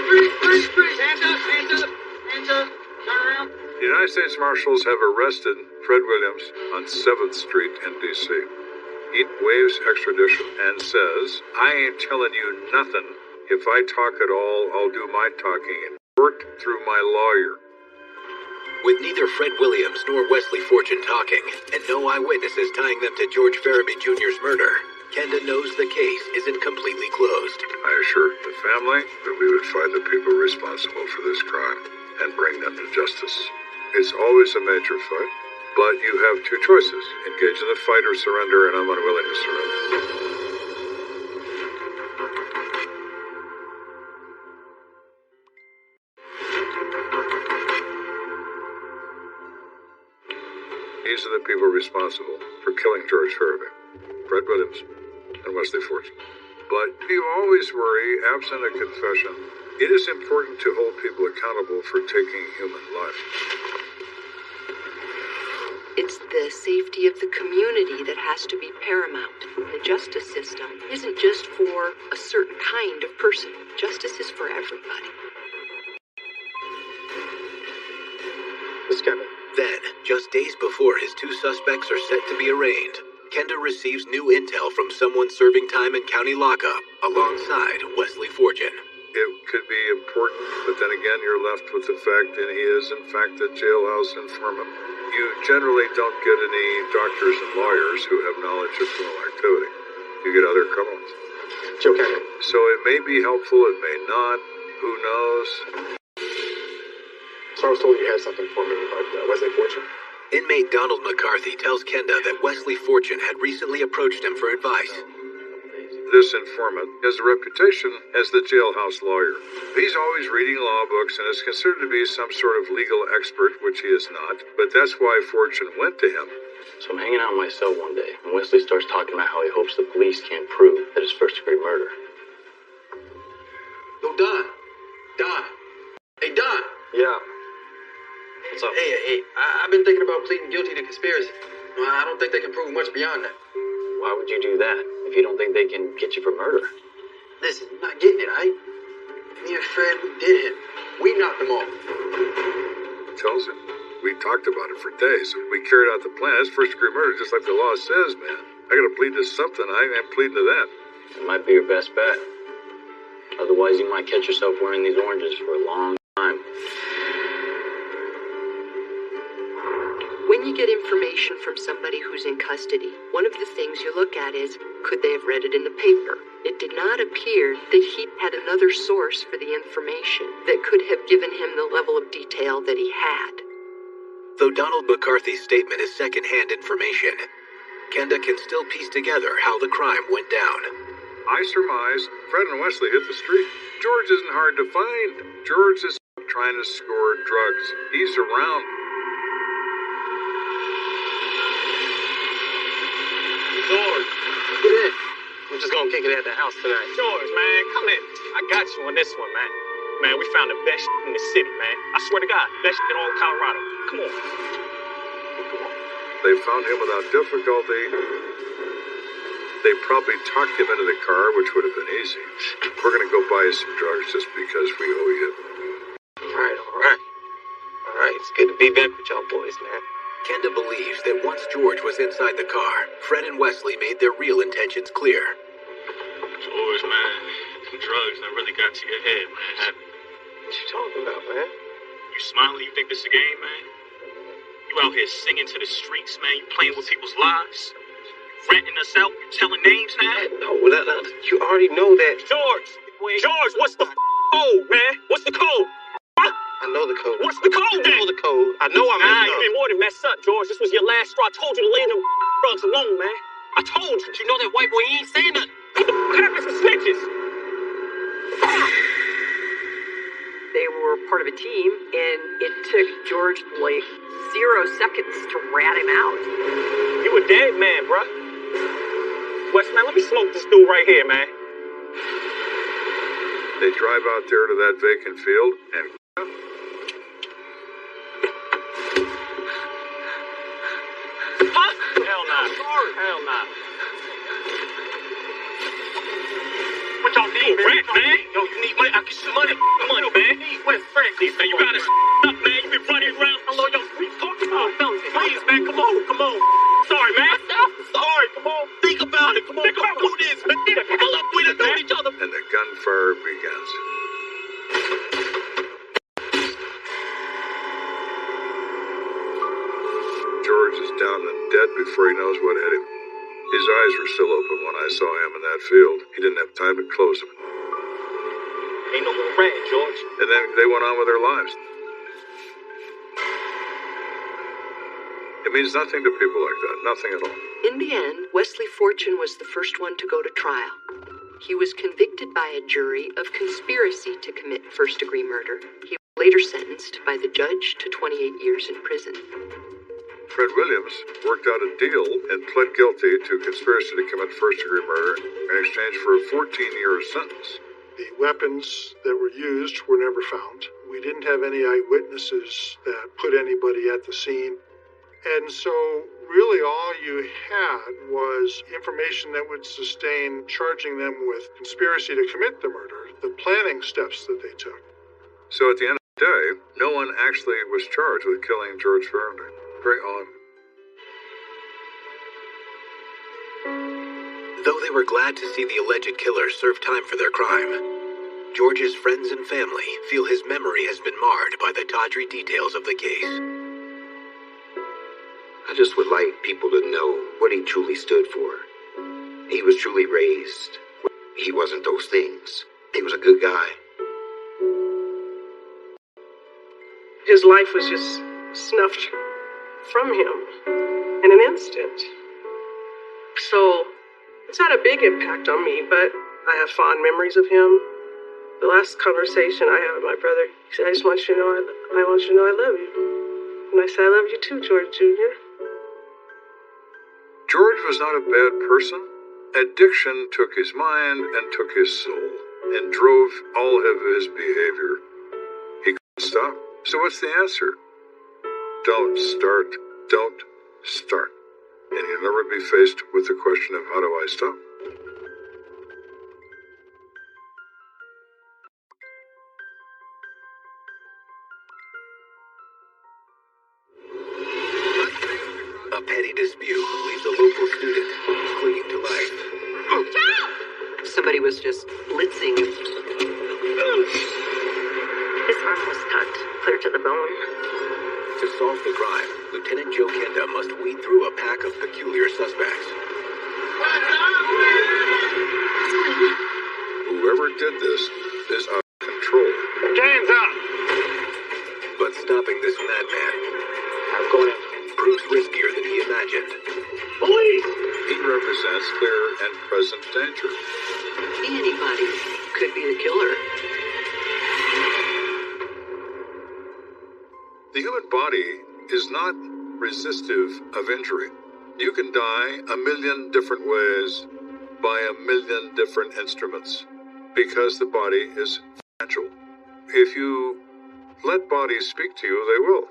[SPEAKER 21] Freeze! Hands up! Turn around.
[SPEAKER 3] The United States Marshals have arrested Fred Williams on 7th Street in D.C. He waives extradition and says, I ain't telling you nothing. If I talk at all, I'll do my talking and work through my lawyer.
[SPEAKER 1] With neither Fred Williams nor Wesley Fortune talking, and no eyewitnesses tying them to George Farabee Jr.'s murder, Kenda knows the case isn't completely closed.
[SPEAKER 3] I assured the family that we would find the people responsible for this crime and bring them to justice. It's always a major fight, but you have 2 choices. Engage in the fight or surrender, and I'm unwilling to surrender. These are the people responsible for killing George Farabee, Fred Williams, and Wesley Fortune. But you always worry, absent a confession, it is important to hold people accountable for taking human life.
[SPEAKER 14] It's the safety of the community that has to be paramount. The justice system isn't just for a certain kind of person. Justice is for everybody.
[SPEAKER 6] Miss Kenda.
[SPEAKER 1] Then, just days before his 2 suspects are set to be arraigned, Kenda receives new intel from someone serving time in county lockup alongside Wesley Fortune.
[SPEAKER 3] it could be important, but then again, you're left with the fact that he is, in fact, a jailhouse informant. You generally don't get any doctors and lawyers who have knowledge of criminal activity. You get other criminals.
[SPEAKER 2] Joe Kenda.
[SPEAKER 3] So it may be helpful, it may not. Who knows?
[SPEAKER 2] So I was told you had something for me about Wesley Fortune.
[SPEAKER 1] Inmate Donald McCarthy tells Kenda that Wesley Fortune had recently approached him for advice.
[SPEAKER 3] This informant has a reputation as the jailhouse lawyer. He's always reading law books and is considered to be some sort of legal expert, which he is not, but that's why Fortune went to him.
[SPEAKER 13] So I'm hanging out in my cell one day, and Wesley starts talking about how he hopes the police can't prove that it's first-degree murder.
[SPEAKER 2] Yo, Don. Don. Hey, Don.
[SPEAKER 13] Yeah. What's up?
[SPEAKER 2] Hey, I've been thinking about pleading guilty to conspiracy. I don't think they can prove much beyond that.
[SPEAKER 13] Why would you do that if you don't think they can get you for murder?
[SPEAKER 2] Listen, you're not getting it, Me and Fred, we did him. We knocked him off.
[SPEAKER 3] Tells him. We talked about it for days. We carried out the plan. It's first-degree murder, just like the law says, man. I gotta plead to something. I'm pleading to that.
[SPEAKER 13] It might be your best bet. Otherwise, you might catch yourself wearing these oranges for a long time.
[SPEAKER 14] When you get information from somebody who's in custody, one of the things you look at is, could they have read it in the paper? It did not appear that he had another source for the information that could have given him the level of detail that he had.
[SPEAKER 1] Though Donald McCarthy's statement is second-hand information, Kenda can still piece together how the crime went down.
[SPEAKER 3] I surmise Fred and Wesley hit the street. George isn't hard to find. George is trying to score drugs. He's around.
[SPEAKER 2] George, get in. I'm just gonna kick it at the house tonight.
[SPEAKER 5] George, man, come in. I got you on this one, man. Man, we found the best in the city, man. I swear to God, best in all of Colorado. Come on.
[SPEAKER 3] They found him without difficulty. They probably talked him into the car, which would have been easy. We're gonna go buy you some drugs just because we owe you.
[SPEAKER 2] All right. All right, it's good to be back with y'all boys, man.
[SPEAKER 1] Kenda believes that once George was inside the car, Fred and Wesley made their real intentions clear.
[SPEAKER 17] George, man, some drugs that really got to your head, man.
[SPEAKER 2] What you talking about, man?
[SPEAKER 17] You smiling? You think this is a game, man? You out here singing to the streets, man. You playing with people's lives. You ratting us out. You telling names now.
[SPEAKER 2] No, you already know that.
[SPEAKER 5] George, what's the code, man? What's the code?
[SPEAKER 2] I know the code.
[SPEAKER 5] What's the code, then?
[SPEAKER 2] I know the code. I know I'm messed up.
[SPEAKER 5] You been more than messed up, George. This was your last straw. I told you to leave them drugs alone, man. I told you.
[SPEAKER 2] You know that white boy, he ain't saying nothing.
[SPEAKER 5] What the happened to snitches?
[SPEAKER 14] They were part of a team, and it took George like 0 seconds to rat him out.
[SPEAKER 5] You a dead man, bruh. Wes, man, let me smoke this dude right here, man.
[SPEAKER 3] They drive out there to that vacant field and...
[SPEAKER 5] Hell nah. Hell nah. What y'all need, Fred, man?
[SPEAKER 2] Yo, you need money? I can shoot money.
[SPEAKER 5] Money, man.
[SPEAKER 2] Where's Fred?
[SPEAKER 5] Please, man, you gotta up, man. You been running around. Hello, yo, what you talking about? Please, man, come on. Sorry, man. Sorry, come on.
[SPEAKER 2] Think about it. Come on, do this, man. Hell up, we done know each other.
[SPEAKER 3] And the gunfire begins. George is down and dead before he knows what hit him. His eyes were still open when I saw him in that field. He didn't have time to close them.
[SPEAKER 5] Ain't no more rat, George.
[SPEAKER 3] And then they went on with their lives. It means nothing to people like that. Nothing at all.
[SPEAKER 14] In the end, Wesley Fortune was the first one to go to trial. He was convicted by a jury of conspiracy to commit first-degree murder. He was later sentenced by the judge to 28 years in prison.
[SPEAKER 3] Fred Williams worked out a deal and pled guilty to conspiracy to commit first-degree murder in exchange for a 14-year sentence.
[SPEAKER 10] The weapons that were used were never found. We didn't have any eyewitnesses that put anybody at the scene. And so really all you had was information that would sustain charging them with conspiracy to commit the murder, the planning steps that they took.
[SPEAKER 3] So at the end of the day, no one actually was charged with killing George Faraday. Very odd.
[SPEAKER 1] Though they were glad to see the alleged killers serve time for their crime, George's friends and family feel his memory has been marred by the tawdry details of the case.
[SPEAKER 11] I just would like people to know what he truly stood for. He was truly raised. He wasn't those things. He was a good guy.
[SPEAKER 12] His life was just snuffed from him in an instant. So it's had a big impact on me, but I have fond memories of him. The last conversation I had with my brother, he said, I just want you to know I want you to know I love you. And I said, I love you too, George Jr.
[SPEAKER 3] George was not a bad person. Addiction took his mind and took his soul and drove all of his behavior. He couldn't stop. So what's the answer? Don't start. Don't start. And you'll never be faced with the question of how do I stop?
[SPEAKER 1] A petty dispute leaves a local student clinging to life.
[SPEAKER 14] Somebody was just blitzing him.
[SPEAKER 15] His arm was cut, clear to the bone.
[SPEAKER 1] To solve the crime, Lieutenant Joe Kenda must weed through a pack of peculiar suspects.
[SPEAKER 3] Whoever did this is out of control.
[SPEAKER 17] Hands up!
[SPEAKER 1] But stopping this madman
[SPEAKER 23] I'm going in.
[SPEAKER 1] proves riskier than he imagined.
[SPEAKER 23] Police!
[SPEAKER 3] He represents clear and present danger.
[SPEAKER 14] Anybody could be the killer.
[SPEAKER 3] The human body is not resistive of injury. You can die a million different ways by a million different instruments because the body is fragile. If you let bodies speak to you, they will.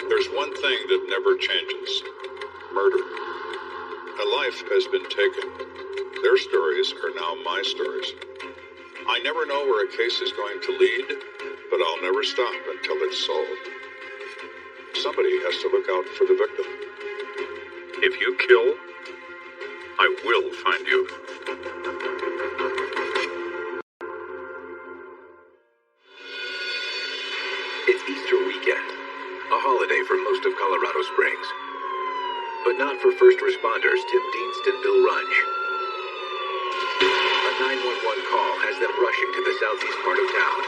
[SPEAKER 3] There's one thing that never changes. Murder. A life has been taken. Their stories are now my stories. I never know where a case is going to lead, but I'll never stop until it's solved. Somebody has to look out for the victim. If you kill, I will find you.
[SPEAKER 1] It's Easter weekend, a holiday for most of Colorado Springs. But not for first responders Tim Dienst and Bill Runge. A 911 call has them rushing to the southeast part of town.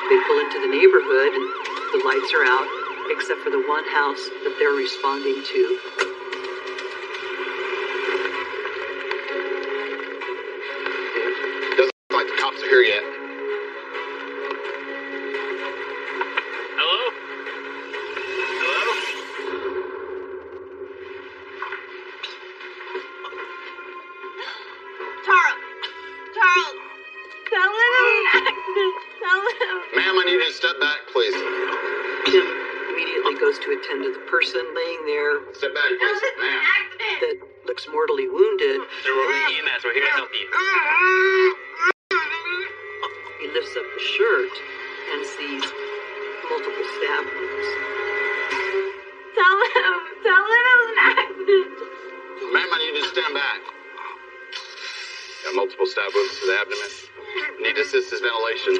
[SPEAKER 14] They pull into the neighborhood and the lights are out, except for the one house that they're responding to.
[SPEAKER 6] Doesn't look like the cops are here yet.
[SPEAKER 17] Hello? Hello?
[SPEAKER 20] Charles, tell him it was an accident. Tell him.
[SPEAKER 6] Ma'am, I need you to step back, please.
[SPEAKER 14] Tim immediately goes to attend to the person laying there.
[SPEAKER 6] Step back, please. Ma'am.
[SPEAKER 14] That looks mortally wounded.
[SPEAKER 17] Sir, we're EMS. We're here to help you.
[SPEAKER 14] He lifts up the shirt and sees multiple stab wounds.
[SPEAKER 20] Tell him it was an accident.
[SPEAKER 6] Ma'am, I need you to stand back. Got multiple stab wounds to the abdomen. Need to assist his ventilation.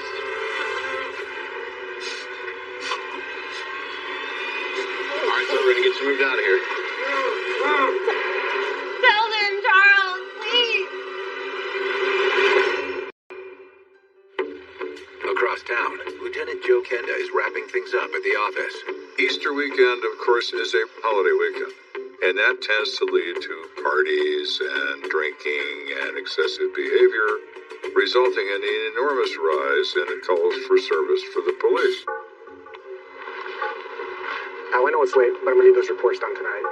[SPEAKER 6] All right, so we're gonna get you moved out of here.
[SPEAKER 20] Tell them, Charles, please.
[SPEAKER 1] Across town, Lieutenant Joe Kenda is wrapping things up at the office.
[SPEAKER 3] Easter weekend, of course, is a holiday weekend. And that tends to lead to parties and drinking and excessive behavior, resulting in an enormous rise in calls for service for the police.
[SPEAKER 9] Now, I know it's late, but I'm going to need those reports done tonight.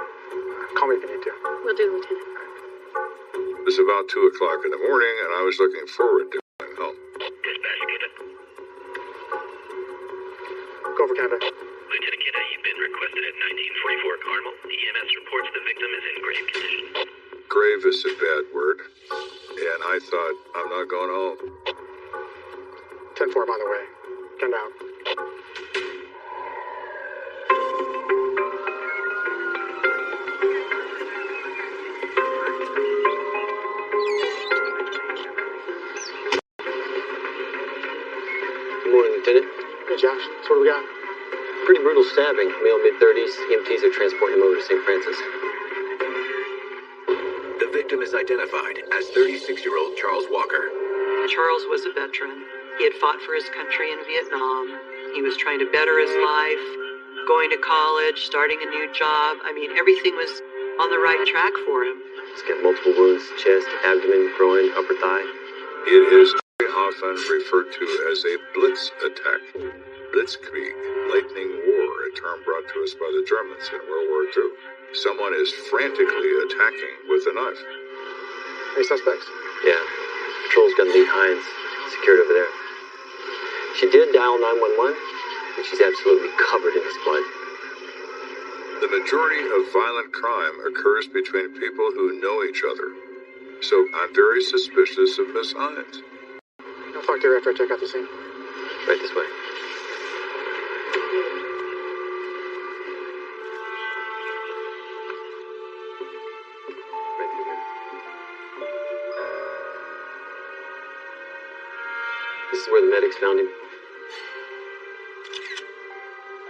[SPEAKER 9] Call me if you need to.
[SPEAKER 15] Will do, Lieutenant.
[SPEAKER 3] It was about 2 o'clock in the morning, and I was looking forward to going home.
[SPEAKER 9] Go over, Kenda.
[SPEAKER 16] Lieutenant Kenda, you've been requested at 1944 Carmel. The EMS reports the victim is in grave condition.
[SPEAKER 3] Grave is a bad word, and I thought, I'm not going home.
[SPEAKER 9] 10-4, by the way. Kenda out.
[SPEAKER 6] Josh, so what do we got?
[SPEAKER 2] Pretty brutal stabbing. Male mid-30s. EMTs are transporting him over to St. Francis.
[SPEAKER 1] The victim is identified as 36-year-old Charles Walker.
[SPEAKER 14] Charles was a veteran. He had fought for his country in Vietnam. He was trying to better his life, going to college, starting a new job. I mean, everything was on the right track for him.
[SPEAKER 2] He's got multiple wounds, chest, abdomen, groin, upper thigh.
[SPEAKER 3] It is very often referred to as a blitz attack. Blitzkrieg, lightning war, a term brought to us by the Germans in World War II. Someone is frantically attacking with a knife.
[SPEAKER 6] Any suspects?
[SPEAKER 2] Yeah. Patrol's got Lee Hines secured over there. She did dial 911, but she's absolutely covered in his blood.
[SPEAKER 3] The majority of violent crime occurs between people who know each other. So I'm very suspicious of Miss Hines.
[SPEAKER 6] I'll talk to her after I check out the scene.
[SPEAKER 2] Right this way. This is where the medics found him.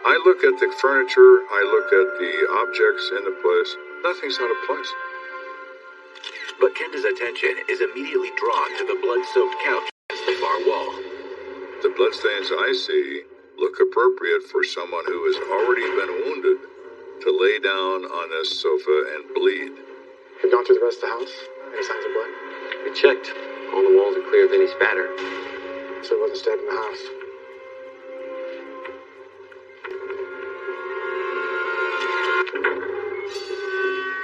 [SPEAKER 3] I look at the furniture, I look at the objects in the place. Nothing's out of place.
[SPEAKER 1] But Kenda's attention is immediately drawn to the blood-soaked couch against the far wall.
[SPEAKER 3] The bloodstains I see look appropriate for someone who has already been wounded to lay down on this sofa and bleed.
[SPEAKER 6] Have gone through the rest of the house? Any signs of blood?
[SPEAKER 2] We checked. All the walls are clear of any spatter.
[SPEAKER 6] So he wasn't stabbed in the house.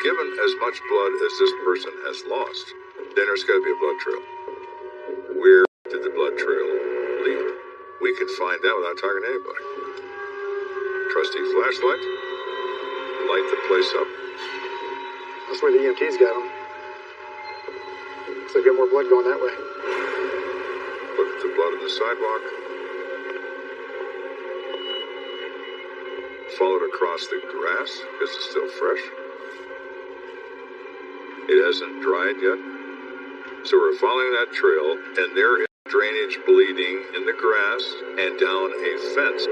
[SPEAKER 3] Given as much blood as this person has lost, then there's got to be a blood trail. Where did the blood trail lead? We can find out without talking to anybody. Trusty flashlight. Light the place up.
[SPEAKER 6] That's where the EMTs got him. So we got more blood going that way.
[SPEAKER 3] Look at the blood on the sidewalk. Followed across the grass because it's still fresh. It hasn't dried yet. So we're following that trail, and there is drainage bleeding in the grass and down a fence.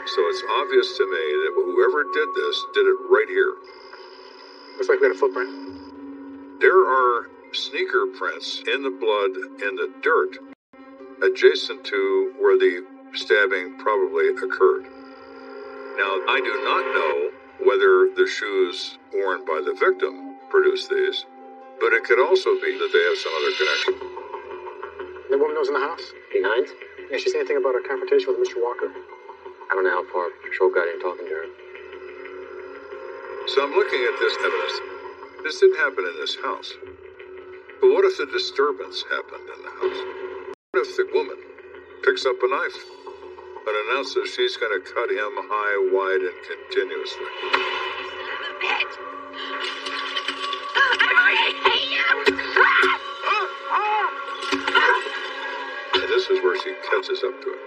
[SPEAKER 3] So it's obvious to me that whoever did this did it right here.
[SPEAKER 6] Looks like we had a footprint.
[SPEAKER 3] There are sneaker prints in the blood in the dirt adjacent to where the stabbing probably occurred. Now, I do not know whether the shoes worn by the victim produced these, but it could also be that they have some other connection.
[SPEAKER 6] The woman was in the house?
[SPEAKER 2] Behind?
[SPEAKER 6] Yeah, she say anything about a confrontation with Mr. Walker?
[SPEAKER 2] I don't know how far patrol got in talking to her.
[SPEAKER 3] So I'm looking at this evidence. This didn't happen in this house. But what if the disturbance happened in the house? What if the woman picks up a knife and announces she's going to cut him high, wide, and continuously?
[SPEAKER 15] Bitch! I really hate you!
[SPEAKER 3] And this is where she catches up to it.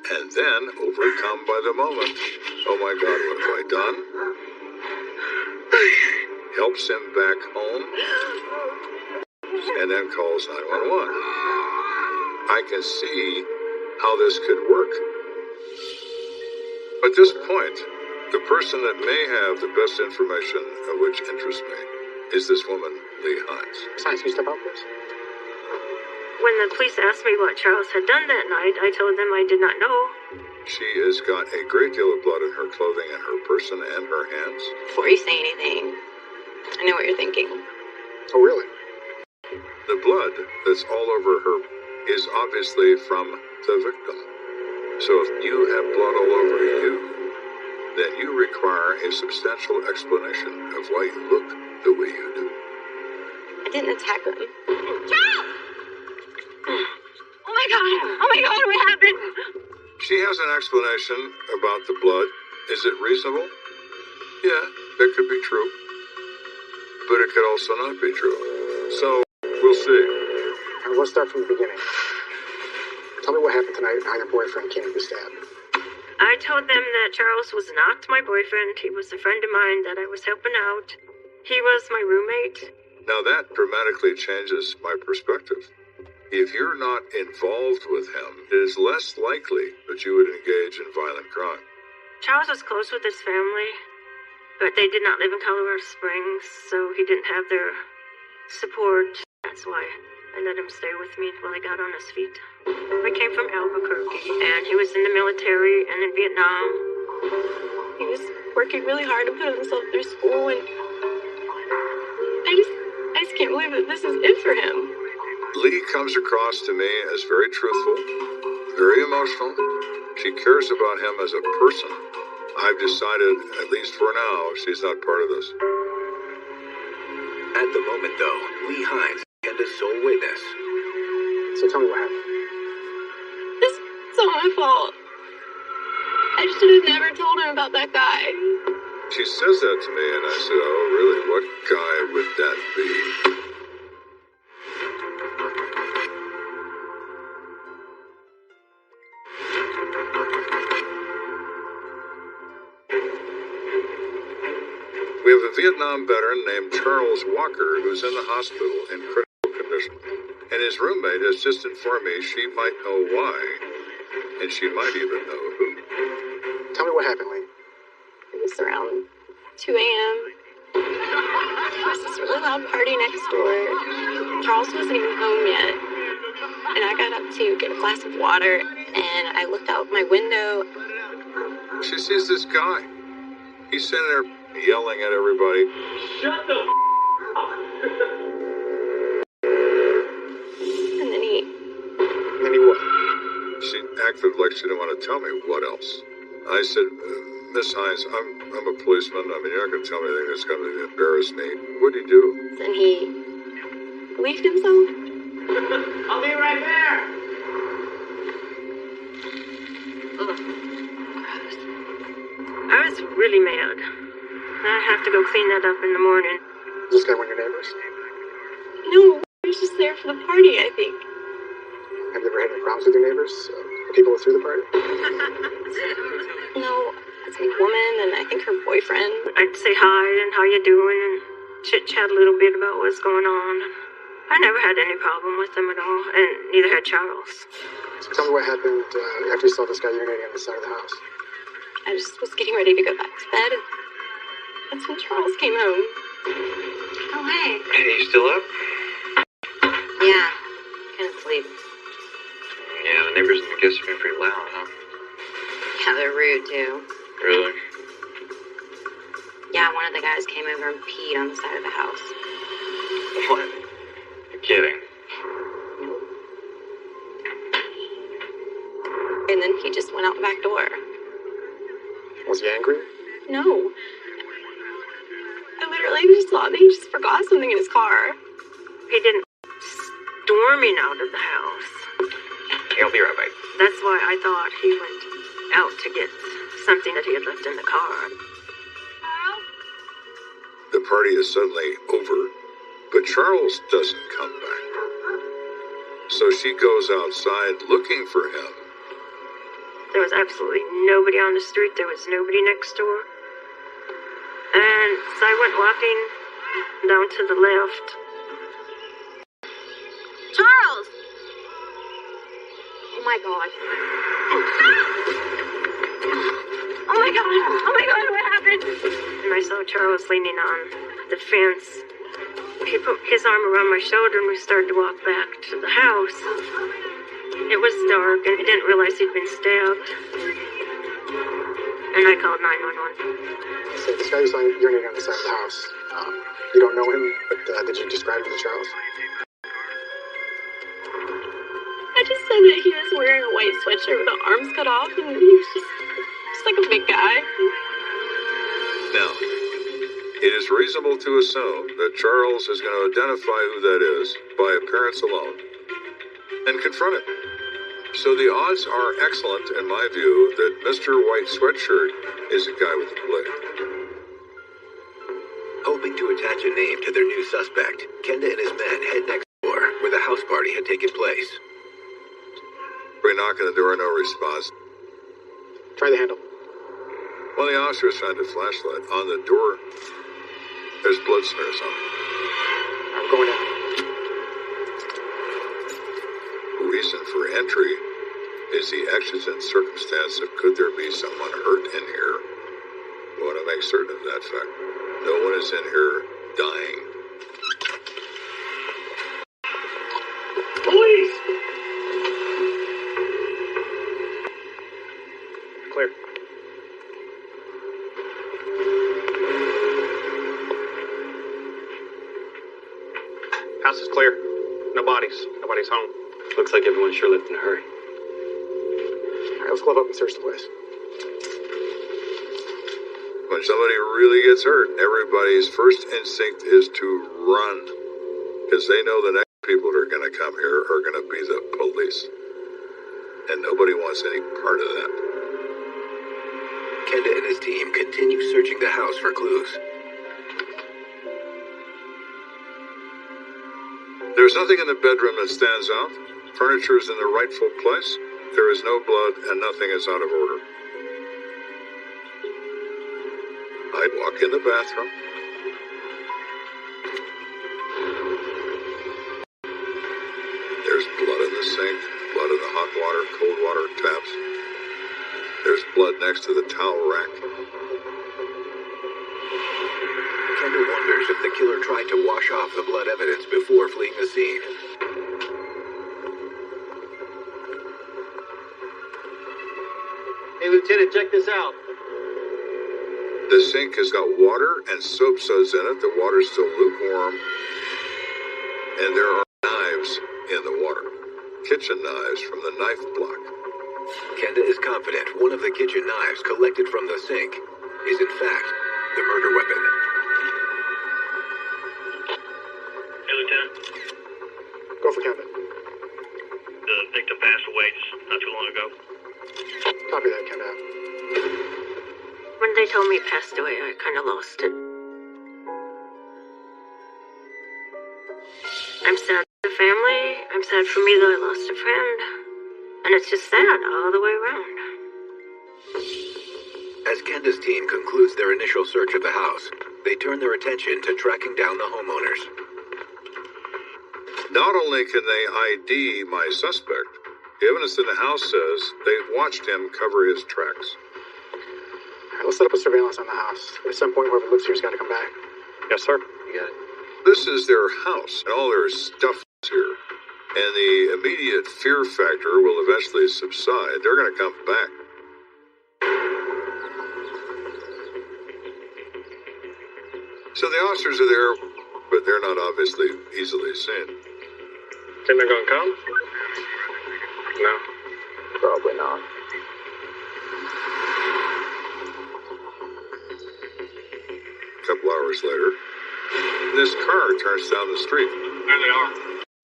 [SPEAKER 3] And then, overcome by the moment, oh my God, what have I done? Helps him back home, and then calls 911. I can see how this could work. At this point, the person that may have the best information of which interests me is this woman, Lee Hines.
[SPEAKER 6] Science, can you step out, please?
[SPEAKER 15] When the police asked me what Charles had done that night, I told them I did not know.
[SPEAKER 3] She has got a great deal of blood in her clothing and her person and her hands.
[SPEAKER 15] Before you say anything, I know what you're thinking.
[SPEAKER 6] Oh, really?
[SPEAKER 3] The blood that's all over her is obviously from the victim. So if you have blood all over you, then you require a substantial explanation of why you look the way you do.
[SPEAKER 15] I didn't attack him. Charles! Oh my God, what happened?
[SPEAKER 3] She has an explanation about the blood. Is it reasonable? Yeah, that could be true. But it could also not be true. So, we'll see.
[SPEAKER 6] And we'll start from the beginning. Tell me what happened tonight and how your boyfriend came to be stabbed.
[SPEAKER 15] I told them that Charles was not my boyfriend. He was a friend of mine that I was helping out. He was my roommate.
[SPEAKER 3] Now that dramatically changes my perspective. If you're not involved with him, it is less likely that you would engage in violent crime.
[SPEAKER 15] Charles was close with his family, but they did not live in Colorado Springs, so he didn't have their support. That's why I let him stay with me while he got on his feet. I came from Albuquerque, and he was in the military and in Vietnam.
[SPEAKER 7] He was working really hard to put himself through school, and I just can't believe that this is it for him.
[SPEAKER 3] Lee comes across to me as very truthful, very emotional. She cares about him as a person. I've decided, at least for now, she's not part of this.
[SPEAKER 1] At the moment, though, Lee Hines, Kenda's sole witness.
[SPEAKER 6] So tell me what happened.
[SPEAKER 7] It's all my fault. I should have never told him about that guy.
[SPEAKER 3] She says that to me, and I said, oh, really? What guy would that be? We have a Vietnam veteran named Charles Walker who's in the hospital in critical condition. And his roommate has just informed me she might know why. And she might even know who.
[SPEAKER 6] Tell me what happened, Lee.
[SPEAKER 7] It was around 2 a.m. There was this really loud party next door. Charles wasn't even home yet. And I got up to get a glass of water, and I looked out my window.
[SPEAKER 3] She sees this guy. He's sitting there yelling at everybody.
[SPEAKER 21] Shut the up!
[SPEAKER 7] And then he...
[SPEAKER 6] And then he what?
[SPEAKER 3] She acted like she didn't want to tell me what else. I said, Miss Hines, I'm a policeman. I mean, you're not going to tell me anything that's going to embarrass me. What'd he do?
[SPEAKER 7] Then he leafed himself.
[SPEAKER 21] I'll be right there!
[SPEAKER 15] I was really mad. I have to go clean that up in the morning.
[SPEAKER 6] Is this guy one of your neighbors?
[SPEAKER 7] No, he was just there for the party, I think.
[SPEAKER 6] Have you ever had any problems with your neighbors? People through the party?
[SPEAKER 7] No, it's a woman, and I think her boyfriend.
[SPEAKER 15] I'd say hi and how you doing and chit-chat a little bit about what's going on. I never had any problem with them at all, and neither had Charles.
[SPEAKER 6] So tell me what happened after you saw this guy urinating on the side of the house.
[SPEAKER 7] I just was getting ready to go back to bed, and that's when Charles came home.
[SPEAKER 2] Oh, hey. Hey, you still up?
[SPEAKER 19] Yeah, couldn't sleep.
[SPEAKER 2] Yeah, the neighbors in the guests are being pretty loud, huh?
[SPEAKER 19] Yeah, they're rude, too.
[SPEAKER 2] Really?
[SPEAKER 19] Yeah, one of the guys came over and peed on the side of the house.
[SPEAKER 2] What? You're kidding.
[SPEAKER 7] And then he just went out the back door.
[SPEAKER 6] Was he angry?
[SPEAKER 7] No. I literally just thought that he just forgot something in his car.
[SPEAKER 15] He didn't storming out of the house.
[SPEAKER 2] Hey, I'll be right back.
[SPEAKER 15] That's why I thought he went out to get something that he had left in the car.
[SPEAKER 3] The party is suddenly over, but Charles doesn't come back. So she goes outside looking for him.
[SPEAKER 15] There was absolutely nobody on the street. There was nobody next door. And so I went walking down to the left.
[SPEAKER 19] Charles! Oh my God.
[SPEAKER 15] Oh my God! Oh my God, what happened? And I saw Charles leaning on the fence. He put his arm around my shoulder and we started to walk back to the house. It was dark and I didn't realize he'd been stabbed. And I called 911.
[SPEAKER 6] So this guy you saw urinating on the side of the house. You don't know him, but did you describe him to Charles?
[SPEAKER 7] I just said that he was wearing a white sweatshirt with the arms cut off, and he was just like a big guy.
[SPEAKER 3] Now, it is reasonable to assume that Charles is going to identify who that is by appearance alone and confront him. So the odds are excellent, in my view, that Mr. White Sweatshirt is a guy with a blade.
[SPEAKER 1] Hoping to attach a name to their new suspect, Kenda and his men head next door, where the house party had taken place.
[SPEAKER 3] We knock on the door, no response.
[SPEAKER 6] Try the handle.
[SPEAKER 3] One of the officers shined a flashlight on the door. There's blood smears on it.
[SPEAKER 6] I'm going in.
[SPEAKER 3] Reason for entry is the exigent circumstance of could there be someone hurt in here. We want to make certain of that fact. No one is in here dying.
[SPEAKER 17] Police!
[SPEAKER 6] Clear. House is clear. No bodies. Nobody's home.
[SPEAKER 2] Looks like everyone sure left in a hurry.
[SPEAKER 6] All right, let's glove up and search the place.
[SPEAKER 3] When somebody really gets hurt, everybody's first instinct is to run. Because they know the next people that are going to come here are going to be the police. And nobody wants any part of that.
[SPEAKER 1] Kenda and his team continue searching the house for clues.
[SPEAKER 3] There's nothing in the bedroom that stands out. Furniture is in the rightful place. There is no blood and nothing is out of order. I'd walk in the bathroom. There's blood in the sink, blood in the hot water, cold water taps. There's blood next to the towel rack.
[SPEAKER 1] Kenda wonders if the killer tried to wash off the blood evidence before fleeing the scene.
[SPEAKER 2] Hey, Lieutenant, check this out.
[SPEAKER 3] The sink has got water and soap suds in it. The water's still lukewarm. And there are knives in the water. Kitchen knives from the knife block.
[SPEAKER 1] Kenda is confident one of the kitchen knives collected from the sink is in fact the murder weapon.
[SPEAKER 16] Hey, Lieutenant.
[SPEAKER 6] Go for Kenda.
[SPEAKER 16] The victim passed away just not too long ago.
[SPEAKER 6] Copy that, Kenda.
[SPEAKER 15] When they told me he passed away, I kind of lost it. I'm sad for the family. I'm sad for me that I lost a friend. And it's just sad all the way around.
[SPEAKER 1] As Kenda's team concludes their initial search of the house, they turn their attention to tracking down the homeowners.
[SPEAKER 3] Not only can they ID my suspect, the evidence in the house says they've watched him cover his tracks.
[SPEAKER 6] All right, let's set up a surveillance on the house. At some point, whoever lives here's got to come back. Yes, sir. You got it.
[SPEAKER 3] This is their house, and all their stuff is here. And the immediate fear factor will eventually subside. They're going to come back. So the officers are there, but they're not obviously easily seen.
[SPEAKER 2] Think they're gonna come? No. Probably not.
[SPEAKER 3] A couple hours later, this car turns down the street.
[SPEAKER 17] There they are.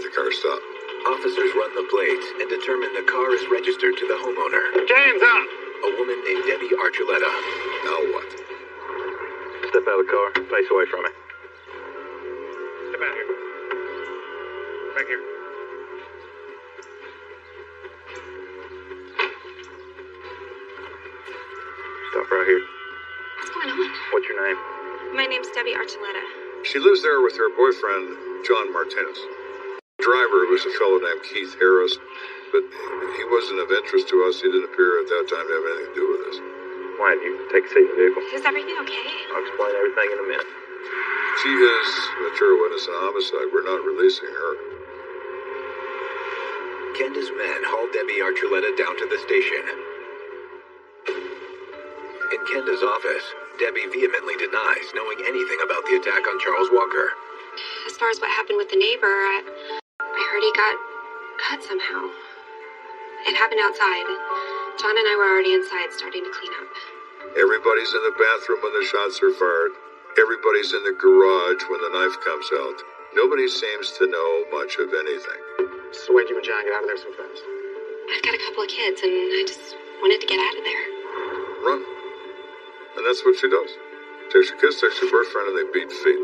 [SPEAKER 3] The car stopped.
[SPEAKER 1] Officers run the plates and determine the car is registered to the homeowner.
[SPEAKER 17] Hands up!
[SPEAKER 1] A woman named Debbie Archuleta.
[SPEAKER 3] Now what?
[SPEAKER 2] Step out of the car. Face away from it.
[SPEAKER 17] Step out here. Back here.
[SPEAKER 2] Stop right here.
[SPEAKER 7] What's going on?
[SPEAKER 2] What's your name?
[SPEAKER 7] My name's Debbie Archuleta.
[SPEAKER 3] She lives there with her boyfriend, John Martinez. The driver was a fellow named Keith Harris, but he wasn't of interest to us. He didn't appear at that time to have anything to do with this.
[SPEAKER 2] Why don't you take a seat in the vehicle?
[SPEAKER 7] Is everything okay?
[SPEAKER 2] I'll explain everything in a minute.
[SPEAKER 3] She is a material witness in a homicide. We're not releasing her.
[SPEAKER 1] Kenda's men haul Debbie Archuleta down to the station. In Kenda's office, Debbie vehemently denies knowing anything about the attack on Charles Walker.
[SPEAKER 7] As far as what happened with the neighbor, I heard he got cut somehow. It happened outside. John and I were already inside starting to clean up.
[SPEAKER 3] Everybody's in the bathroom when the shots are fired. Everybody's in the garage when the knife comes out. Nobody seems to know much of anything.
[SPEAKER 6] So why'd you and John get out of there so fast?
[SPEAKER 7] I've got a couple of kids, and I just wanted to get out of there.
[SPEAKER 3] Run. And that's what she does. Takes your kids, takes your boyfriend, and they beat feet.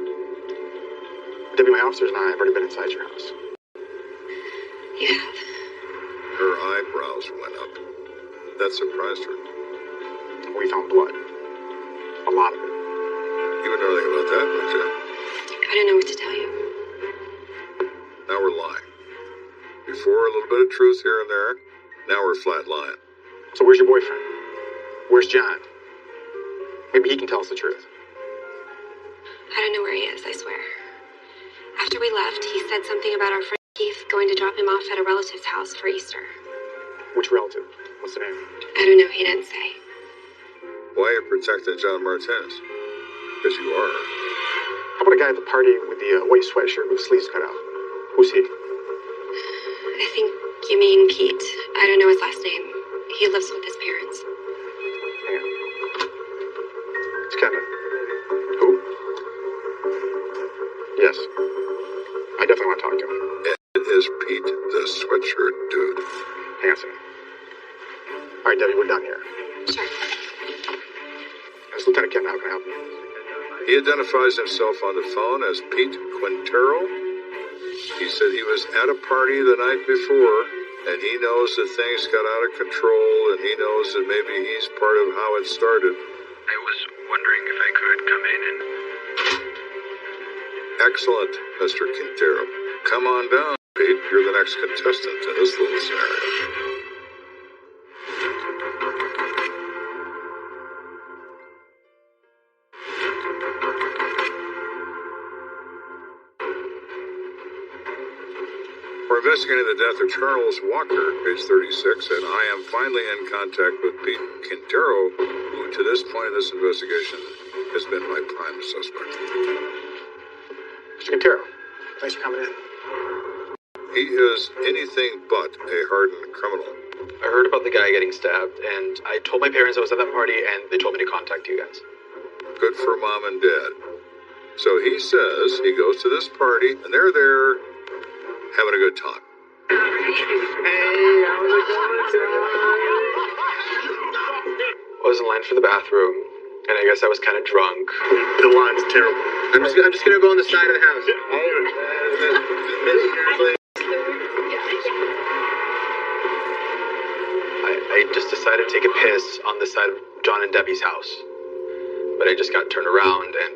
[SPEAKER 6] Debbie, my officers and I have already been inside your house.
[SPEAKER 7] You have?
[SPEAKER 3] Her eyebrows went up. That surprised her.
[SPEAKER 6] We found blood. A lot of it.
[SPEAKER 3] You would know anything about that, wouldn't you?
[SPEAKER 7] I don't know what to tell you.
[SPEAKER 3] Now we're lying. Before, a little bit of truth here and there. Now we're flat lying.
[SPEAKER 6] So where's your boyfriend? Where's John? Maybe he can tell us the truth.
[SPEAKER 7] I don't know where he is, I swear. After we left, he said something about our friend Keith going to drop him off at a relative's house for Easter.
[SPEAKER 6] Which relative? What's the name?
[SPEAKER 7] I don't know, he didn't say.
[SPEAKER 3] Why are you protecting John Martinez? Because you are.
[SPEAKER 6] How about a guy at the party with the white sweatshirt with the sleeves cut out? Who's he?
[SPEAKER 7] I think you mean Pete. I don't know his last name. He lives with his parents.
[SPEAKER 6] Hang on. It's Kenda. Who? Yes. I definitely want to talk to him.
[SPEAKER 3] It is Pete, the sweatshirt dude.
[SPEAKER 6] Hang on a second. All right, Debbie, we're done here.
[SPEAKER 7] Sure.
[SPEAKER 6] It's Lieutenant Kenda. How can I help you?
[SPEAKER 3] He identifies himself on the phone as Pete Quintero. He said he was at a party the night before, and he knows that things got out of control, and he knows that maybe he's part of how it started.
[SPEAKER 16] I was wondering if I could come in and...
[SPEAKER 3] Excellent, Mr. Quintero. Come on down, Pete. You're the next contestant in this little scenario. We're investigating the death of Charles Walker, age 36, and I am finally in contact with Pete Quintero, who to this point in this investigation has been my prime suspect.
[SPEAKER 6] Mr. Quintero, thanks for coming in.
[SPEAKER 3] He is anything but a hardened criminal.
[SPEAKER 2] I heard about the guy getting stabbed, and I told my parents I was at that party, and they told me to contact you guys.
[SPEAKER 3] Good for Mom and Dad. So he says he goes to this party, and they're there having a good time.
[SPEAKER 2] Hey, how's it going, I was in line for the bathroom, and I guess I was kind of drunk.
[SPEAKER 6] The line's terrible.
[SPEAKER 2] I'm just gonna go on the side of the house. I just decided to take a piss on the side of John and Debbie's house, but I just got turned around, and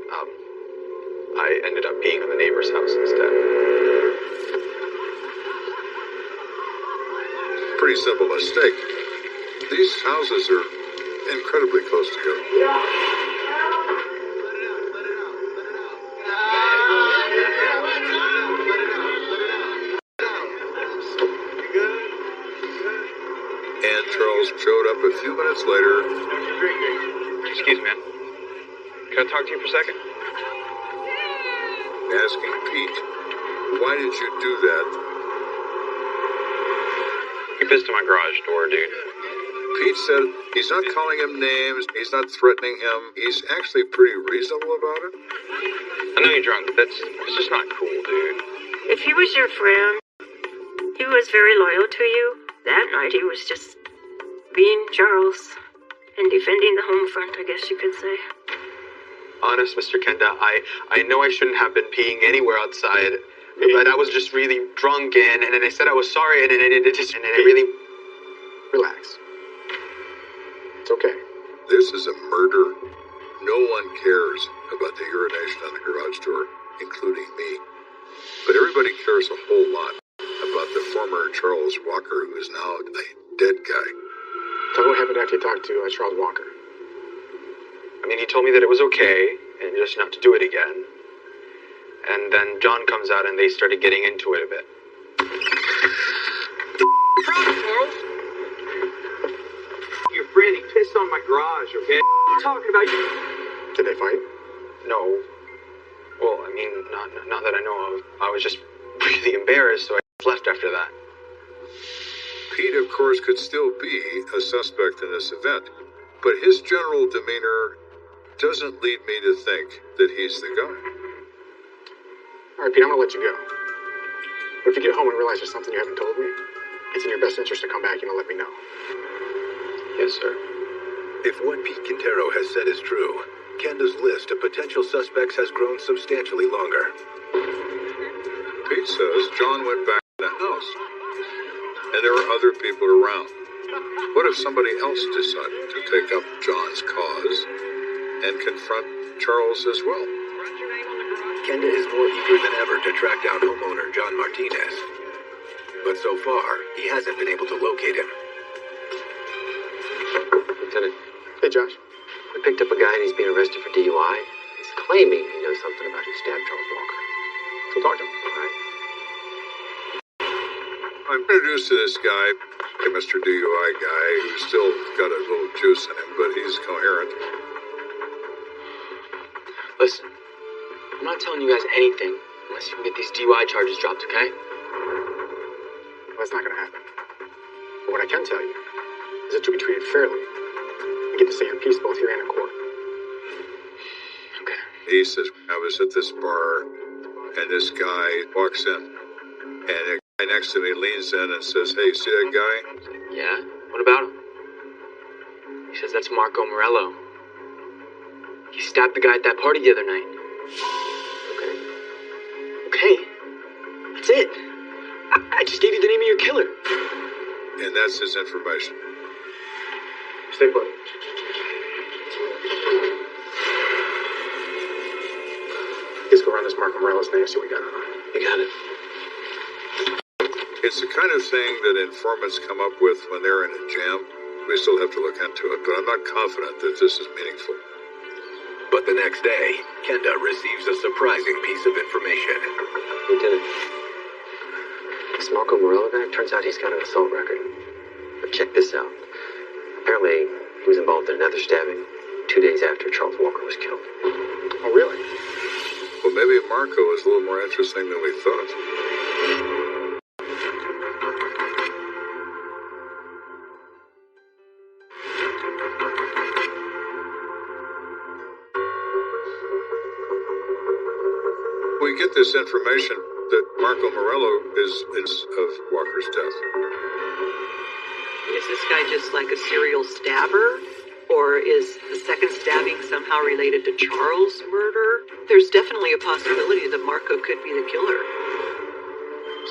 [SPEAKER 2] I ended up being on the neighbor's house instead.
[SPEAKER 3] Pretty simple mistake. These houses are incredibly close together. And Charles showed up a few minutes later.
[SPEAKER 2] Excuse me, man. Can I talk to you for a second?
[SPEAKER 3] Asking Pete, why did you do that?
[SPEAKER 2] He pissed in my garage door, dude.
[SPEAKER 3] Pete said he's not calling him names, he's not threatening him, he's actually pretty reasonable about it.
[SPEAKER 2] I know you're drunk, but it's just not cool, dude.
[SPEAKER 15] If he was your friend, he was very loyal to you. That night he was just being Charles and defending the home front, I guess you could say.
[SPEAKER 2] Honest, Mr. Kenda, I know I shouldn't have been peeing anywhere outside, but I was just really drunk, and I said I was sorry, and I really...
[SPEAKER 6] Relax. It's okay.
[SPEAKER 3] This is a murder. No one cares about the urination on the garage door, including me. But everybody cares a whole lot about the former Charles Walker, who is now a dead guy.
[SPEAKER 6] Tell me what happened after you talked to Charles Walker.
[SPEAKER 2] I mean, he told me that it was okay, and just not to do it again. And then John comes out, and they started getting into it a bit.
[SPEAKER 21] Charles? Your friend, he pissed on my garage, okay? What are you talking about?
[SPEAKER 6] Did they fight?
[SPEAKER 2] No. Well, I mean, not that I know of. I was just really embarrassed, so I left after that.
[SPEAKER 3] Pete, of course, could still be a suspect in this event, but his general demeanor doesn't lead me to think that he's the guy.
[SPEAKER 6] All right, Pete, I'm going to let you go. But if you get home and realize there's something you haven't told me, it's in your best interest to come back and let me know.
[SPEAKER 2] Yes, sir.
[SPEAKER 1] If what Pete Quintero has said is true, Kenda's list of potential suspects has grown substantially longer.
[SPEAKER 3] Pete says John went back to the house. and there are other people around. What if somebody else decided to take up John's cause and confront Charles as well?
[SPEAKER 1] Kenda is more eager than ever to track down homeowner John Martinez. But so far, he hasn't been able to locate him.
[SPEAKER 2] Lieutenant. Hey, Josh. We picked up a guy and he's being arrested for DUI. He's claiming he knows something about who stabbed Charles Walker. So talk to him, all right?
[SPEAKER 3] I'm introduced to this guy, Mr. DUI guy, who's still got a little juice in him, but he's coherent.
[SPEAKER 2] Listen, I'm not telling you guys anything unless you can get these DUI charges dropped, okay?
[SPEAKER 6] Well, that's not going to happen. But what I can tell you is that you'll be treated fairly. You get to say your piece both here and in court.
[SPEAKER 2] Okay.
[SPEAKER 3] He says, I was at this bar, and this guy walks in, and a guy next to me leans in and says, hey, see that guy?
[SPEAKER 2] Yeah? What about him? He says that's Marco Morello. He stabbed the guy at that party the other night. Okay. Okay. That's it. I just gave you the name of your killer.
[SPEAKER 3] And that's his information.
[SPEAKER 6] Stay put. Let's go run this Marco Morello's name, see what we got on him.
[SPEAKER 2] You got it.
[SPEAKER 3] It's the kind of thing that informants come up with when they're in a jam. We still have to look into it, but I'm not confident that this is meaningful.
[SPEAKER 1] But the next day, Kenda receives a surprising piece of information.
[SPEAKER 2] Lieutenant, this Marco Morello guy, turns out he's got an assault record. But check this out. Apparently, he was involved in another stabbing 2 days after Charles Walker was killed.
[SPEAKER 6] Oh, really?
[SPEAKER 3] Well, maybe Marco is a little more interesting than we thought. We get this information that Marco Morello is of Walker's death.
[SPEAKER 14] Is this guy just like a serial stabber? Or is the second stabbing somehow related to Charles' murder? There's definitely a possibility that Marco could be the killer.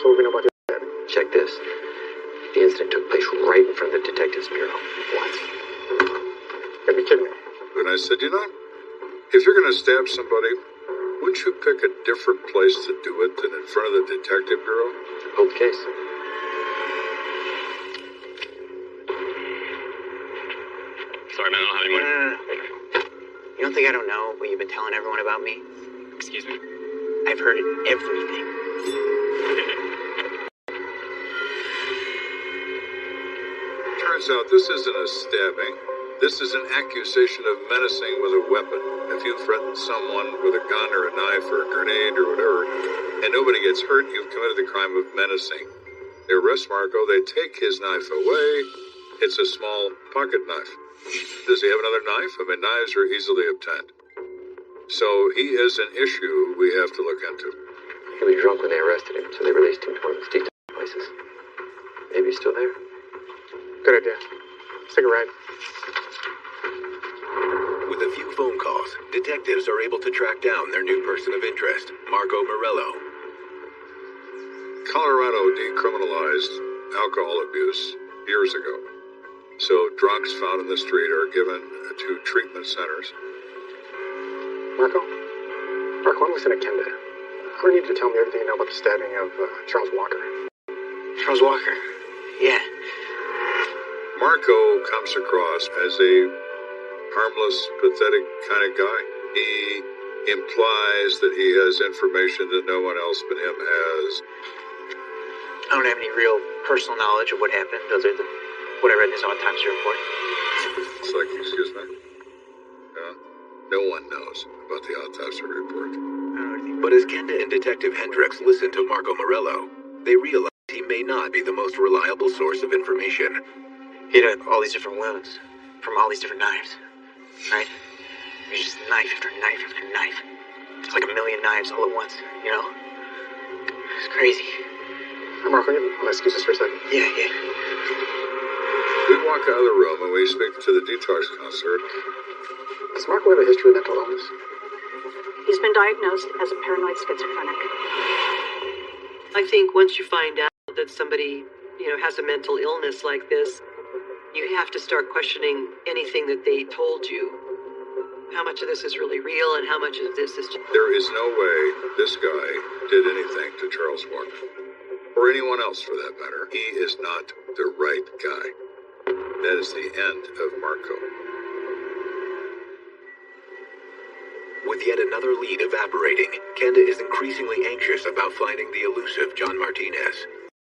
[SPEAKER 6] So what do we know about the stabbing?
[SPEAKER 2] Check this. The incident took place right in front of the Detectives Bureau. What?
[SPEAKER 6] You gotta be kidding me.
[SPEAKER 3] And I said, you know, if you're going to stab somebody, wouldn't you pick a different place to do it than in front of the Detective Bureau?
[SPEAKER 2] Cold case.
[SPEAKER 5] Sorry, man, I don't have any money.
[SPEAKER 18] You don't think I don't know what you've been telling everyone about me?
[SPEAKER 5] Excuse me?
[SPEAKER 18] I've heard everything.
[SPEAKER 3] Turns out this isn't a stabbing. This is an accusation of menacing with a weapon. If you threaten someone with a gun or a knife or a grenade or whatever, and nobody gets hurt, you've committed the crime of menacing. They arrest Marco, they take his knife away. It's a small pocket knife. Does he have another knife? I mean, knives are easily obtained. So he is an issue we have to look into.
[SPEAKER 2] He was drunk when they arrested him, so they released him to one of the detail places. Maybe he's still there.
[SPEAKER 6] Good idea. Let's take a ride.
[SPEAKER 1] With a few phone calls, detectives are able to track down their new person of interest, Marco Morello.
[SPEAKER 3] Colorado decriminalized alcohol abuse years ago. So drunks found in the street are given to treatment centers.
[SPEAKER 6] Marco, I'm Lieutenant Kenda. I need you to tell me everything you know about the stabbing of Charles Walker.
[SPEAKER 18] Charles Walker? Yeah.
[SPEAKER 3] Marco comes across as a harmless, pathetic kind of guy. He implies that he has information that no one else but him has.
[SPEAKER 18] I don't have any real personal knowledge of what happened other than what I read in his autopsy report.
[SPEAKER 3] It's like, excuse me? No one knows about the autopsy report.
[SPEAKER 1] But as Kenda and Detective Hendricks listen to Marco Morello, they realize he may not be the most reliable source of information.
[SPEAKER 18] He had all these different wounds from all these different knives, right? It was just knife after knife after knife. It's like a million knives all at once, you know? It's crazy.
[SPEAKER 6] Hey, Marco, you want to excuse us for a second?
[SPEAKER 18] Yeah.
[SPEAKER 3] We walk out of the room and we speak to the detox concert.
[SPEAKER 6] Does Marco have a history of mental illness?
[SPEAKER 4] He's been diagnosed as a paranoid schizophrenic.
[SPEAKER 14] I think once you find out that somebody has a mental illness like this, you have to start questioning anything that they told you. How much of this is really real and how much of this is just...
[SPEAKER 3] There is no way this guy did anything to Charles Walker. Or anyone else for that matter. He is not the right guy. That is the end of Marco.
[SPEAKER 1] With yet another lead evaporating, Kenda is increasingly anxious about finding the elusive John Martinez.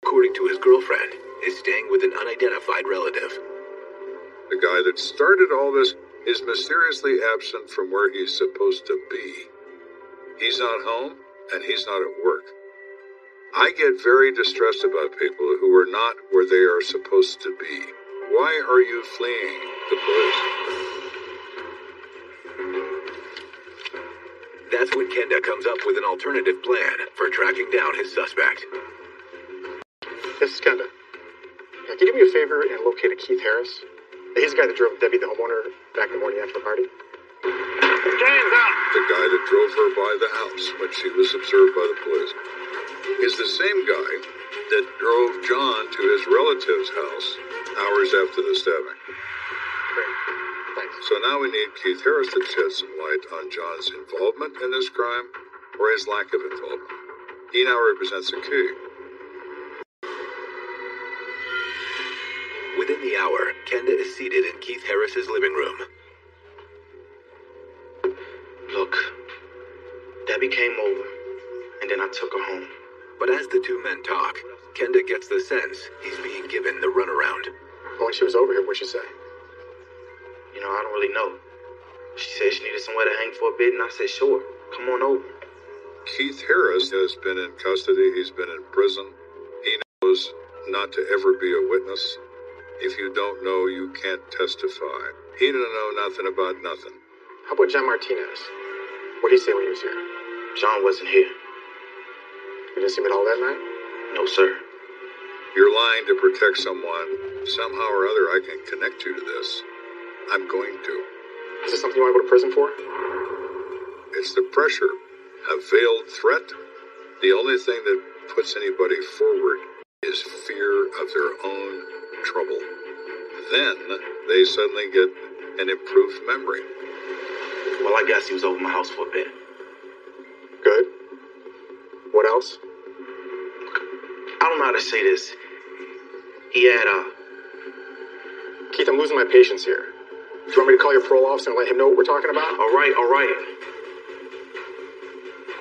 [SPEAKER 1] According to his girlfriend, is staying with an unidentified relative.
[SPEAKER 3] The guy that started all this is mysteriously absent from where he's supposed to be. He's not home, and he's not at work. I get very distressed about people who are not where they are supposed to be. Why are you fleeing the police?
[SPEAKER 1] That's when Kenda comes up with an alternative plan for tracking down his suspect.
[SPEAKER 6] This is Kenda. Can you do me a favor and locate a Keith Harris? He's the guy that drove Debbie, the homeowner, back the morning after the party.
[SPEAKER 3] James out! The guy that drove her by the house when she was observed by the police is the same guy that drove John to his relative's house hours after the stabbing.
[SPEAKER 6] Great. Thanks.
[SPEAKER 3] So now we need Keith Harris to shed some light on John's involvement in this crime or his lack of involvement. He now represents a key.
[SPEAKER 1] Within the hour, Kenda is seated in Keith Harris's living room.
[SPEAKER 2] Look, Debbie came over, and then I took her home.
[SPEAKER 1] But as the two men talk, Kenda gets the sense he's being given the runaround.
[SPEAKER 6] When she was over here, what'd she say?
[SPEAKER 2] I don't really know. She said she needed somewhere to hang for a bit, and I said, sure, come on over.
[SPEAKER 3] Keith Harris has been in custody. He's been in prison. He knows not to ever be a witness. If you don't know, you can't testify. He didn't know nothing about nothing.
[SPEAKER 6] How about John Martinez? What'd he say when he was here?
[SPEAKER 2] John wasn't here.
[SPEAKER 6] You didn't see him at all that night?
[SPEAKER 2] No, sir.
[SPEAKER 3] You're lying to protect someone. Somehow or other, I can connect you to this. I'm going to.
[SPEAKER 6] Is this something you want to go to prison for?
[SPEAKER 3] It's the pressure. A veiled threat. The only thing that puts anybody forward is fear of their own trouble. Then they suddenly get an improved memory.
[SPEAKER 2] Well, I guess he was over my house for a bit.
[SPEAKER 6] Good. What else?
[SPEAKER 2] I don't know how to say this. He had,
[SPEAKER 6] Keith, I'm losing my patience here. Do you want me to call your parole officer and let him know what we're talking about?
[SPEAKER 2] All right.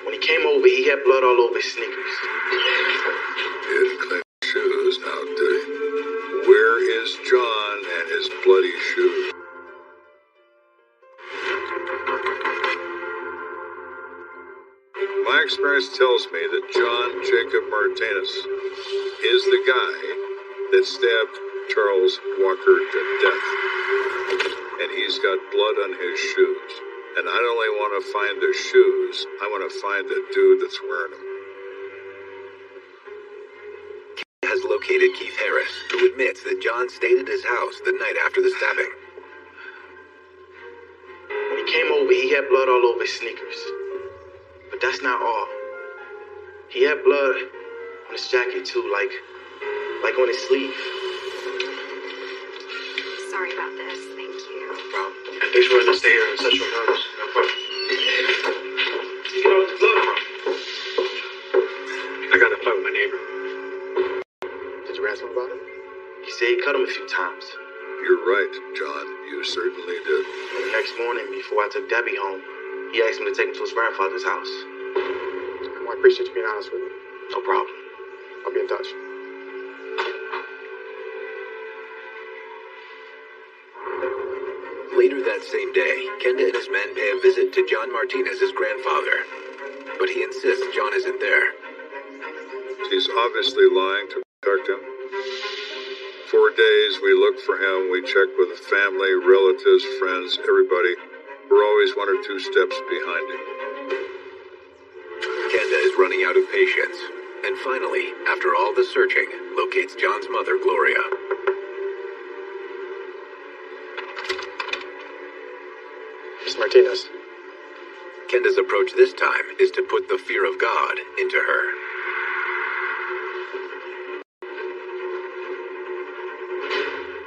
[SPEAKER 2] When he came over, he had blood all over his sneakers.
[SPEAKER 3] He didn't clean his shoes now, did he? Where is John and his bloody shoes? My experience tells me that John Jacob Martinez is the guy that stabbed Charles Walker to death. And he's got blood on his shoes. And I don't only want to find the shoes, I want to find the dude that's wearing them.
[SPEAKER 1] Has located Keith Harris, who admits that John stayed at his house the night after the stabbing.
[SPEAKER 2] When he came over, he had blood all over his sneakers. But that's not all. He had blood on his jacket too, like on his sleeve.
[SPEAKER 19] Sorry about this. Thank you.
[SPEAKER 2] No problem. And thanks for letting us stay here in such short notice. No problem. You know what's blood from?
[SPEAKER 6] I got in a fight with my neighbor. Did you ask him about it?
[SPEAKER 2] He said he cut him a few times.
[SPEAKER 3] You're right, John. You certainly did.
[SPEAKER 2] And the next morning, before I took Debbie home, he asked me to take him to his grandfather's house.
[SPEAKER 6] Well, I appreciate you being honest with me.
[SPEAKER 2] No problem.
[SPEAKER 6] I'll be in touch.
[SPEAKER 1] Later that same day, Kenda and his men pay a visit to John Martinez's grandfather. But he insists John isn't there.
[SPEAKER 3] He's obviously lying to protect him. 4 days we look for him, we check with the family, relatives, friends, everybody. We're always 1 or 2 steps behind him.
[SPEAKER 1] Kenda is running out of patience. And finally, after all the searching, locates John's mother, Gloria.
[SPEAKER 6] Miss Martinez.
[SPEAKER 1] Kenda's approach this time is to put the fear of God into her.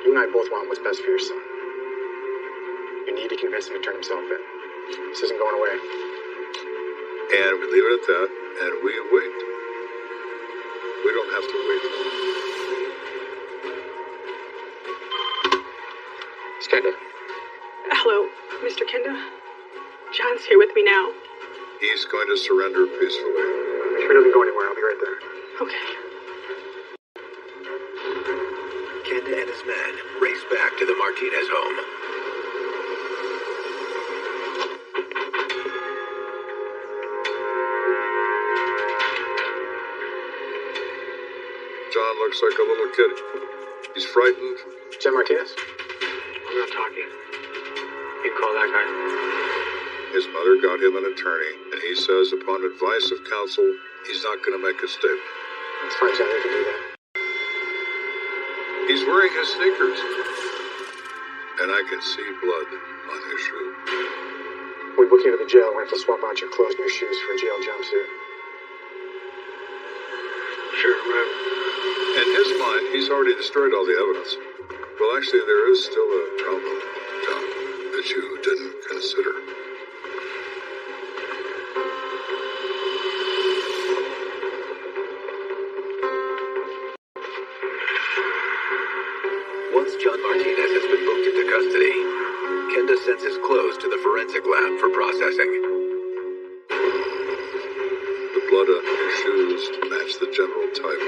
[SPEAKER 6] You and I both want what's best for your son. You need to convince him to turn himself in. This isn't going away.
[SPEAKER 3] And we leave it at that, and we wait. We don't have to wait long.
[SPEAKER 6] It's Kenda.
[SPEAKER 8] Hello, Mr. Kenda. John's here with me now.
[SPEAKER 3] He's going to surrender peacefully.
[SPEAKER 6] Make sure he doesn't go anywhere. I'll be right there.
[SPEAKER 8] Okay.
[SPEAKER 1] Kenda and his men race back to the Martinez home.
[SPEAKER 3] John looks like a little kid. He's frightened.
[SPEAKER 6] John Martinez?
[SPEAKER 2] I'm not talking. You call that guy.
[SPEAKER 3] His mother got him an attorney, and he says upon advice of counsel, he's not going to make a statement.
[SPEAKER 6] That's fine, John. You can do that.
[SPEAKER 3] He's wearing his sneakers, and I can see blood on his shoe.
[SPEAKER 6] When we book you into the jail, we're going to have to swap out your clothes and your shoes for a jail jumpsuit.
[SPEAKER 2] Sure, right.
[SPEAKER 3] In his mind, he's already destroyed all the evidence. Well, actually, there is still a problem, John, that you didn't consider.
[SPEAKER 1] Once John Martinez has been booked into custody, Kenda sends his clothes to the forensic lab for processing.
[SPEAKER 3] The blood on his shoes match the general type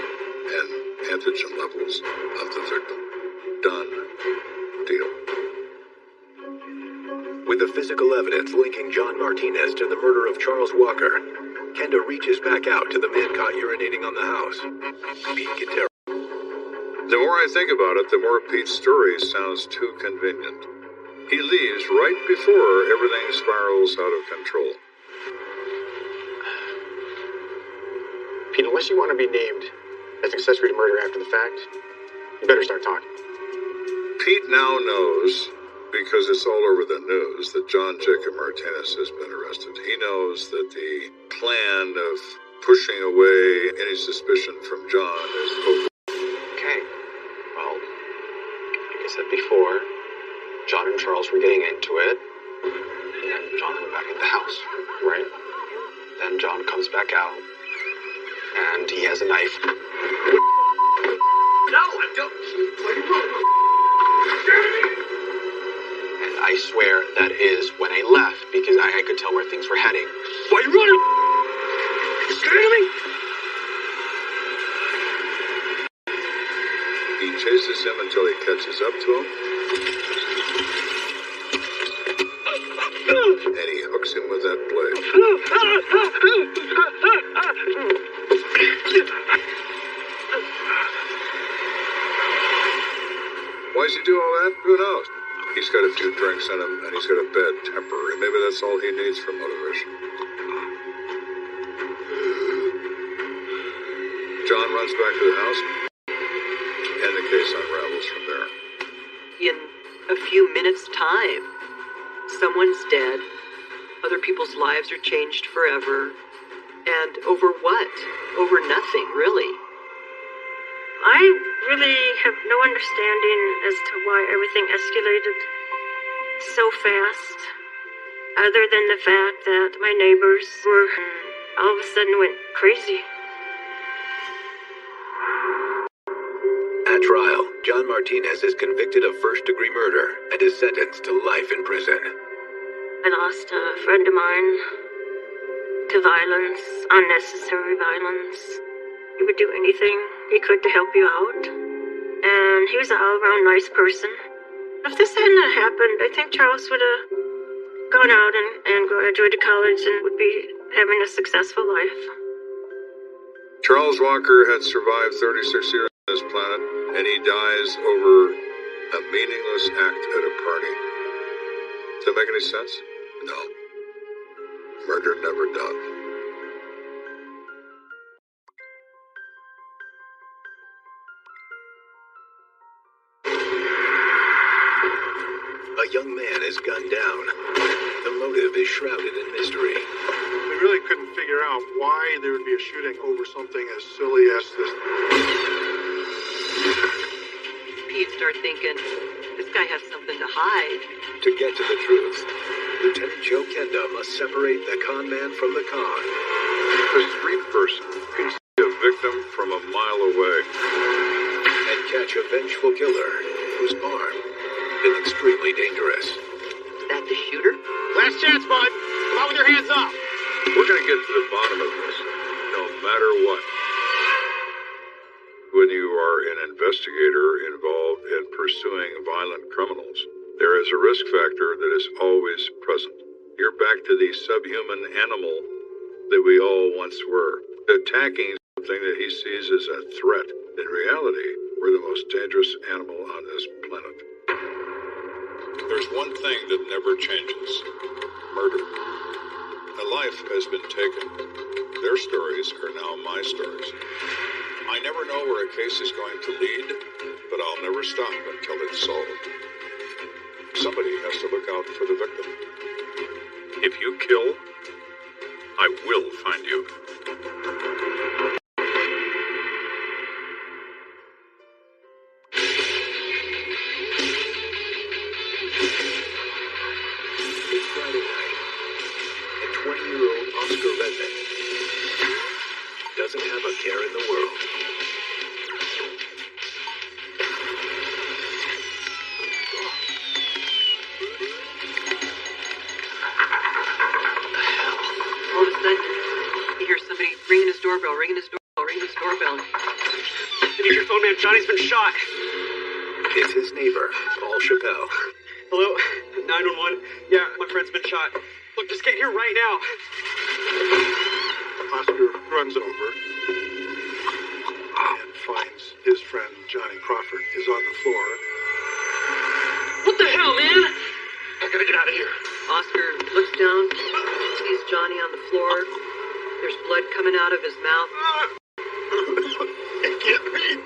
[SPEAKER 3] and antigen levels of the victim. Done. Deal.
[SPEAKER 1] With the physical evidence linking John Martinez to the murder of Charles Walker, Kenda reaches back out to the man caught urinating on the house. Pete Quintero.
[SPEAKER 3] The more I think about it, the more Pete's story sounds too convenient. He leaves right before everything spirals out of control.
[SPEAKER 6] Pete, unless you want to be named as accessory to murder after the fact, you better start talking.
[SPEAKER 3] Pete now knows, because it's all over the news, that John Jacob Martinez has been arrested. He knows that the plan of pushing away any suspicion from John is over.
[SPEAKER 2] Okay. Well, like I said before, John and Charles were getting into it, and then John went back in the house, right? Then John comes back out, and he has a knife.
[SPEAKER 21] No, I don't.
[SPEAKER 2] And I swear that is when I left, because I could tell where things were heading.
[SPEAKER 21] Why are you running? You scared of me?
[SPEAKER 3] He chases him until he catches up to him. And he hooks him with that blade. Why does he do all that? Who knows? He's got a few drinks in him, and he's got a bad temper, and maybe that's all he needs for motivation. John runs back to the house, and the case unravels from there.
[SPEAKER 14] In a few minutes' time, someone's dead, other people's lives are changed forever, and over what? Over nothing, really.
[SPEAKER 15] I really have no understanding as to why everything escalated so fast, other than the fact that my neighbors were all of a sudden went crazy.
[SPEAKER 1] At trial, John Martinez is convicted of first-degree murder and is sentenced to life in prison.
[SPEAKER 15] I lost a friend of mine to violence, unnecessary violence. He would do anything he could to help you out. And he was an all-around nice person. If this hadn't happened, I think Charles would have gone out and graduated college and would be having a successful life.
[SPEAKER 3] Charles Walker had survived 36 years on this planet, and he dies over a meaningless act at a party. Does that make any sense? No. Murder never does.
[SPEAKER 1] A young man is gunned down. The motive is shrouded in mystery.
[SPEAKER 10] We really couldn't figure out why there would be a shooting over something as silly as this.
[SPEAKER 14] Pete you'd start thinking, this guy has something to hide.
[SPEAKER 1] To get to the truth, Lieutenant Joe Kenda must separate the con man from the con.
[SPEAKER 3] A street person can see a victim from a mile away.
[SPEAKER 1] And catch a vengeful killer who's armed and extremely dangerous.
[SPEAKER 14] Is that the shooter?
[SPEAKER 17] Last chance, bud. Come out with your hands up.
[SPEAKER 3] We're going to get to the bottom of this, no matter what. When you are an investigator involved in pursuing violent criminals, there is a risk factor that is always present. You're back to the subhuman animal that we all once were, attacking something that he sees as a threat. In reality, we're the most dangerous animal on this planet. There's one thing that never changes: murder. A life has been taken. Their stories are now my stories. I never know where a case is going to lead, but I'll never stop until it's solved. Somebody has to look out for the victim. If you kill, I will find you.
[SPEAKER 1] It's Friday night, and 20-year-old Oscar Redman doesn't have a care in the world.
[SPEAKER 14] All of a sudden, he hears somebody ringing his doorbell.
[SPEAKER 23] I need your phone, man. Johnny's been shot.
[SPEAKER 1] It's his neighbor, Paul Chappelle.
[SPEAKER 23] Hello? 911? Yeah, my friend's been shot. Look, just get here right now.
[SPEAKER 10] Oscar runs over and finds his friend Johnny Crawford is on the floor.
[SPEAKER 23] What the hell, man?
[SPEAKER 10] I gotta get out of here.
[SPEAKER 14] Oscar looks down, sees Johnny on the floor. There's blood coming out of his mouth.
[SPEAKER 10] It can't be.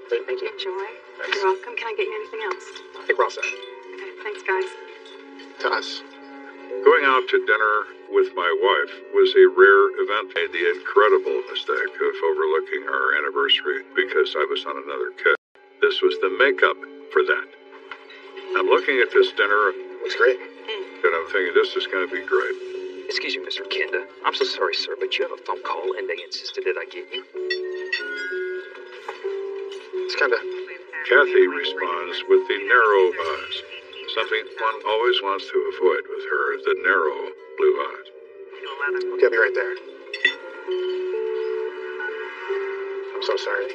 [SPEAKER 6] Great, thank you.
[SPEAKER 4] Enjoy.
[SPEAKER 6] Thanks.
[SPEAKER 4] You're welcome. Can I get you anything else?
[SPEAKER 6] I think we're all set.
[SPEAKER 4] Okay, thanks, guys.
[SPEAKER 6] To us.
[SPEAKER 3] Going out to dinner with my wife was a rare event. I made the incredible mistake of overlooking our anniversary because I was on another kid. This was the makeup for that. I'm looking at this dinner.
[SPEAKER 6] Looks great.
[SPEAKER 3] And I'm thinking this is going to be great.
[SPEAKER 11] Excuse me, Mr. Kenda. I'm so sorry, sir, but you have a phone call and they insisted that I get you.
[SPEAKER 6] It's Kenda.
[SPEAKER 3] Kathy responds with the narrow eyes. Something one always wants to avoid with her, the narrow blue eyes.
[SPEAKER 6] Okay, I'll be right there. I'm so sorry.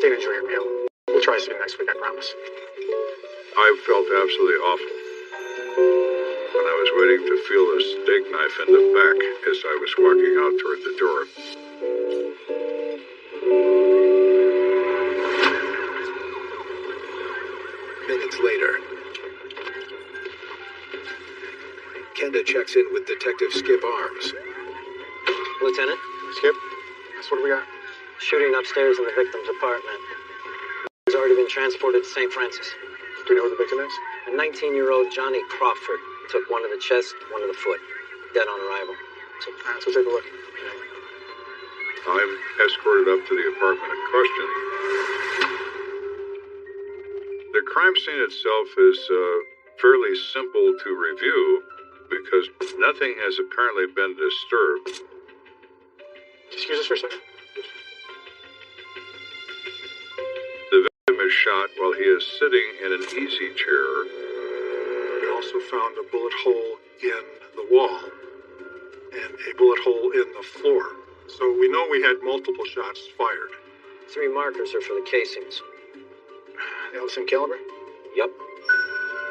[SPEAKER 6] Stay and enjoy your meal. We'll try to see you next week, I promise.
[SPEAKER 3] I felt absolutely awful when I was waiting to feel a steak knife in the back as I was walking out toward the door.
[SPEAKER 1] Minutes later, Kenda checks in with Detective Skip Arms.
[SPEAKER 13] Lieutenant?
[SPEAKER 6] Skip? That's what we got.
[SPEAKER 13] Shooting upstairs in the victim's apartment. He's already been transported to St. Francis.
[SPEAKER 6] Do you know who the victim is?
[SPEAKER 13] A 19-year-old Johnny Crawford took one to the chest, one to the foot. Dead on arrival.
[SPEAKER 6] So take a look.
[SPEAKER 3] I'm escorted up to the apartment in question. The crime scene itself is fairly simple to review because nothing has apparently been disturbed.
[SPEAKER 6] Excuse us for a second.
[SPEAKER 3] The victim is shot while he is sitting in an easy chair.
[SPEAKER 10] We also found a bullet hole in the wall and a bullet hole in the floor. So we know we had multiple shots fired.
[SPEAKER 13] 3 markers are for the casings.
[SPEAKER 6] They all the same caliber?
[SPEAKER 13] Yup.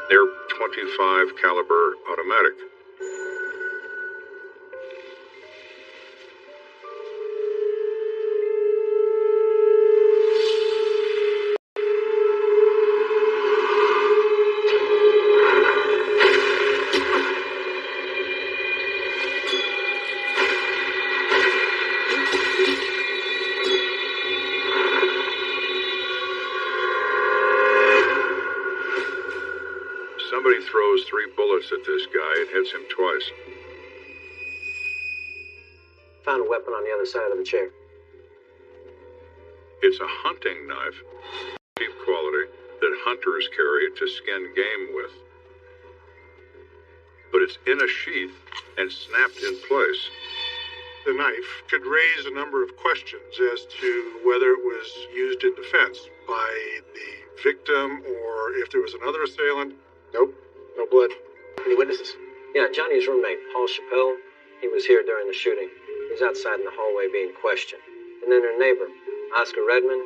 [SPEAKER 3] They're .25 caliber automatic. Somebody throws 3 bullets at this guy and hits him twice.
[SPEAKER 13] Found a weapon on the other side of the chair.
[SPEAKER 3] It's a hunting knife, cheap quality, that hunters carry to skin game with. But it's in a sheath and snapped in place.
[SPEAKER 10] The knife could raise a number of questions as to whether it was used in defense by the victim or if there was another assailant.
[SPEAKER 6] Nope. No blood. Any witnesses?
[SPEAKER 13] Yeah, Johnny's roommate, Paul Chappelle, he was here during the shooting. He was outside in the hallway being questioned. And then her neighbor, Oscar Redmond,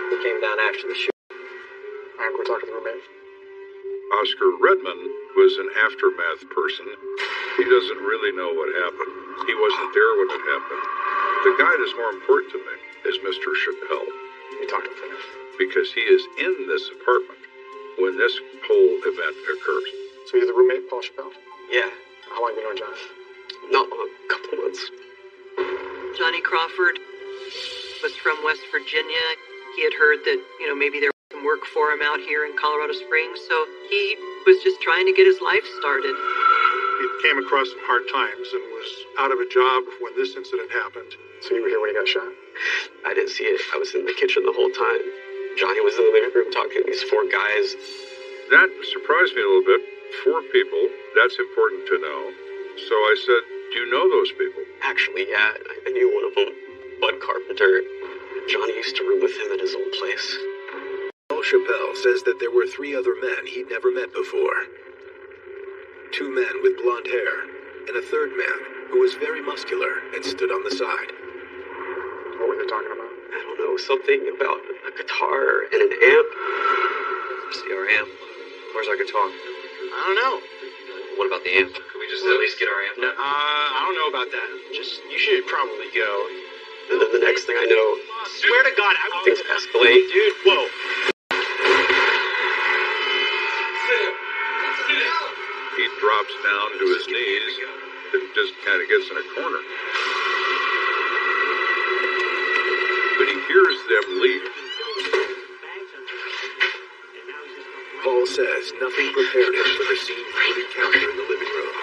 [SPEAKER 13] he came down after the shooting.
[SPEAKER 6] All right, we're talking to the roommate.
[SPEAKER 3] Oscar Redmond was an aftermath person. He doesn't really know what happened. He wasn't there when it happened. The guy that's more important to me is Mr. Chappelle.
[SPEAKER 6] You talked to him.
[SPEAKER 3] Because he is in this apartment when this whole event occurs.
[SPEAKER 6] So you're the roommate, Paul Chappelle?
[SPEAKER 2] Yeah.
[SPEAKER 6] How long have you known John?
[SPEAKER 2] Not long. A couple months.
[SPEAKER 14] Johnny Crawford was from West Virginia. He had heard that, maybe there was some work for him out here in Colorado Springs, so he was just trying to get his life started.
[SPEAKER 10] He came across some hard times and was out of a job when this incident happened.
[SPEAKER 6] So you were here when he got shot?
[SPEAKER 2] I didn't see it. I was in the kitchen the whole time. Johnny was in the living room talking to these 4 guys.
[SPEAKER 3] That surprised me a little bit. 4 people, that's important to know. So I said, do you know those people?
[SPEAKER 2] Actually, yeah, I knew one of them, Bud Carpenter. Johnny used to room with him at his old place.
[SPEAKER 1] Paul Chappelle says that there were 3 other men he'd never met before. 2 men with blonde hair, and a 3rd man who was very muscular and stood on the side.
[SPEAKER 6] What were they talking about?
[SPEAKER 2] I don't know, something about a guitar and an amp.
[SPEAKER 11] See our amp? Where's our guitar?
[SPEAKER 18] I don't know.
[SPEAKER 11] What about the amp? Could we just at least get our amp?
[SPEAKER 18] No, I don't know about that. You should probably go.
[SPEAKER 2] And then the next thing I know,
[SPEAKER 18] Swear to God,
[SPEAKER 2] things escalate.
[SPEAKER 18] Dude, whoa.
[SPEAKER 3] He drops down to his knees and just kind of gets in a corner. But he hears them leave.
[SPEAKER 1] Paul says nothing prepared him for the scene he would encounter in the living room.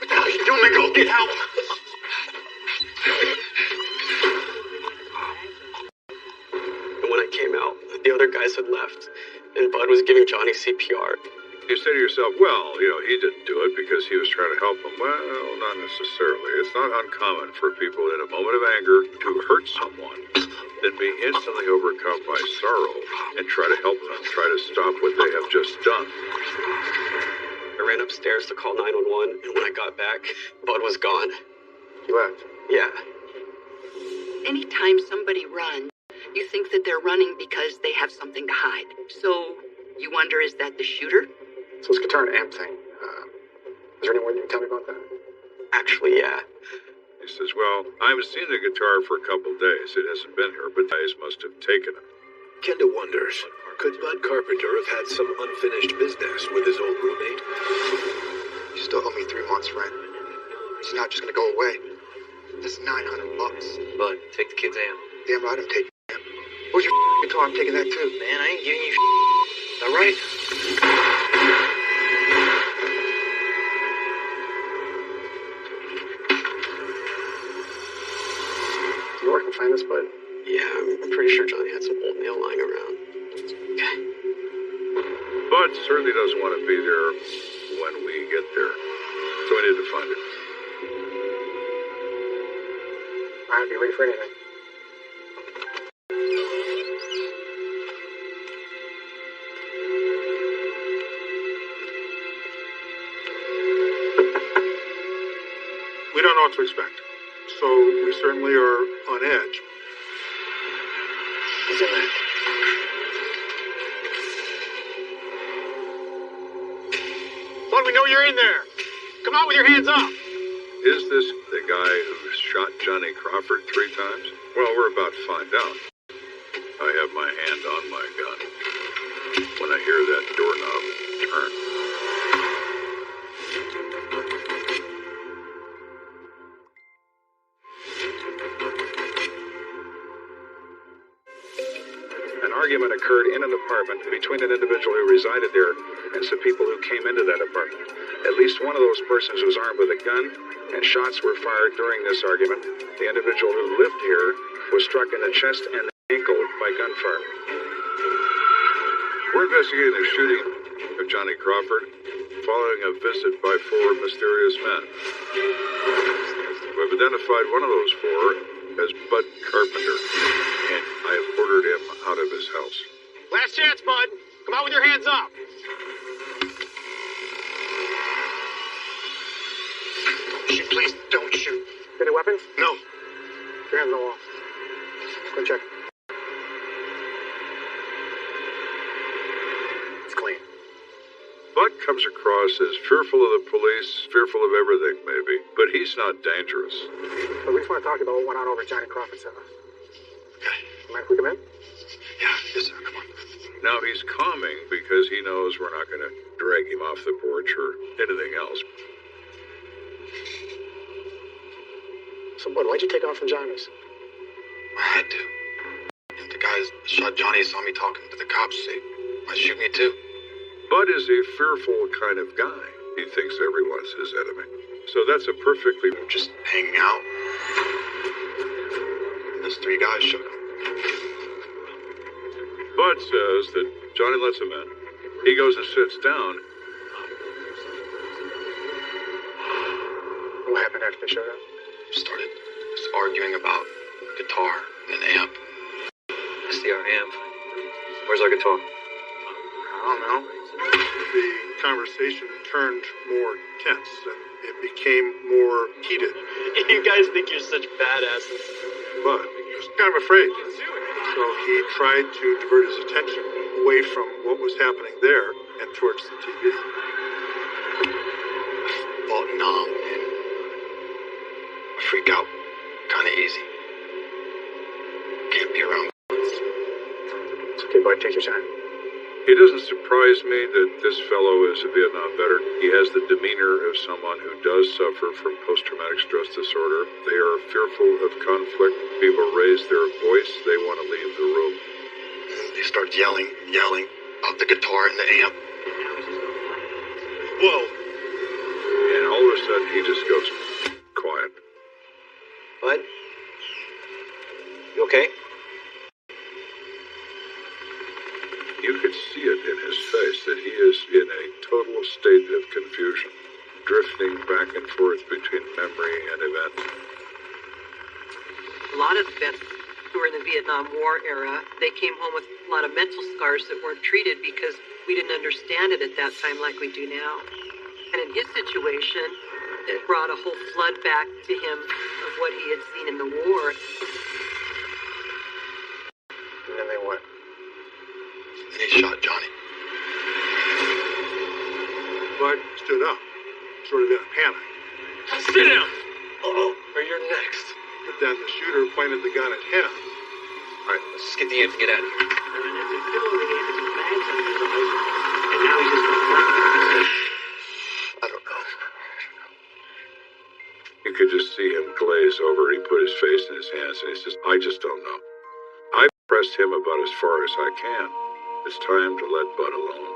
[SPEAKER 18] What the hell are you doing? Go get help.
[SPEAKER 2] And when I came out, the other guys had left, and Bud was giving Johnny CPR.
[SPEAKER 3] You say to yourself, well, he didn't do it because he was trying to help him. Well, not necessarily. It's not uncommon for people in a moment of anger to hurt someone, then be instantly overcome by sorrow and try to help them, try to stop what they have just done.
[SPEAKER 2] I ran upstairs to call 911, and when I got back, Bud was gone.
[SPEAKER 6] He left?
[SPEAKER 2] Yeah.
[SPEAKER 14] Anytime somebody runs, you think that they're running because they have something to hide. So you wonder, is that the shooter?
[SPEAKER 6] So this guitar and amp thing, is there any more you can tell me about that?
[SPEAKER 2] Actually, yeah.
[SPEAKER 3] He says, well, I haven't seen the guitar for a couple days. It hasn't been here, but guys must have taken it.
[SPEAKER 1] Kenda wonders, could Bud Carpenter have had some unfinished business with his old roommate?
[SPEAKER 6] You still owe me 3 months' rent. It's not just gonna go away. That's $900.
[SPEAKER 11] Bud, take the kid's amp.
[SPEAKER 6] Damn right I'm taking it. Where's your guitar? I'm taking that too.
[SPEAKER 11] Man, I ain't giving you Is that right?
[SPEAKER 6] Do you know where I can find this, Bud?
[SPEAKER 2] Yeah, I'm pretty sure Johnny had some old nail lying around. Okay.
[SPEAKER 3] Bud certainly doesn't want to be there when we get there. So we need to find it.
[SPEAKER 6] Alright, be ready for anything.
[SPEAKER 10] We don't know what to expect, so we certainly are on edge.
[SPEAKER 6] He's in there.
[SPEAKER 17] Bud, we know you're in there. Come out with your hands up.
[SPEAKER 3] Is this the guy who shot Johnny Crawford 3 times? Well, we're about to find out. I have my hand on my gun when I hear that doorknob turn.
[SPEAKER 10] An
[SPEAKER 12] argument occurred in an apartment between an individual who resided there and some people who came into that apartment. At least one of those persons was armed with a gun, and shots were fired during this argument. The individual who lived here was struck in the chest and the ankle by gunfire.
[SPEAKER 3] We're investigating the shooting of Johnny Crawford following a visit by 4 mysterious men. We've identified one of those 4 as Bud Carpenter, and I have ordered him out of his house.
[SPEAKER 17] Last chance, bud. Come out with your hands up.
[SPEAKER 6] Shoot, please, don't shoot.
[SPEAKER 23] Any weapons?
[SPEAKER 6] No.
[SPEAKER 23] Your hands on the wall. Go check. It's clean.
[SPEAKER 3] Bud comes across as fearful of the police, fearful of everything, maybe, but he's not dangerous.
[SPEAKER 23] But we just want to talk about what went on over at Johnny Crawford's house. Okay. Mind if we come in?
[SPEAKER 6] Yeah, yes, sir. Come on.
[SPEAKER 3] Now he's calming because he knows we're not going to drag him off the porch or anything else.
[SPEAKER 23] So, Bud, why'd you take off from Johnny's?
[SPEAKER 6] I had to. And the guys that shot Johnny saw me talking to the cops. They might shoot me too.
[SPEAKER 3] Bud is a fearful kind of guy. He thinks everyone's his enemy. So that's a perfectly...
[SPEAKER 6] Just hanging out. And those 3 guys showed up.
[SPEAKER 3] Bud says that Johnny lets him in. He goes and sits down.
[SPEAKER 23] What happened after they showed up?
[SPEAKER 6] Started just arguing about guitar and an amp.
[SPEAKER 11] I see our amp. Where's our guitar?
[SPEAKER 10] I don't know. The conversation turned more tense and it became more heated.
[SPEAKER 2] You guys think you're such badasses.
[SPEAKER 10] But he was kind of afraid. So he tried to divert his attention away from what was happening there and towards the TV.
[SPEAKER 6] I fought numb and I freak out kind of easy. Can't be around.
[SPEAKER 23] It's okay, Bud. Take your time.
[SPEAKER 3] It doesn't surprise me that this fellow is a Vietnam veteran. He has the demeanor of someone who does suffer from post-traumatic stress disorder. They are fearful of conflict. People raise their voice. They want to leave the room.
[SPEAKER 6] And they start yelling about the guitar and the amp.
[SPEAKER 3] Whoa! And all of a sudden, he just goes quiet.
[SPEAKER 11] Bud? You okay?
[SPEAKER 3] You could see it in his face that he is in a total state of confusion, drifting back and forth between memory and event.
[SPEAKER 14] A lot of the vets who were in the Vietnam War era, they came home with a lot of mental scars that weren't treated because we didn't understand it at that time like we do now. And in his situation, it brought a whole flood back to him of what he had seen in the war.
[SPEAKER 23] And then they what?
[SPEAKER 6] And they shot Johnny.
[SPEAKER 10] Bud stood up, sort of in a panic.
[SPEAKER 2] Sit down! Or you're next.
[SPEAKER 10] But then the shooter pointed the gun at him.
[SPEAKER 2] All right, let's just get the amp and get out of here.
[SPEAKER 21] And now he's just
[SPEAKER 6] I don't know.
[SPEAKER 3] You could just see him glaze over. He put his face in his hands and he says, I just don't know. I pressed him about as far as I can. It's time to let Bud alone.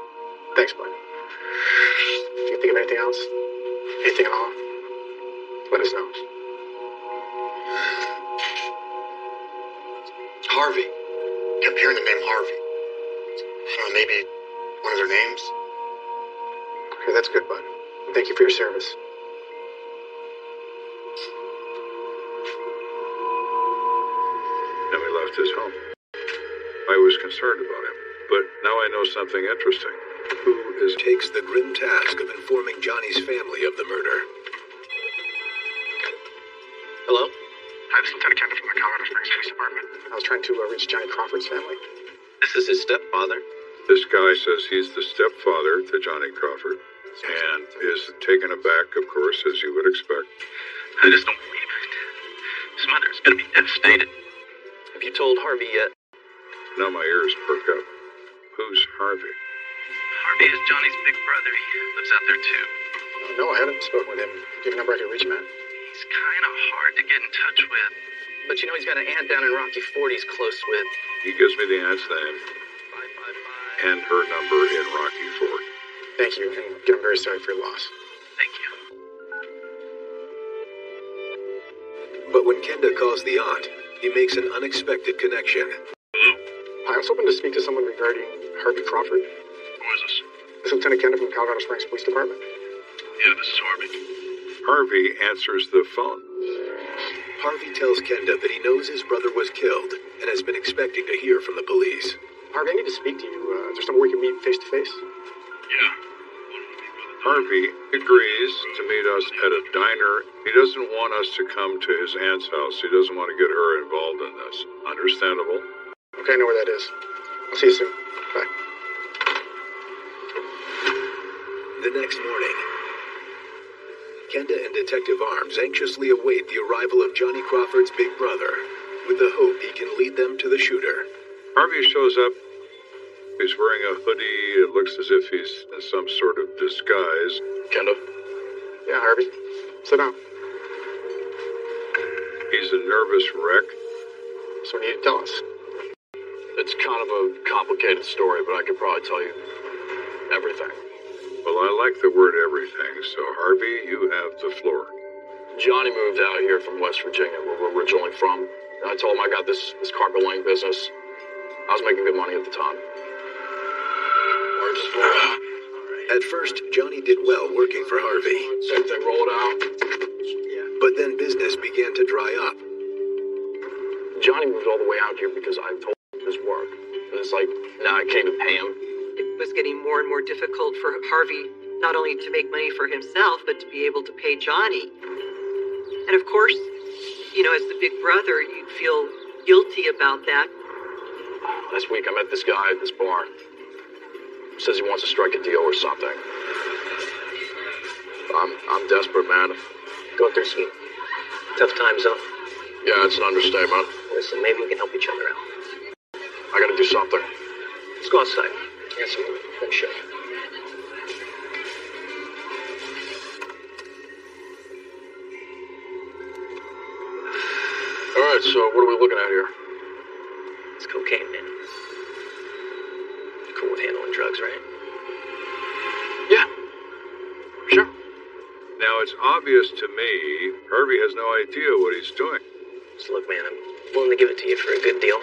[SPEAKER 23] Thanks, Bud. If you think of anything else, anything at all, let us know.
[SPEAKER 6] Harvey. Kept hearing the name Harvey. Maybe one of their names.
[SPEAKER 23] Okay, that's good, Bud. Thank you for your service.
[SPEAKER 3] Then we left his home. I was concerned about him, but now I know something interesting. Who
[SPEAKER 1] takes the grim task of informing Johnny's family of the murder.
[SPEAKER 2] Hello?
[SPEAKER 9] Hi, this is Lieutenant Kenda from the Colorado Springs Police Department.
[SPEAKER 23] I was trying to reach Johnny Crawford's family.
[SPEAKER 2] This is his stepfather.
[SPEAKER 3] This guy says he's the stepfather to Johnny Crawford, and is taken aback, of course, as you would expect.
[SPEAKER 16] I just don't believe it. His mother's gonna be devastated.
[SPEAKER 2] Have you told Harvey yet?
[SPEAKER 3] Now my ears perk up. Who's Harvey?
[SPEAKER 16] Harvey is Johnny's big brother. He lives out there too.
[SPEAKER 23] No, I haven't spoken with him. Do you have a number I can reach him at?
[SPEAKER 16] He
[SPEAKER 2] He's kind of hard to get in touch with. But you know he's got an aunt down in Rocky Ford he's close with.
[SPEAKER 3] He gives me the aunt's name and her number in Rocky Ford.
[SPEAKER 6] Thank you, and I'm very sorry for your loss.
[SPEAKER 2] Thank you.
[SPEAKER 1] But when Kenda calls the aunt, he makes an unexpected connection.
[SPEAKER 6] Hi, I was hoping to speak to someone regarding Harvey Crawford.
[SPEAKER 16] Who is this?
[SPEAKER 6] This is Lieutenant Kenda from Colorado Springs Police Department.
[SPEAKER 16] Yeah, this is Harvey.
[SPEAKER 3] Harvey answers the phone.
[SPEAKER 1] Harvey tells Kenda that he knows his brother was killed and has been expecting to hear from the police.
[SPEAKER 6] Harvey, I need to speak to you. Is there somewhere we can meet face to face?
[SPEAKER 16] Yeah.
[SPEAKER 3] Harvey agrees to meet us at a diner. He doesn't want us to come to his aunt's house. He doesn't want to get her involved in this. Understandable?
[SPEAKER 6] Okay, I know where that is. I'll see you soon. Bye.
[SPEAKER 1] The next morning, Kenda and Detective Arms anxiously await the arrival of Johnny Crawford's big brother, with the hope he can lead them to the shooter.
[SPEAKER 3] Harvey shows up. He's wearing a hoodie. It looks as if he's in some sort of disguise.
[SPEAKER 6] Kenda? Yeah, Harvey. Sit down.
[SPEAKER 3] He's a nervous wreck.
[SPEAKER 6] So what do you need to tell us?
[SPEAKER 7] It's kind of a complicated story, but I could probably tell you everything.
[SPEAKER 3] Well, I like the word everything, so Harvey, you have the floor.
[SPEAKER 7] Johnny moved out here from West Virginia, where we're originally from. And I told him I got this carpet laying business. I was making good money at the time.
[SPEAKER 1] At first, Johnny did well working for Harvey.
[SPEAKER 7] Same thing, roll it out.
[SPEAKER 1] But then business began to dry up.
[SPEAKER 7] Johnny moved all the way out here because I told him his work. And it's like, now I can't even pay him.
[SPEAKER 14] It was getting more and more difficult for Harvey not only to make money for himself, but to be able to pay Johnny. And of course, you know, as the big brother, you'd feel guilty about that.
[SPEAKER 7] Last week I met this guy at this bar. Says he wants to strike a deal or something. I'm desperate, man.
[SPEAKER 11] Going through some tough times, huh?
[SPEAKER 7] Yeah, it's an understatement.
[SPEAKER 11] Listen, maybe we can help each other out.
[SPEAKER 7] I gotta do something.
[SPEAKER 11] Let's go outside. Get some fresh air.
[SPEAKER 7] Alright, so what are we looking at here?
[SPEAKER 11] It's cocaine, man. Cool with handling drugs, right?
[SPEAKER 7] Yeah. Sure.
[SPEAKER 3] Now, it's obvious to me, Harvey has no idea what he's doing.
[SPEAKER 11] So look, man, I'm willing to give it to you for a good deal.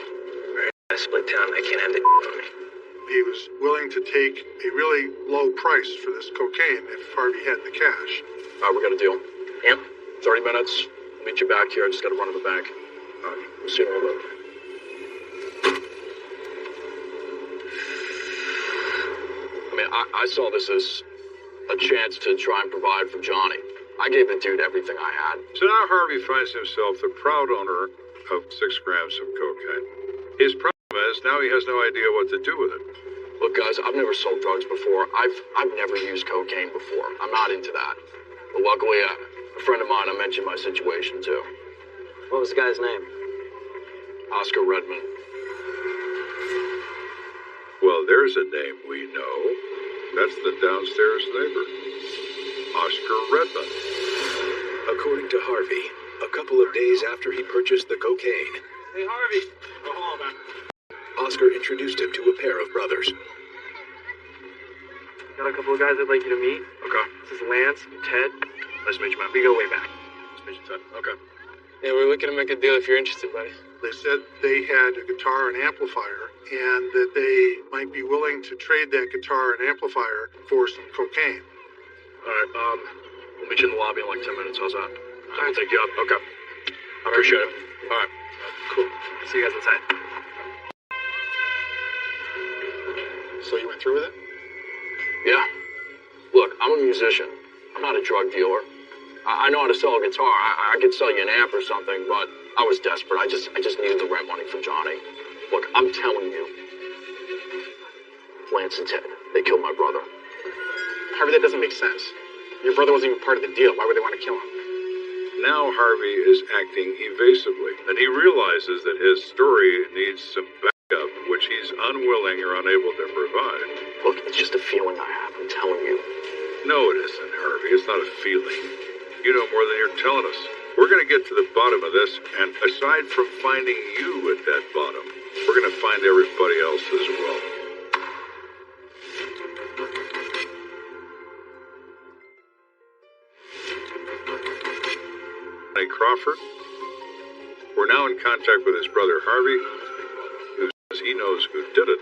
[SPEAKER 11] I split town, I can't have the on me.
[SPEAKER 10] He was willing to take a really low price for this cocaine if Harvey had the cash.
[SPEAKER 7] Alright, we got a deal.
[SPEAKER 11] Yeah?
[SPEAKER 7] 30 minutes. I'll meet you back here. I just gotta run to the bank. We'll see you in a little bit. I mean, I saw this as a chance to try and provide for Johnny. I gave the dude everything I had.
[SPEAKER 3] So now Harvey finds himself the proud owner of 6 grams of cocaine. His problem is now he has no idea what to do with it.
[SPEAKER 7] Look, guys, I've never sold drugs before. I've never used cocaine before. I'm not into that. But luckily, a friend of mine, I mentioned my situation to.
[SPEAKER 13] What was the guy's name?
[SPEAKER 7] Oscar Redmond.
[SPEAKER 3] Well, there's a name we know. That's the downstairs neighbor, Oscar Redmond.
[SPEAKER 1] According to Harvey, a couple of days after he purchased the cocaine,
[SPEAKER 17] Hey, Harvey. Go home, man.
[SPEAKER 1] Oscar introduced him to a pair of brothers.
[SPEAKER 20] Got a couple of guys I'd like you to meet.
[SPEAKER 7] Okay.
[SPEAKER 20] This is Lance and Ted. Nice to meet you, man. We go way back.
[SPEAKER 7] Nice to meet you, Ted. Okay.
[SPEAKER 5] Yeah, we're looking to make a deal if you're interested, buddy.
[SPEAKER 10] They said they had a guitar and amplifier, and that they might be willing to trade that guitar and amplifier for some cocaine.
[SPEAKER 7] Alright, we'll meet you in the lobby in like 10 minutes. How's that? I'll take you up. Okay. I appreciate it. Alright.
[SPEAKER 20] Cool. See you guys inside.
[SPEAKER 6] So you went through with it?
[SPEAKER 7] Yeah. Look, I'm a musician. I'm not a drug dealer. I know how to sell a guitar. I could sell you an amp or something, but I was desperate. I just needed the rent money for Johnny. Look, I'm telling you. Lance and Ted, they killed my brother.
[SPEAKER 6] Harvey, that doesn't make sense. Your brother wasn't even part of the deal. Why would they want to kill him?
[SPEAKER 3] Now Harvey is acting evasively, and he realizes that his story needs some backup, which he's unwilling or unable to provide.
[SPEAKER 7] Look, it's just a feeling I have. I'm telling you.
[SPEAKER 3] No, it isn't, Harvey. It's not a feeling. You know more than you're telling us. We're going to get to the bottom of this, and aside from finding you at that bottom, we're going to find everybody else as well. Johnny Crawford. We're now in contact with his brother Harvey, who says he knows who did it,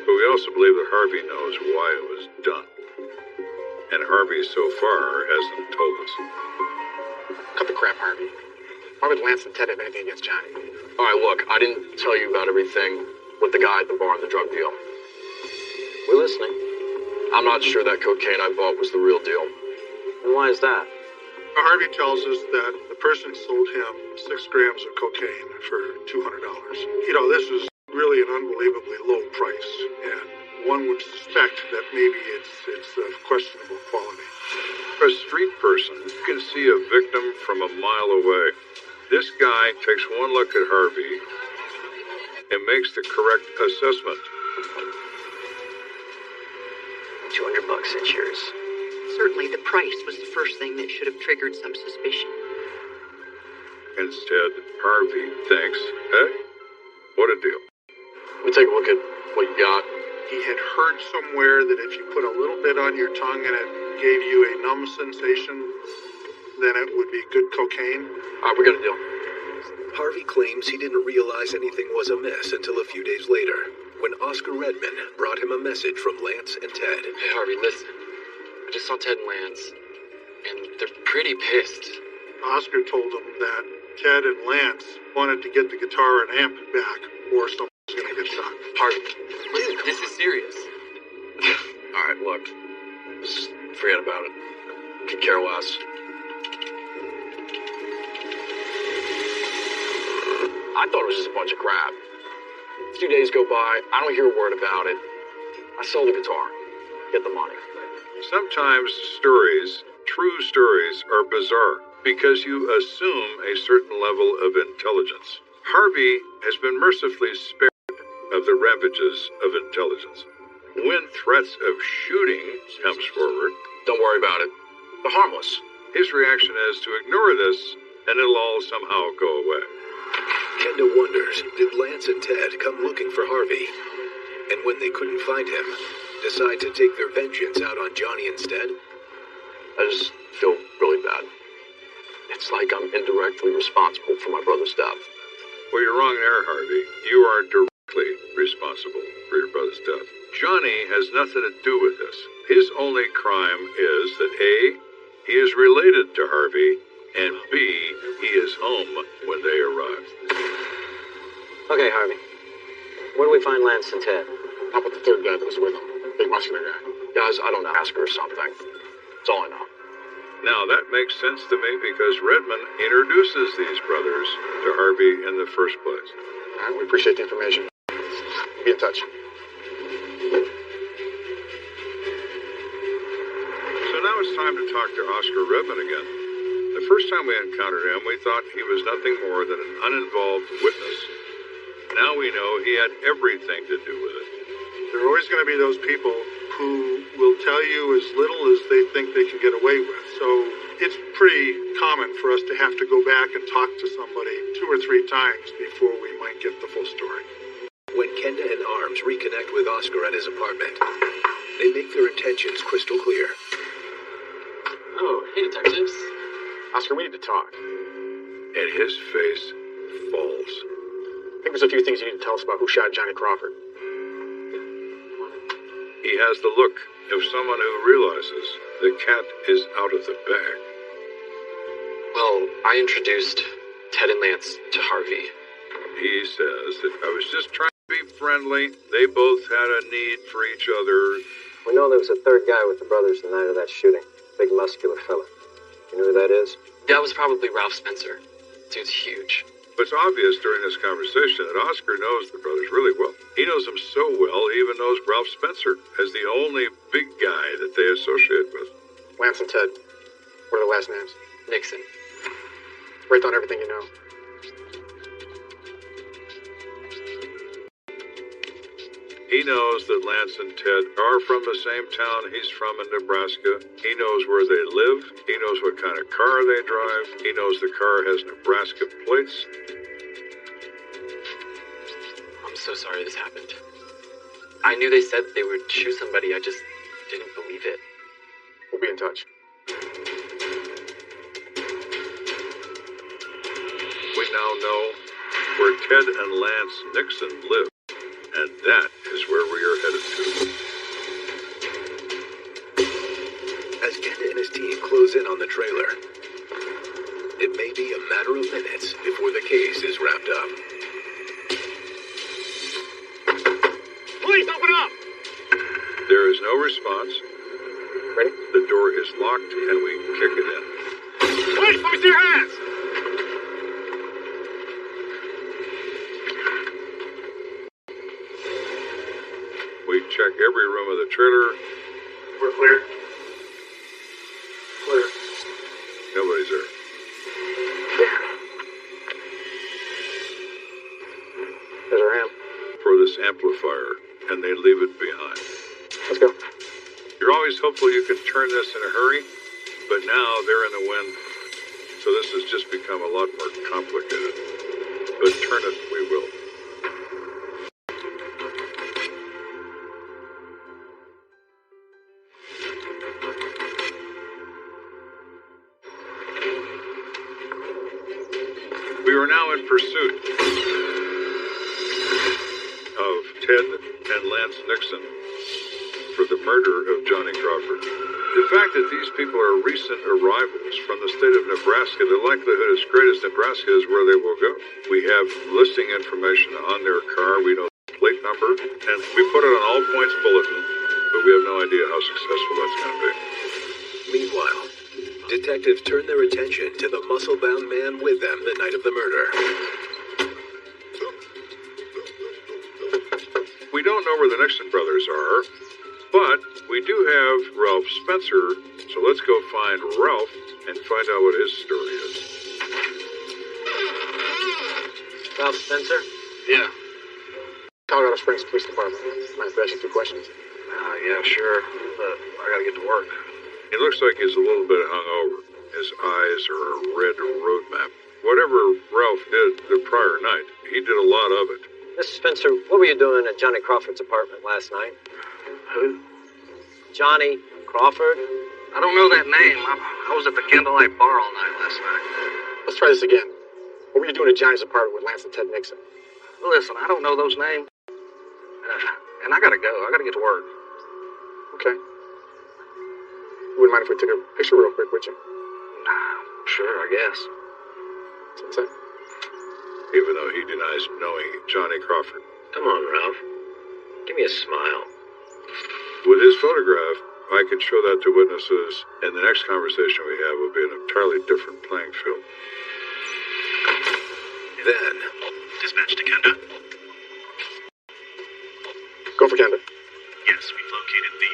[SPEAKER 3] but we also believe that Harvey knows why it was done. And Harvey, so far, hasn't told us.
[SPEAKER 6] Cut the crap, Harvey. Why would Lance and Ted have anything against Johnny?
[SPEAKER 7] All right, look, I didn't tell you about everything with the guy at the bar and the drug deal.
[SPEAKER 13] We're listening.
[SPEAKER 7] I'm not sure that cocaine I bought was the real deal.
[SPEAKER 13] And why is that?
[SPEAKER 10] Harvey tells us that the person sold him 6 grams of cocaine for $200. You know, this is really an unbelievably low price, and one would suspect that maybe it's of questionable quality.
[SPEAKER 3] A street person can see a victim from a mile away. This guy takes one look at Harvey and makes the correct assessment.
[SPEAKER 11] $200 it's yours.
[SPEAKER 14] Certainly the price was the first thing that should have triggered some suspicion.
[SPEAKER 3] Instead, Harvey thinks, hey, what a deal.
[SPEAKER 7] Let me take a look at what you got.
[SPEAKER 10] He had heard somewhere that if you put a little bit on your tongue and it gave you a numb sensation, then it would be good cocaine.
[SPEAKER 7] All right, we got a deal.
[SPEAKER 1] Harvey claims he didn't realize anything was amiss until a few days later, when Oscar Redman brought him a message from Lance and Ted.
[SPEAKER 5] Hey, Harvey, listen. I just saw Ted and Lance, and they're pretty pissed.
[SPEAKER 10] Oscar told him that Ted and Lance wanted to get the guitar and amp back, or someone's gonna get shot.
[SPEAKER 5] Harvey, listen, this is serious.
[SPEAKER 7] All right, look. Just forget about it. Could care less. I thought it was just a bunch of crap. A few days go by, I don't hear a word about it. I sell the guitar, get the money.
[SPEAKER 3] Sometimes stories, true stories, are bizarre because you assume a certain level of intelligence. Harvey has been mercifully spared of the ravages of intelligence. When threats of shooting comes forward,
[SPEAKER 7] don't worry about it. They're harmless.
[SPEAKER 3] His reaction is to ignore this, and it'll all somehow go away.
[SPEAKER 1] Kenda wonders, did Lance and Ted come looking for Harvey? And when they couldn't find him, decide to take their vengeance out on Johnny instead?
[SPEAKER 7] I just feel really bad. It's like I'm indirectly responsible for my brother's death.
[SPEAKER 3] Well, you're wrong there, Harvey. You are directly responsible for your brother's death. Johnny has nothing to do with this. His only crime is that A, he is related to Harvey, and B, he is home when they arrive.
[SPEAKER 13] Okay, Harvey. Where do we find Lance and Ted?
[SPEAKER 6] How about the third guy that was with him? Big muscular guy.
[SPEAKER 7] Guys, I don't know. Ask her or something. That's all I know.
[SPEAKER 3] Now, that makes sense to me because Redman introduces these brothers to Harvey in the first place.
[SPEAKER 6] All right, we appreciate the information. Be in touch.
[SPEAKER 3] So now it's time to talk to Oscar Redman again. The first time we encountered him, we thought he was nothing more than an uninvolved witness. Now we know he had everything to do with it.
[SPEAKER 10] There are always going to be those people who will tell you as little as they think they can get away with. So it's pretty common for us to have to go back and talk to somebody 2 or 3 times before we might get the full story.
[SPEAKER 1] When Kenda and Arms reconnect with Oscar at his apartment, they make their intentions crystal clear.
[SPEAKER 5] Oh, hey, detectives.
[SPEAKER 6] Oscar, we need to talk.
[SPEAKER 3] And his face falls.
[SPEAKER 6] I think there's a few things you need to tell us about who shot Johnny Crawford.
[SPEAKER 3] He has the look of someone who realizes the cat is out of the bag.
[SPEAKER 5] Well, I introduced Ted and Lance to Harvey.
[SPEAKER 3] He says that I was just trying to be friendly. They both had a need for each other.
[SPEAKER 13] We know there was a third guy with the brothers the night of that shooting. Big muscular fella. You know who that is?
[SPEAKER 5] That was probably Ralph Spencer. Dude's huge.
[SPEAKER 3] But it's obvious during this conversation that Oscar knows the brothers really well. He knows them so well, he even knows Ralph Spencer as the only big guy that they associate with.
[SPEAKER 6] Lance and Ted. What are their last names?
[SPEAKER 5] Nixon.
[SPEAKER 6] Write down everything you know.
[SPEAKER 3] He knows that Lance and Ted are from the same town he's from in Nebraska. He knows where they live. He knows what kind of car they drive. He knows the car has Nebraska plates.
[SPEAKER 2] I'm so sorry this happened. I knew they said they would shoot somebody. I just didn't believe it.
[SPEAKER 23] We'll be in touch.
[SPEAKER 3] We now know where Ted and Lance Nixon live, and that is where we are headed to.
[SPEAKER 1] As Kenda and his team close in on the trailer, it may be a matter of minutes before the case is wrapped up.
[SPEAKER 17] Please open up!
[SPEAKER 3] There is no response.
[SPEAKER 23] Ready?
[SPEAKER 3] The door is locked, and we kick it in.
[SPEAKER 17] Please, let me see your hands!
[SPEAKER 3] We check every room of the trailer.
[SPEAKER 23] We're clear. Clear.
[SPEAKER 3] Nobody's there.
[SPEAKER 23] There's our amp.
[SPEAKER 3] For this amplifier, and they leave it behind.
[SPEAKER 23] Let's go.
[SPEAKER 3] You're always hopeful you can turn this in a hurry, but now they're in the wind, so this has just become a lot more complicated. But turn it we will. We are now in pursuit of Ted and Lance Nixon for the murder of Johnny Crawford. The fact that these people are recent arrivals from the state of Nebraska, the likelihood is great as Nebraska is where they will go. We have listing information on their car. We know the plate number, and we put it on all points bulletin, but we have no idea how successful that's going to be.
[SPEAKER 1] Meanwhile, detectives turn their attention to the muscle-bound man with them the night of the murder.
[SPEAKER 3] We don't know where the Nixon brothers are, but we do have Ralph Spencer, so let's go find Ralph and find out what his story is.
[SPEAKER 13] Ralph Spencer?
[SPEAKER 23] Yeah. Colorado Springs Police Department. Mind if I ask you 2 questions?
[SPEAKER 20] Yeah, sure. But I gotta get to work.
[SPEAKER 3] He looks like he's a little bit hungover. His eyes are a red road map. Whatever Ralph did the prior night, he did a lot of it.
[SPEAKER 13] Mr. Spencer, what were you doing at Johnny Crawford's apartment last night?
[SPEAKER 20] Who?
[SPEAKER 13] Johnny Crawford?
[SPEAKER 20] I don't know that name. I was at the Candlelight Bar all night last night.
[SPEAKER 23] Let's try this again. What were you doing at Johnny's apartment with Lance and Ted Nixon?
[SPEAKER 20] Listen, I don't know those names. And I gotta go. I gotta get to work.
[SPEAKER 23] Okay. You wouldn't mind if we took a picture real quick, would you?
[SPEAKER 20] Nah, sure, I guess.
[SPEAKER 23] What's that?
[SPEAKER 3] Even though he denies knowing Johnny Crawford.
[SPEAKER 11] Come on, Ralph. Give me a smile.
[SPEAKER 3] With his photograph, I can show that to witnesses, and the next conversation we have will be an entirely different playing field.
[SPEAKER 1] Then,
[SPEAKER 16] Dispatch to Kenda.
[SPEAKER 23] Go for Kenda.
[SPEAKER 16] Yes, we've located the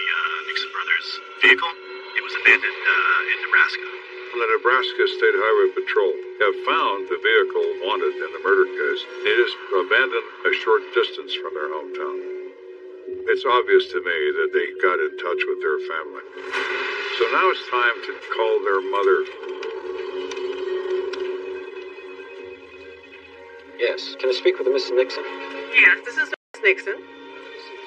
[SPEAKER 16] Nixon brothers' vehicle. It was abandoned in Nebraska.
[SPEAKER 3] From the Nebraska State Highway Patrol have found the vehicle wanted in the murder case. It is abandoned a short distance from their hometown. It's obvious to me that they got in touch with their family. So now it's time to call their mother.
[SPEAKER 13] Yes. Can I speak with Mrs. Nixon?
[SPEAKER 14] Yes, this is Mrs. Nixon.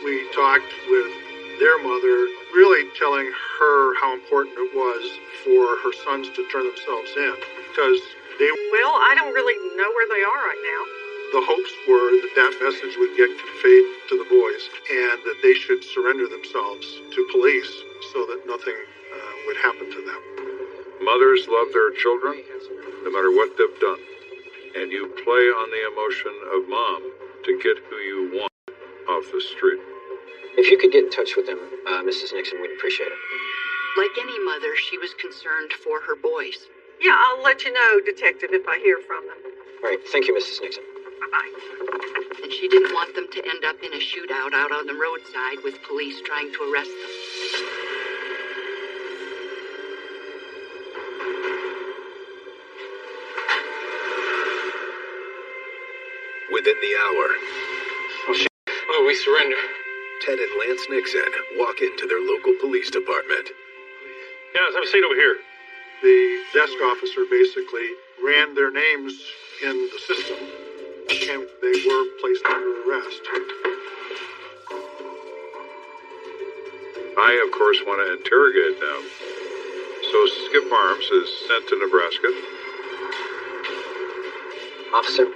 [SPEAKER 10] We talked with their mother, really telling her how important it was for her sons to turn themselves in, because they...
[SPEAKER 14] Well, I don't really know where they are right now.
[SPEAKER 10] The hopes were that that message would get conveyed to the boys, and that they should surrender themselves to police so that nothing would happen to them.
[SPEAKER 3] Mothers love their children, no matter what they've done. And you play on the emotion of mom to get who you want off the street.
[SPEAKER 13] If you could get in touch with them, Mrs. Nixon, we'd appreciate it.
[SPEAKER 14] Like any mother, she was concerned for her boys. Yeah, I'll let you know, Detective, if I hear from them.
[SPEAKER 13] All right. Thank you, Mrs. Nixon.
[SPEAKER 14] Bye-bye. And she didn't want them to end up in a shootout out on the roadside with police trying to arrest them.
[SPEAKER 1] Within the hour.
[SPEAKER 2] Oh, we surrender.
[SPEAKER 1] Ted and Lance Nixon walk into their local police department.
[SPEAKER 10] Yeah, let's have a seat over here. The desk officer basically ran their names in the system, and they were placed under arrest.
[SPEAKER 3] I, of course, want to interrogate them. So Skip Arms is sent to Nebraska.
[SPEAKER 13] Officer,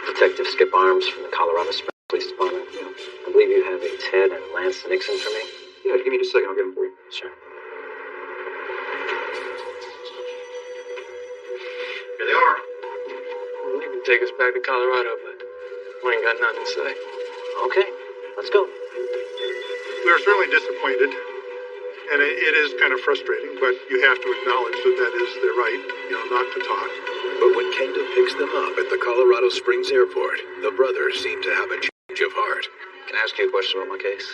[SPEAKER 13] Detective Skip Arms from the Colorado Springs Police Department. I believe you have a Ted and Lance Nixon for me.
[SPEAKER 6] Yeah, give me just a second. I'll get him for you.
[SPEAKER 13] Sure.
[SPEAKER 6] Here they are.
[SPEAKER 5] You can take us back to Colorado, but we ain't got nothing to say.
[SPEAKER 13] Okay, let's go.
[SPEAKER 10] We are certainly disappointed, and it is kind of frustrating, but you have to acknowledge that that is their right, not to talk.
[SPEAKER 1] But when Kenda picks them up at the Colorado Springs airport, the brothers seem to have a change of heart.
[SPEAKER 20] Can I ask you a question about my case?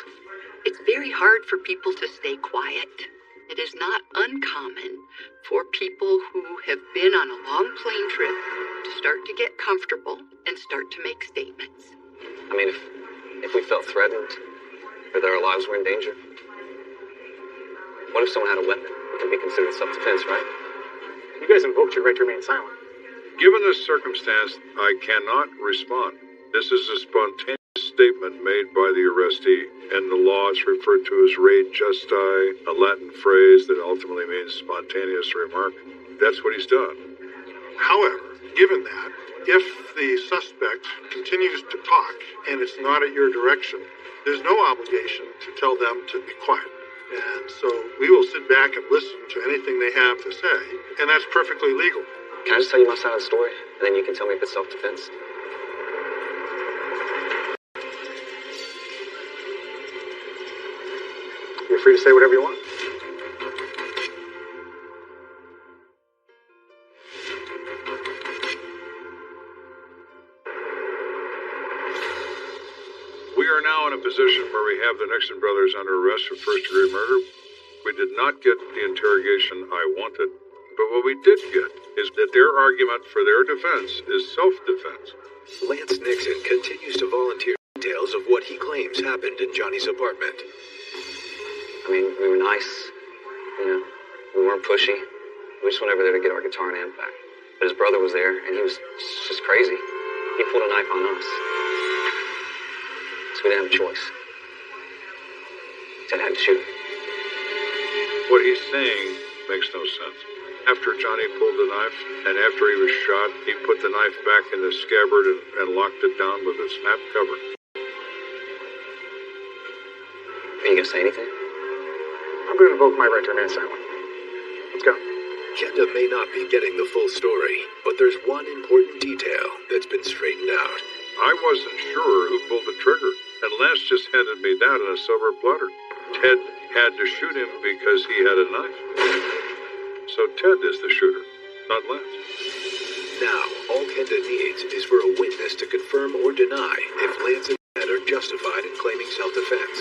[SPEAKER 14] It's very hard for people to stay quiet. It is not uncommon for people who have been on a long plane trip to start to get comfortable and start to make statements.
[SPEAKER 20] I mean, if we felt threatened, or that our lives were in danger, what if someone had a weapon? It could be considered self-defense, right?
[SPEAKER 6] You guys invoked your right to remain silent.
[SPEAKER 3] Given this circumstance, I cannot respond. This is a spontaneous statement made by the arrestee, and the law is referred to as re justi, a Latin phrase that ultimately means spontaneous remark. That's what he's done.
[SPEAKER 10] However, given that, if the suspect continues to talk and it's not at your direction, there's no obligation to tell them to be quiet. And so we will sit back and listen to anything they have to say, and that's perfectly legal.
[SPEAKER 20] Can I just tell you my side of the story, and then you can tell me if it's self-defense?
[SPEAKER 6] You're free to say whatever you want.
[SPEAKER 3] We are now in a position where we have the Nixon brothers under arrest for first-degree murder. We did not get the interrogation I wanted, but what we did get is that their argument for their defense is self-defense.
[SPEAKER 1] Lance Nixon continues to volunteer details of what he claims happened in Johnny's apartment.
[SPEAKER 20] I mean, we were nice, we weren't pushy. We just went over there to get our guitar and amp back. But his brother was there, and he was just crazy. He pulled a knife on us. So we didn't have a choice. Ted had to shoot him.
[SPEAKER 3] What he's saying makes no sense. After Johnny pulled the knife, and after he was shot, he put the knife back in the scabbard and locked it down with a snap cover.
[SPEAKER 20] Are you gonna say anything?
[SPEAKER 6] I'm going to invoke my right to remain silent. Let's go.
[SPEAKER 1] Kenda may not be getting the full story, but there's one important detail that's been straightened out.
[SPEAKER 3] I wasn't sure who pulled the trigger, and Lance just handed me that on a silver platter. Ted had to shoot him because he had a knife. So Ted is the shooter, not Lance.
[SPEAKER 1] Now, all Kenda needs is for a witness to confirm or deny if Lance and Ted are justified in claiming self-defense.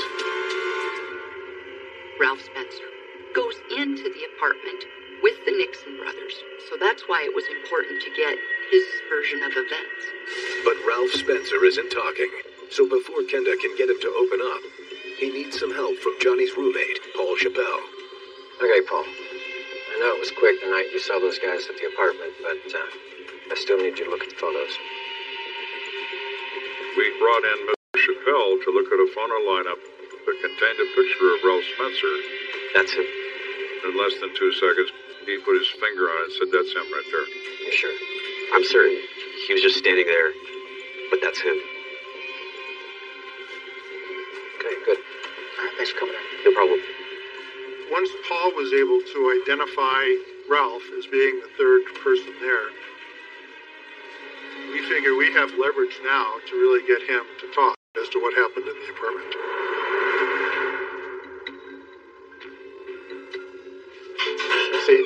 [SPEAKER 14] Ralph Spencer goes into the apartment with the Nixon brothers, so that's why it was important to get his version of events.
[SPEAKER 1] But Ralph Spencer isn't talking, so before Kenda can get him to open up, he needs some help from Johnny's roommate, Paul Chappelle.
[SPEAKER 13] Okay, Paul. I know it was quick the night you saw those guys at the apartment, but I still need you to look at the photos.
[SPEAKER 3] We brought in Mr. Chappelle to look at a photo lineup that contained a picture of Ralph Spencer.
[SPEAKER 13] That's him.
[SPEAKER 3] In less than 2 seconds, he put his finger on it and said, "That's him right there."
[SPEAKER 13] You sure?
[SPEAKER 2] I'm certain he was just standing there, but that's him.
[SPEAKER 13] Okay, good.
[SPEAKER 6] Thanks for coming in.
[SPEAKER 2] No problem.
[SPEAKER 10] Once Paul was able to identify Ralph as being the third person there, we figure we have leverage now to really get him to talk as to what happened in the apartment.
[SPEAKER 6] See?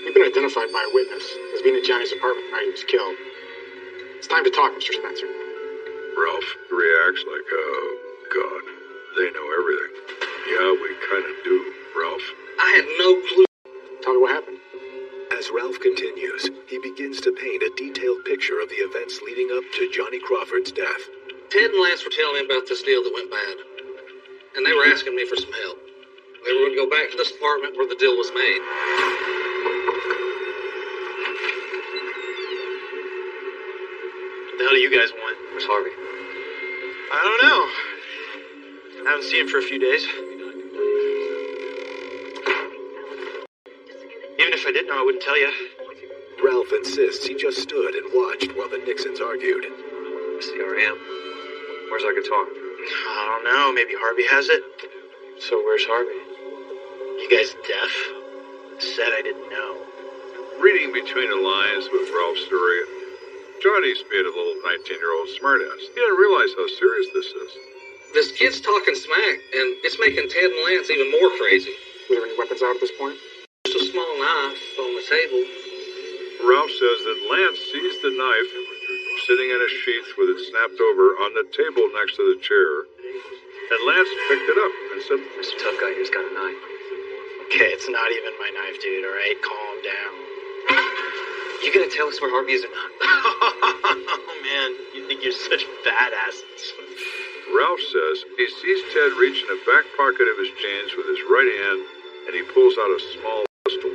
[SPEAKER 6] You've been identified by a witness as being in Johnny's apartment the night he was killed. It's time to talk, Mr. Spencer.
[SPEAKER 3] Ralph reacts like, oh, God, they know everything. Yeah, we kind of do, Ralph.
[SPEAKER 7] I had no clue.
[SPEAKER 6] Tell me what happened.
[SPEAKER 21] and Lance were telling me about this deal that went bad. And they were asking me for some help. They were going to go back to this apartment where the deal was made.
[SPEAKER 2] What the hell do you guys want?
[SPEAKER 20] Where's Harvey?
[SPEAKER 2] I don't know. I haven't seen him for a few days. Even if I did know, I wouldn't tell you.
[SPEAKER 1] Ralph insists he just stood and watched while the Nixons argued.
[SPEAKER 20] CRM. Where's our guitar?
[SPEAKER 2] I don't know. Maybe Harvey has it.
[SPEAKER 20] So where's Harvey?
[SPEAKER 2] You guys deaf? Said I didn't know.
[SPEAKER 3] Reading between the lines with Ralph's story, Johnny's being a little 19-year-old smartass. He didn't realize how serious this is.
[SPEAKER 21] This kid's talking smack, and it's making Ted and Lance even more crazy.
[SPEAKER 6] Do we have any weapons out at this point?
[SPEAKER 21] Just a small knife on the table.
[SPEAKER 3] Ralph says that Lance seized the knife sitting in a sheath with it snapped over on the table next to the chair, and Lance picked it up and said,
[SPEAKER 20] Mr. Tough Guy here's got a knife.
[SPEAKER 2] Okay, it's not even my knife, dude, alright? Calm down.
[SPEAKER 20] You gonna tell us where Harvey is or not?
[SPEAKER 2] Oh, man, you think you're such badasses.
[SPEAKER 3] Ralph says he sees Ted reach in the back pocket of his jeans with his right hand, and he pulls out a small pistol.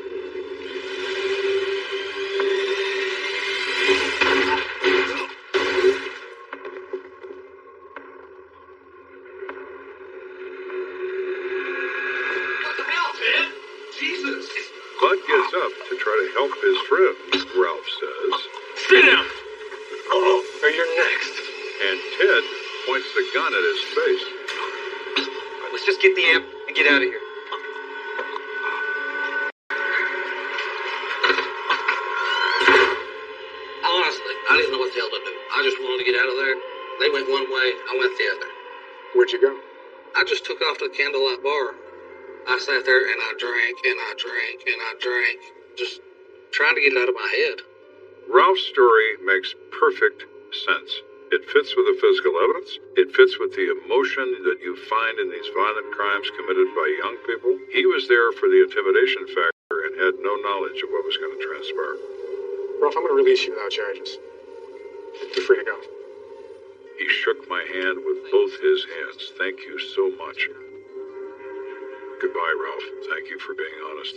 [SPEAKER 3] Bud gets up to try to help his friend, Ralph says.
[SPEAKER 2] Sit down! Or you're next.
[SPEAKER 3] And Ted points the gun at his face.
[SPEAKER 20] All right, let's just get the amp and get out of here.
[SPEAKER 21] Honestly, I didn't know what the hell to do. I just wanted to get out of there. They went one way, I went the other.
[SPEAKER 6] Where'd you go?
[SPEAKER 21] I just took off to the Candlelight Bar. I sat there and I drank and I drank and I drank, just trying to get it out of my head.
[SPEAKER 3] Ralph's story makes perfect sense. It fits with the physical evidence. It fits with the emotion that you find in these violent crimes committed by young people. He was there for the intimidation factor and had no knowledge of what was going to transpire.
[SPEAKER 6] Ralph, I'm going to release you without charges. You're free to go.
[SPEAKER 3] He shook my hand with both his hands. Thank you so much. Goodbye, Ralph. Thank you for being honest.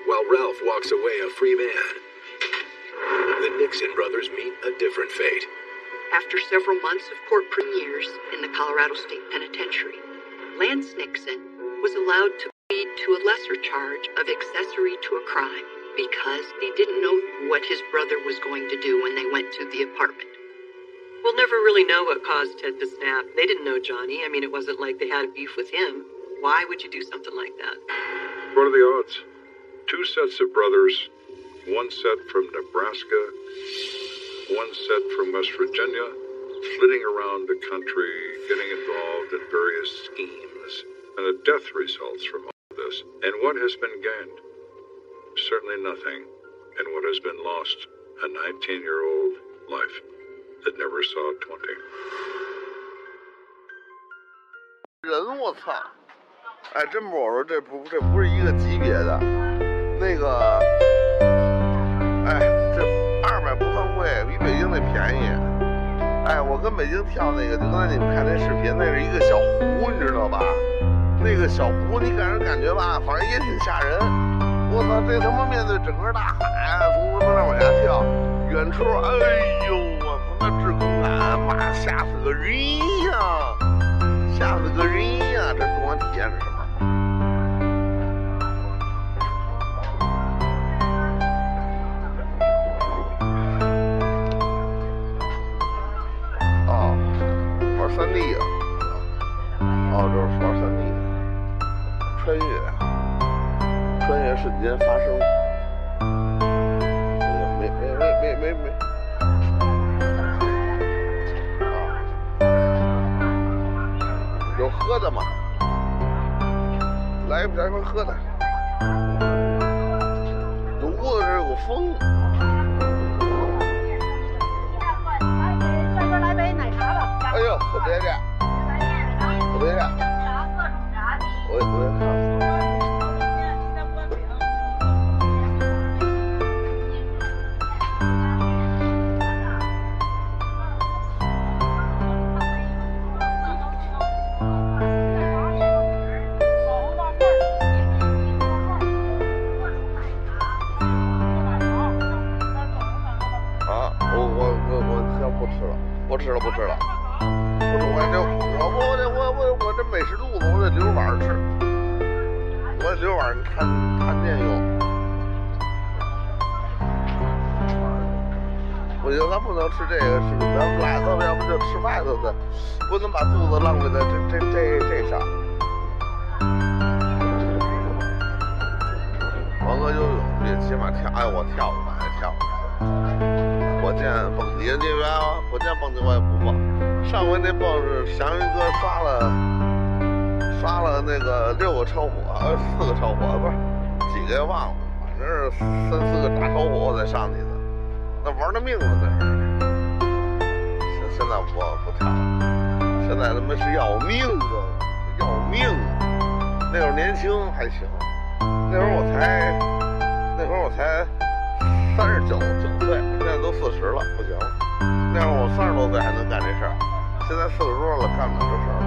[SPEAKER 1] While Ralph walks away a free man, the Nixon brothers meet a different fate.
[SPEAKER 14] After several months of court premieres in the Colorado State Penitentiary, Lance Nixon was allowed to plead to a lesser charge of accessory to a crime because he didn't know what his brother was going to do when they went to the apartment.
[SPEAKER 18] We'll never really know what caused Ted to snap. They didn't know Johnny. I mean, it wasn't like they had a beef with him. Why would you do something like that?
[SPEAKER 3] What are the odds? Two sets of brothers, one set from Nebraska, one set from West Virginia, flitting around the country, getting involved in various schemes, and a death results from all of this. And what has been gained? Certainly nothing. And what has been lost? A 19-year-old life that never saw 20.
[SPEAKER 8] 人我操！哎，真不，我说这不是一个级别的，那个，哎，这200不算贵，比北京那便宜。哎，我跟北京跳那个，就刚才你们看那视频，那是一个小湖，你知道吧？那个小湖，你给人感觉吧，反正也挺吓人。我操，这他妈面对整个大海，从他妈那往下跳，远处，哎呦，我操，那制空感，妈吓死个人呀！吓死个人呀！这动画体验是什么？哦，玩3D 啊！哦，这是玩3D， 穿越瞬间发生。没。有喝的吗？来一瓶喝的。有屋子这有风。
[SPEAKER 19] 帅哥来杯奶茶吧。
[SPEAKER 8] 哎呦，可别介，可别介。我也看。了，不吃了。我说我这美食肚子，我得留晚上吃，我得留晚上看电用。我觉得咱不能吃这个，咱们来了，要不就吃外头的，不能把肚子浪费在这上。王哥游泳最起码跳，哎，我跳过，还跳过。火箭蹦迪，你别火箭蹦迪我也不蹦。上回那蹦是祥云哥刷了那个6个超火，4个超火，不是几个也忘了，反正是3、4个大超火我才上去的，那玩了命了那是。现在不跳了，现在他妈是要命啊，要命！那会儿年轻还行，那会儿我才39岁，现在都40了，不行了。那会儿我30多岁还能干这事儿，现在40多了干不了这事儿了。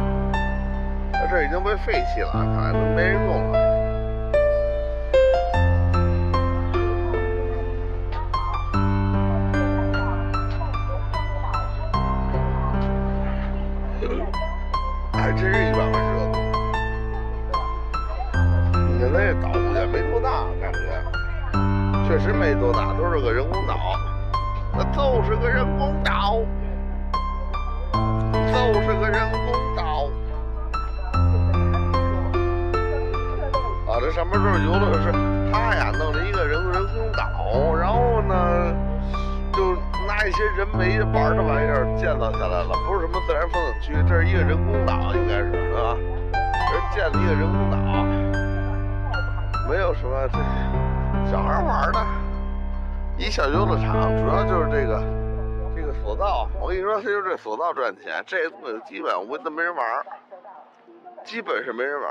[SPEAKER 8] 这已经被废弃了，看来都没人用了。还真是100万热度。你看那岛也没多大，感觉确实没多大，都是个人工岛。那就是个人工岛，就是个人工岛。啊，这上面都是游乐是他呀弄了一个人工岛，然后呢就拿一些人为玩的玩意儿建造下来了，不是什么自然风景区，这是一个人工岛，应该是啊，人建了一个人工岛，没有什么这小孩玩的，一小游乐场，主要就是这个索道。我跟你说，就是这索道赚钱，这东西基本我都没人玩，基本是没人玩。